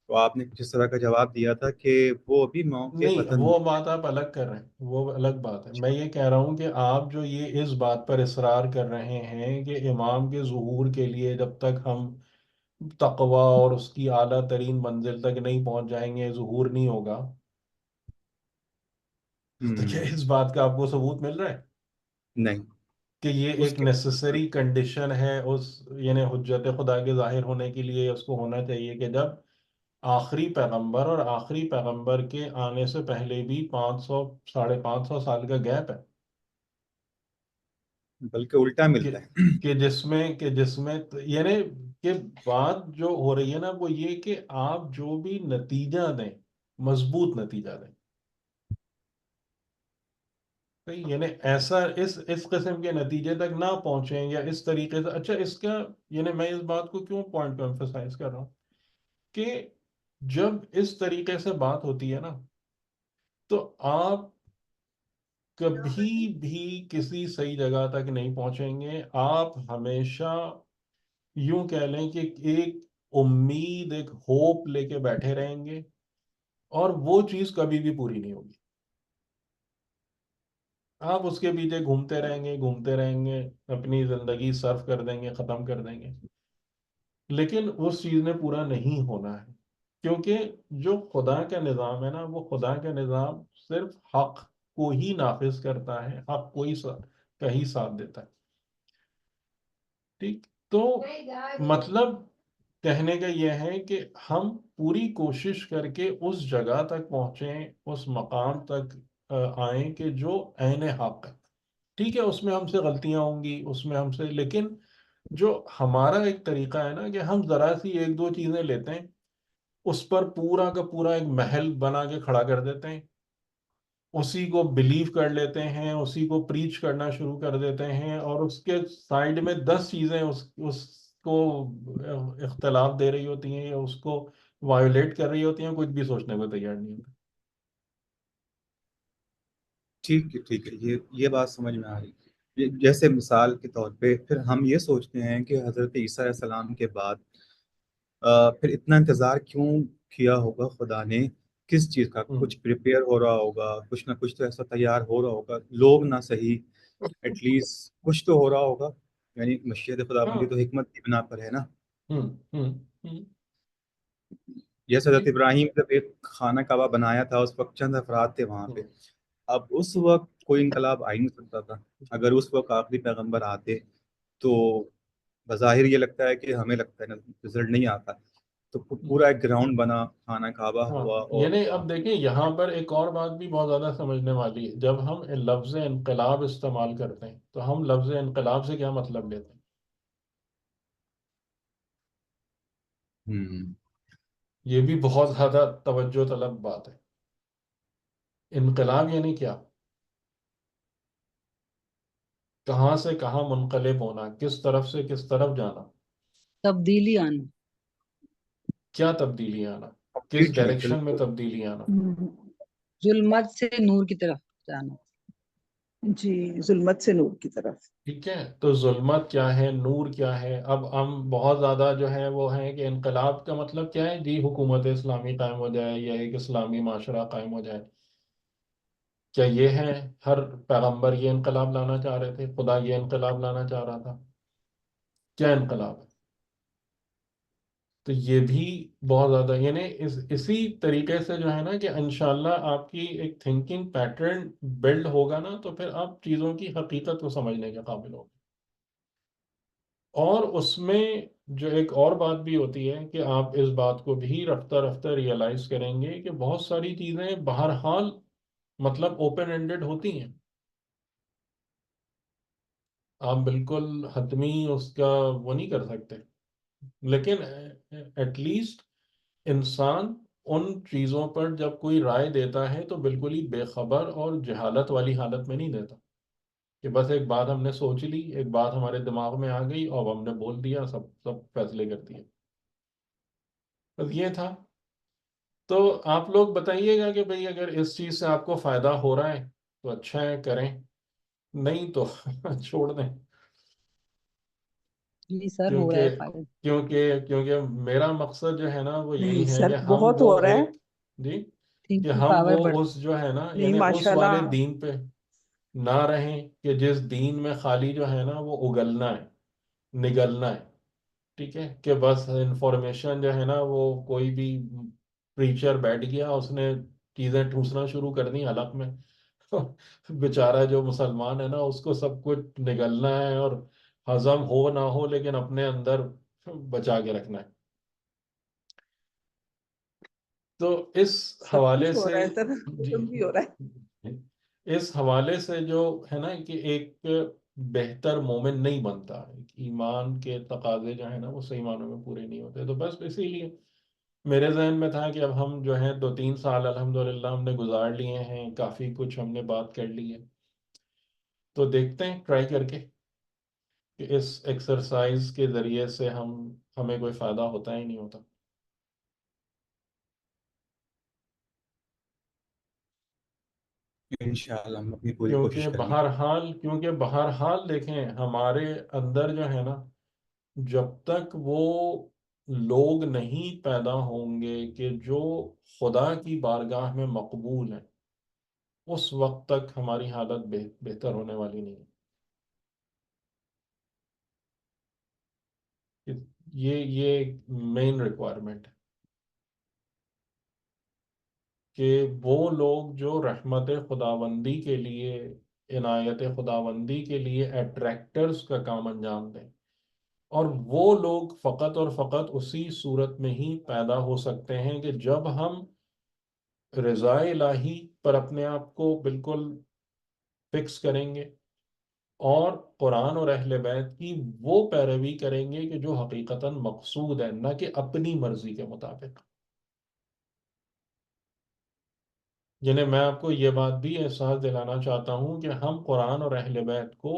تو آپ نے جس طرح کا جواب دیا تھا کہ وہ ابھی موقع نہیں، وطن وہ میں بات آپ الگ کر رہے ہیں، وہ الگ بات ہے. میں یہ کہہ رہا ہوں کہ آپ جو یہ اس بات پر اصرار کر رہے ہیں کہ امام کے ظہور کے لیے جب تک ہم تقوی اور اس کی اعلیٰ ترین منزل تک نہیں پہنچ جائیں گے، ظہور نہیں ہوگا، تو کیا اس بات کا آپ کو ثبوت مل رہا ہے نہیں. کہ یہ اس ایک کے نیسسری کنڈیشن ہے اس، یعنی حجت خدا کے ظاہر ہونے کے لیے اس کو ہونا چاہیے کہ جب آخری پیغمبر، اور آخری پیغمبر کے آنے سے پہلے بھی 500 550 سال کا گیپ ہے، بلکہ الٹا کہ ملتا ہے. جس میں یعنی کہ بات جو ہو رہی ہے نا، وہ یہ کہ آپ جو بھی نتیجہ دیں، مضبوط نتیجہ دیں. صحیح؟ یعنی ایسا اس قسم کے نتیجے تک نہ پہنچیں، یا اس طریقے سے. اچھا، اس کا یعنی میں اس بات کو کیوں پوائنٹ پہ ایمفسائز کر رہا ہوں کہ جب اس طریقے سے بات ہوتی ہے نا، تو آپ کبھی بھی کسی صحیح جگہ تک نہیں پہنچیں گے. آپ ہمیشہ یوں کہہ لیں کہ ایک امید، ایک ہوپ لے کے بیٹھے رہیں گے، اور وہ چیز کبھی بھی پوری نہیں ہوگی. آپ اس کے پیچھے گھومتے رہیں گے، گھومتے رہیں گے، اپنی زندگی صرف کر دیں گے، ختم کر دیں گے، لیکن اس چیز نے پورا نہیں ہونا ہے. کیونکہ جو خدا کا نظام ہے نا، وہ خدا کا نظام صرف حق کو ہی نافذ کرتا ہے، حق کو ہی کا ہی ساتھ دیتا ہے. ٹھیک؟ تو مطلب کہنے کا یہ ہے کہ ہم پوری کوشش کر کے اس جگہ تک پہنچیں، اس مقام تک آئیں کہ جو عین حق ہے. ٹھیک ہے، اس میں ہم سے غلطیاں ہوں گی، اس میں ہم سے، لیکن جو ہمارا ایک طریقہ ہے نا کہ ہم ذرا سی ایک دو چیزیں لیتے ہیں، اس پر پورا کا پورا ایک محل بنا کے کھڑا کر دیتے ہیں، اسی کو بلیو کر لیتے ہیں، اسی کو پریچ کرنا شروع کر دیتے ہیں، اور اس کے سائیڈ میں 10 چیزیں اس کو اختلاف دے رہی ہوتی ہیں، یا اس کو وائولیٹ کر رہی ہوتی ہیں، کچھ بھی سوچنے کو تیار نہیں ہوتا. ٹھیک ہے ٹھیک ہے، یہ بات سمجھ میں آ رہی. جیسے مثال کے طور پہ پھر ہم یہ سوچتے ہیں کہ حضرت عیسیٰ علیہ السلام کے بعد پھر اتنا انتظار کیوں کیا ہوگا خدا نے؟ کس چیز کا؟ ہم، کچھ پریپیئر ہو رہا ہوگا، کچھ نہ کچھ تو ایسا تیار ہو رہا ہوگا، لوگ نہ صحیح ایٹ لیسٹ کچھ تو ہو رہا ہوگا. یعنی مشیت ہاں، خداوندی تو حکمت کی بنا پر ہے نا. ہم، ہم، ہم، جیسے حضرت ٹھیک، ابراہیم جب ایک خانہ کعبہ بنایا تھا، اس وقت چند افراد تھے وہاں پہ. ہم، اب اس وقت کوئی انقلاب آ ہی نہیں سکتا تھا. اگر اس وقت آخری پیغمبر آتے تو بظاہر یہ لگتا ہے کہ ہمیں لگتا ہے نا رزلٹ نہیں آتا. تو پورا ایک گراؤنڈ بنا، خانہ کعبہ ہاں. ہوا، اور یعنی اب دیکھیں یہاں پر ایک اور بات بھی بہت زیادہ سمجھنے والی ہے. جب ہم لفظ انقلاب استعمال کرتے ہیں تو ہم لفظ انقلاب سے کیا مطلب لیتے ہیں؟ ہم، یہ بھی بہت زیادہ توجہ طلب بات ہے. انقلاب یعنی کیا؟ کہاں سے کہاں منقلب ہونا، کس طرف سے کس طرف جانا، تبدیلی آنا. کیا تبدیلی آنا، کس کمپلیٹلی ڈائریکشن میں بالکل. تبدیلی آنا. ظلمت سے نور کی طرف جانا. جی، ظلمت سے نور کی طرف. ٹھیک ہے، تو ظلمت کیا ہے، نور کیا ہے. اب ہم بہت زیادہ جو ہے وہ ہیں کہ انقلاب کا مطلب کیا ہے، جی حکومت اسلامی قائم ہو جائے یا ایک اسلامی معاشرہ قائم ہو جائے. کیا یہ ہے، ہر پیغمبر یہ انقلاب لانا چاہ رہے تھے، خدا یہ انقلاب لانا چاہ رہا تھا؟ کیا انقلاب ہے؟ تو یہ بھی بہت زیادہ، یعنی اسی طریقے سے جو ہے نا کہ انشاءاللہ آپ کی ایک تھنکنگ پیٹرن بلڈ ہوگا نا، تو پھر آپ چیزوں کی حقیقت کو سمجھنے کے قابل ہوگے. اور اس میں جو ایک اور بات بھی ہوتی ہے کہ آپ اس بات کو بھی رفتہ رفتہ ریئلائز کریں گے کہ بہت ساری چیزیں بہرحال مطلب اوپن اینڈڈ ہوتی ہیں. آپ بالکل حتمی اس کا وہ نہیں کر سکتے، لیکن ایٹ لیسٹ انسان ان چیزوں پر جب کوئی رائے دیتا ہے تو بالکل ہی بے خبر اور جہالت والی حالت میں نہیں دیتا کہ بس ایک بات ہم نے سوچ لی، ایک بات ہمارے دماغ میں آ گئی اور ہم نے بول دیا، سب سب فیصلے کر دیے. بس یہ تھا. تو آپ لوگ بتائیے گا کہ بھئی اگر اس چیز سے آپ کو فائدہ ہو رہا ہے تو اچھا ہے، کریں، نہیں تو چھوڑ دیں. جی سر، ہو رہا ہے کیونکہ فائدہ. کیونکہ میرا مقصد جو ہے نا وہ نہیں یہی ہے سر، کہ ہم بہت وہ ہو رہا ہے. ایک، جی، کہ تھنکنگ ہم پاور وہ بڑھ. اس جو ہے نا نہیں یعنی اس ماشاء والے اللہ. دین پہ نہ رہیں کہ جس دین میں خالی جو ہے نا وہ اگلنا ہے، نگلنا ہے. ٹھیک ہے، کہ بس انفارمیشن جو ہے نا وہ کوئی بھی پریچر بیٹھ گیا، اس نے چیزیں ٹھوسنا شروع کر دی حلق میں. بیچارہ جو مسلمان ہے نا اس کو سب کچھ نگلنا ہے اور ہضم ہو نہ ہو لیکن اپنے اندر بچا کے رکھنا ہے. تو اس سب حوالے کچھ ہو سے، رہا ہے سر، جی، کچھ بھی ہو رہا ہے. اس حوالے سے جو ہے نا کہ ایک بہتر مومن نہیں بنتا، ایک ایمان کے تقاضے جو ہیں نا وہ صحیح معنوں میں پورے نہیں ہوتے. تو بس اسی لیے میرے ذہن میں تھا کہ اب ہم جو ہیں 2-3 سال الحمدللہ ہم نے گزار لیے ہیں، کافی کچھ ہم نے بات کر لی ہے، تو دیکھتے ہیں ٹرائی کر کے کہ اس ایکسرسائز کے ذریعے سے ہمیں کوئی فائدہ ہوتا ہے ہی نہیں ہوتا. انشاءاللہ ہم اپنی پوری کوشش کریں گے. کیونکہ بہرحال دیکھیں ہمارے اندر جو ہے نا جب تک وہ لوگ نہیں پیدا ہوں گے کہ جو خدا کی بارگاہ میں مقبول ہیں، اس وقت تک ہماری حالت بہتر ہونے والی نہیں ہے. یہ مین ریکوائرمنٹ ہے کہ وہ لوگ جو رحمت خداوندی کے لیے، عنایت خداوندی کے لیے ایٹریکٹرز کا کام انجام دیں، اور وہ لوگ فقط اور فقط اسی صورت میں ہی پیدا ہو سکتے ہیں کہ جب ہم رضا الہی پر اپنے آپ کو بالکل فکس کریں گے اور قرآن اور اہل بیت کی وہ پیروی کریں گے کہ جو حقیقتاً مقصود ہے، نہ کہ اپنی مرضی کے مطابق. یعنی میں آپ کو یہ بات بھی احساس دلانا چاہتا ہوں کہ ہم قرآن اور اہل بیت کو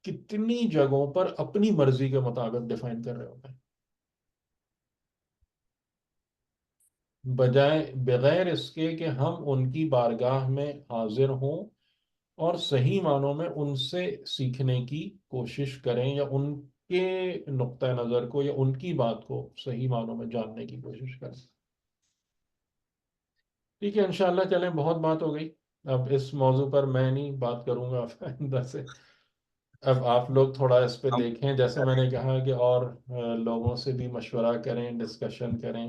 کتنی جگہوں پر اپنی مرضی کے مطابق ڈیفائن کر رہے ہوتے ہیں، بجائے بغیر اس کے کہ ہم ان کی بارگاہ میں حاضر ہوں اور صحیح معنوں میں ان سے سیکھنے کی کوشش کریں، یا ان کے نقطہ نظر کو یا ان کی بات کو صحیح معنوں میں جاننے کی کوشش کریں. ٹھیک ہے، انشاءاللہ. چلیں، بہت بات ہو گئی، اب اس موضوع پر میں نہیں بات کروں گا آئندہ سے. اب آپ لوگ تھوڑا اس پہ ہم دیکھیں، جیسے میں نے کہا کہ اور لوگوں سے بھی مشورہ کریں، ڈسکشن کریں،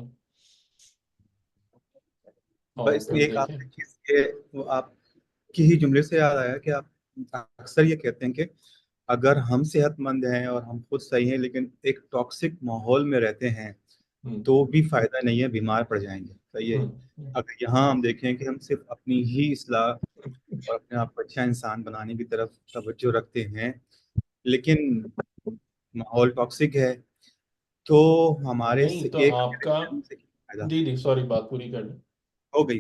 اور بس پھر ایک آپ دیکھیں. چیز وہ آپ کی ہی جملے سے یاد آیا کہ آپ اکثر یہ کہتے ہیں کہ اگر ہم صحت مند ہیں اور ہم خود صحیح ہیں لیکن ایک ٹاکسک ماحول میں رہتے ہیں ہوں تو بھی فائدہ نہیں ہے، بیمار پڑ جائیں گے. صحیح ہے. ہوں اگر یہاں ہم دیکھیں کہ ہم صرف اپنی ہی اصلاح اور اپنے آپ کو اچھا انسان بنانے کی طرف توجہ رکھتے ہیں لیکن ماحول ٹاکسک ہے تو ہمارے سے نہیں تو ایک آپ کا، سے کیا فائدہ. جی جی سوری، بات پوری کر لیں. ہو گئی.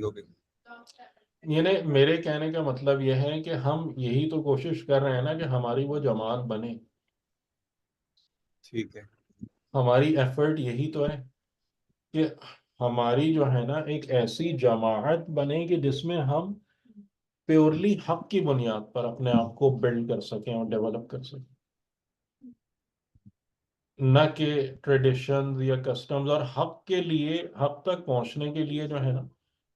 یعنی میرے کہنے کا مطلب یہ ہے کہ ہم یہی تو کوشش کر رہے ہیں نا کہ ہماری وہ جماعت بنے. ٹھیک ہے. ہماری ایفرٹ یہی تو ہے کہ ہماری جو ہے نا ایک ایسی جماعت بنے کہ جس میں ہم پیورلی حق کی بنیاد پر اپنے آپ کو بلڈ کر سکیں اور ڈیولپ کر سکیں، نہ کہ ٹریڈیشنز یا کسٹمز. اور حق کے لیے، حق تک پہنچنے کے لیے جو ہے نا،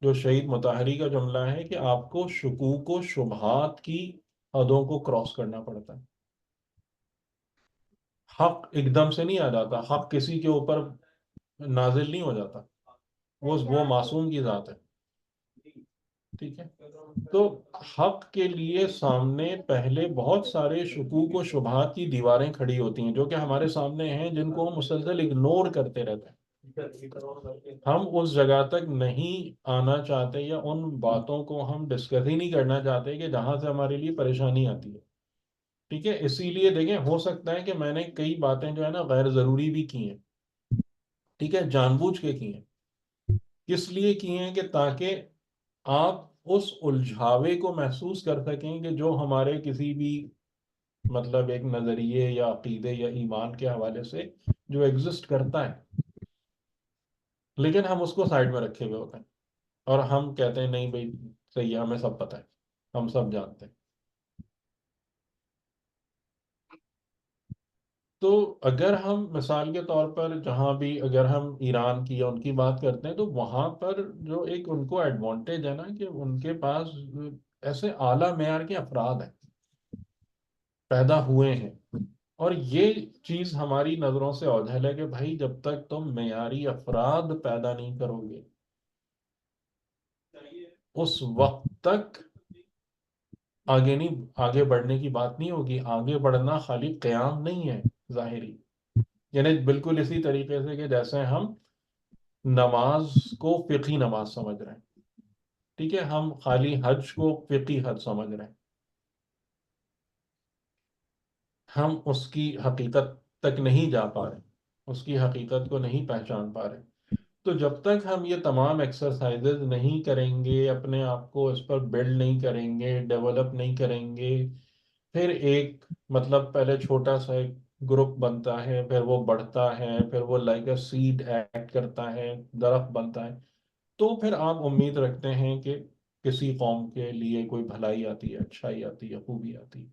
جو شہید مطہری کا جملہ ہے کہ آپ کو شکوک و شبہات کی حدوں کو کراس کرنا پڑتا ہے. حق ایک دم سے نہیں آ جاتا، حق کسی کے اوپر نازل نہیں ہو جاتا، وہ معصوم کی ذات ہے. ٹھیک ہے، تو حق کے لیے سامنے پہلے بہت سارے شکوک و شبہات کی دیواریں کھڑی ہوتی ہیں جو کہ ہمارے سامنے ہیں، جن کو ہم مسلسل اگنور کرتے رہتے ہیں. ہم اس جگہ تک نہیں آنا چاہتے یا ان باتوں کو ہم ڈسکس ہی نہیں کرنا چاہتے کہ جہاں سے ہمارے لیے پریشانی آتی ہے. ٹھیک ہے، اسی لیے دیکھیں، ہو سکتا ہے کہ میں نے کئی باتیں جو ہے نا غیر ضروری بھی کی ہیں. ٹھیک ہے، جان بوجھ کے کی ہیں. کس لیے کی ہیں؟ کہ تاکہ آپ اس الجھاوے کو محسوس کر سکیں کہ جو ہمارے کسی بھی مطلب ایک نظریے یا عقیدے یا ایمان کے حوالے سے جو ایگزسٹ کرتا ہے، لیکن ہم اس کو سائڈ میں رکھے ہوئے ہوتے ہیں اور ہم کہتے ہیں نہیں بھائی صحیح ہے، ہمیں سب پتہ ہے، ہم سب جانتے ہیں. تو اگر ہم مثال کے طور پر جہاں بھی اگر ہم ایران کی یا ان کی بات کرتے ہیں تو وہاں پر جو ایک ان کو ایڈوانٹیج ہے نا کہ ان کے پاس ایسے اعلیٰ معیار کے افراد ہیں، پیدا ہوئے ہیں. اور یہ چیز ہماری نظروں سے اوجھل ہے کہ بھائی جب تک تم معیاری افراد پیدا نہیں کرو گے اس وقت تک آگے بڑھنے کی بات نہیں ہوگی. آگے بڑھنا خالی قیام نہیں ہے ظاہری، یعنی بالکل اسی طریقے سے کہ جیسے ہم نماز کو فقہی نماز سمجھ رہے ہیں. ٹھیک ہے، ہم خالی حج کو فقہی حج سمجھ رہے ہیں، ہم اس کی حقیقت تک نہیں جا پا رہے، اس کی حقیقت کو نہیں پہچان پا رہے. تو جب تک ہم یہ تمام ایکسرسائزز نہیں کریں گے، اپنے آپ کو اس پر بلڈ نہیں کریں گے، ڈیولپ نہیں کریں گے، پھر ایک مطلب پہلے چھوٹا سا ایک گروپ بنتا ہے، پھر وہ بڑھتا ہے، پھر وہ لائک اے سیڈ ایکٹ کرتا ہے، درخت بنتا ہے، تو پھر آپ امید رکھتے ہیں کہ کسی قوم کے لیے کوئی بھلائی آتی ہے، اچھائی آتی ہے، خوبی آتی ہے.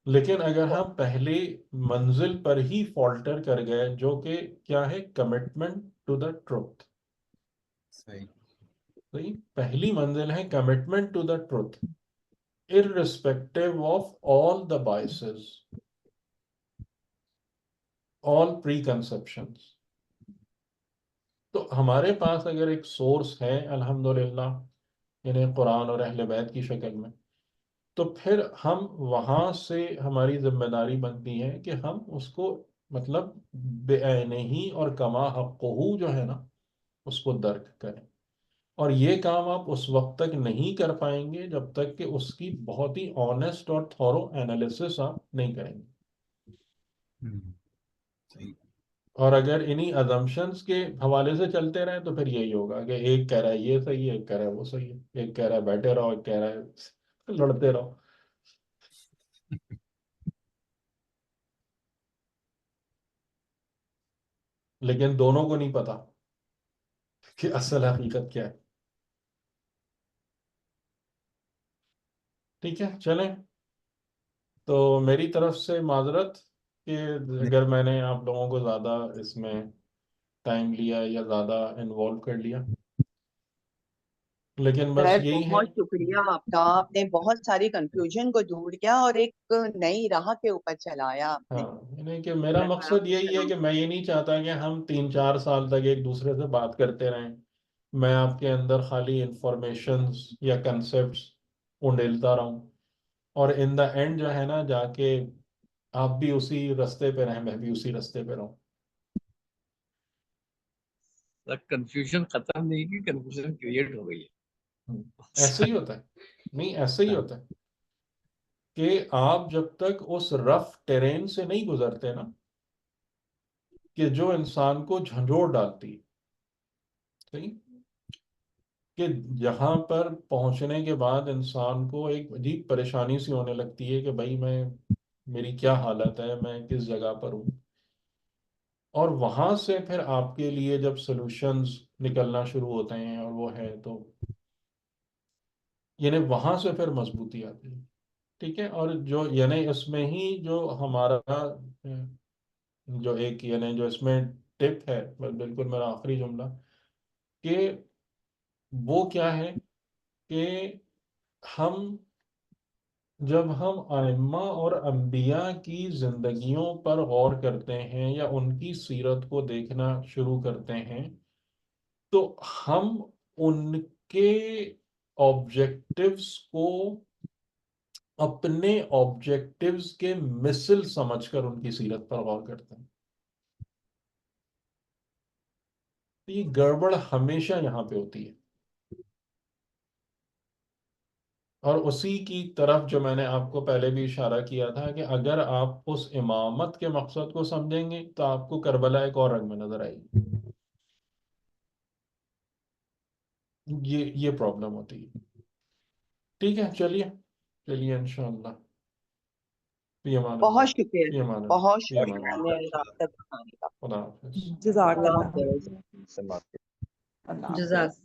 لیکن اگر ہم پہلے منزل پر ہی فالٹر کر گئے جو کہ کیا ہے، کمٹمنٹ ٹو دا ٹروتھ. صحیح. صحیح، پہلی منزل ہے commitment to the truth irrespective of all the biases, all preconceptions. تو ہمارے پاس اگر ایک سورس ہے الحمدللہ، یعنی قرآن اور اہل بیت کی شکل میں، تو پھر ہم وہاں سے ہماری ذمہ داری بنتی ہے کہ ہم اس کو مطلب بعینہ اور کما حقہ جو ہے نا اس کو درک کریں. اور یہ کام آپ اس وقت تک نہیں کر پائیں گے جب تک کہ اس کی بہت ہی آنےسٹ اور تھورو انالیسس آپ نہیں کریں گے. صحیح. اور اگر انہی ازمپشنز کے حوالے سے چلتے رہیں تو پھر یہی ہوگا کہ ایک کہہ رہا ہے یہ صحیح ہے، ایک کہہ رہا ہے وہ صحیح ہے، ایک کہہ رہا ہے بیٹھے رہو، ایک کہہ رہا ہے لڑتے رہو. لیکن دونوں کو نہیں پتا کہ اصل حقیقت کیا ہے. ٹھیک ہے، چلیں. تو میری طرف سے معذرت کہ اگر میں نے آپ لوگوں کو زیادہ اس میں ٹائم لیا یا زیادہ انوالو کر لیا، لیکن بس خیر، یہی ہے. بہت شکریہ آپ کا. آپ نے بہت ساری کنفیوژن کو دور کیا اور ایک نئی راہ کے اوپر چلایا آپ نے. ہاں، یعنی کہ میرا مقصد یہی ہے کہ میں یہ نہیں چاہتا کہ ہم 3-4 سال تک ایک دوسرے سے بات کرتے رہیں، میں آپ کے اندر خالی انفارمیشنز یا کنسپٹس انڈیلتا رہوں اور ان دا اینڈ جو ہے نا جا کے آپ بھی اسی رستے پہ رہیں، میں بھی اسی رستے پہ رہوں. کنفیوژن ختم نہیں کی، کنفیوژن کریٹ ہو گئی ایسے ہی ہوتا ہے. نہیں، ایسے ہی ہوتا ہے کہ آپ جب تک اس رف ٹیرین سے نہیں گزرتے نا کہ جو انسان کو جھنجھوڑ ڈالتی ہے. صحیح. کہ جہاں پر پہنچنے کے بعد انسان کو ایک عجیب پریشانی سی ہونے لگتی ہے کہ بھائی میری کیا حالت ہے، میں کس جگہ پر ہوں. اور وہاں سے پھر آپ کے لیے جب سلوشنز نکلنا شروع ہوتے ہیں اور وہ ہے تو یعنی وہاں سے پھر مضبوطی آتی ہے. ٹھیک ہے. اور جو یعنی اس میں ہی جو ہمارا جو ایک یعنی جو اس میں ٹپ ہے، بالکل میرا آخری جملہ، کہ وہ کیا ہے کہ ہم جب ہم ائمہ اور انبیاء کی زندگیوں پر غور کرتے ہیں یا ان کی سیرت کو دیکھنا شروع کرتے ہیں تو ہم ان کے آبجیکٹیوز کو اپنے آبجیکٹیوز کے مثل سمجھ کر ان کی سیرت پر غور کرتے ہیں. تو یہ گڑبڑ ہمیشہ یہاں پہ ہوتی ہے. اور اسی کی طرف جو میں نے آپ کو پہلے بھی اشارہ کیا تھا کہ اگر آپ اس امامت کے مقصد کو سمجھیں گے تو آپ کو کربلا ایک اور رنگ میں نظر آئے گی. یہ پرابلم ہوتی ہے. ٹھیک ہے. چلیے انشاءاللہ. فی امان بہت اللہ. شکریہ فی امان اللہ. بہت فی امان شکریہ اللہ. ہمیں رابطہ بتانے کا. خدا حافظ. جزاک اللہ اللہ حافظ. اللہ جزاک حافظ.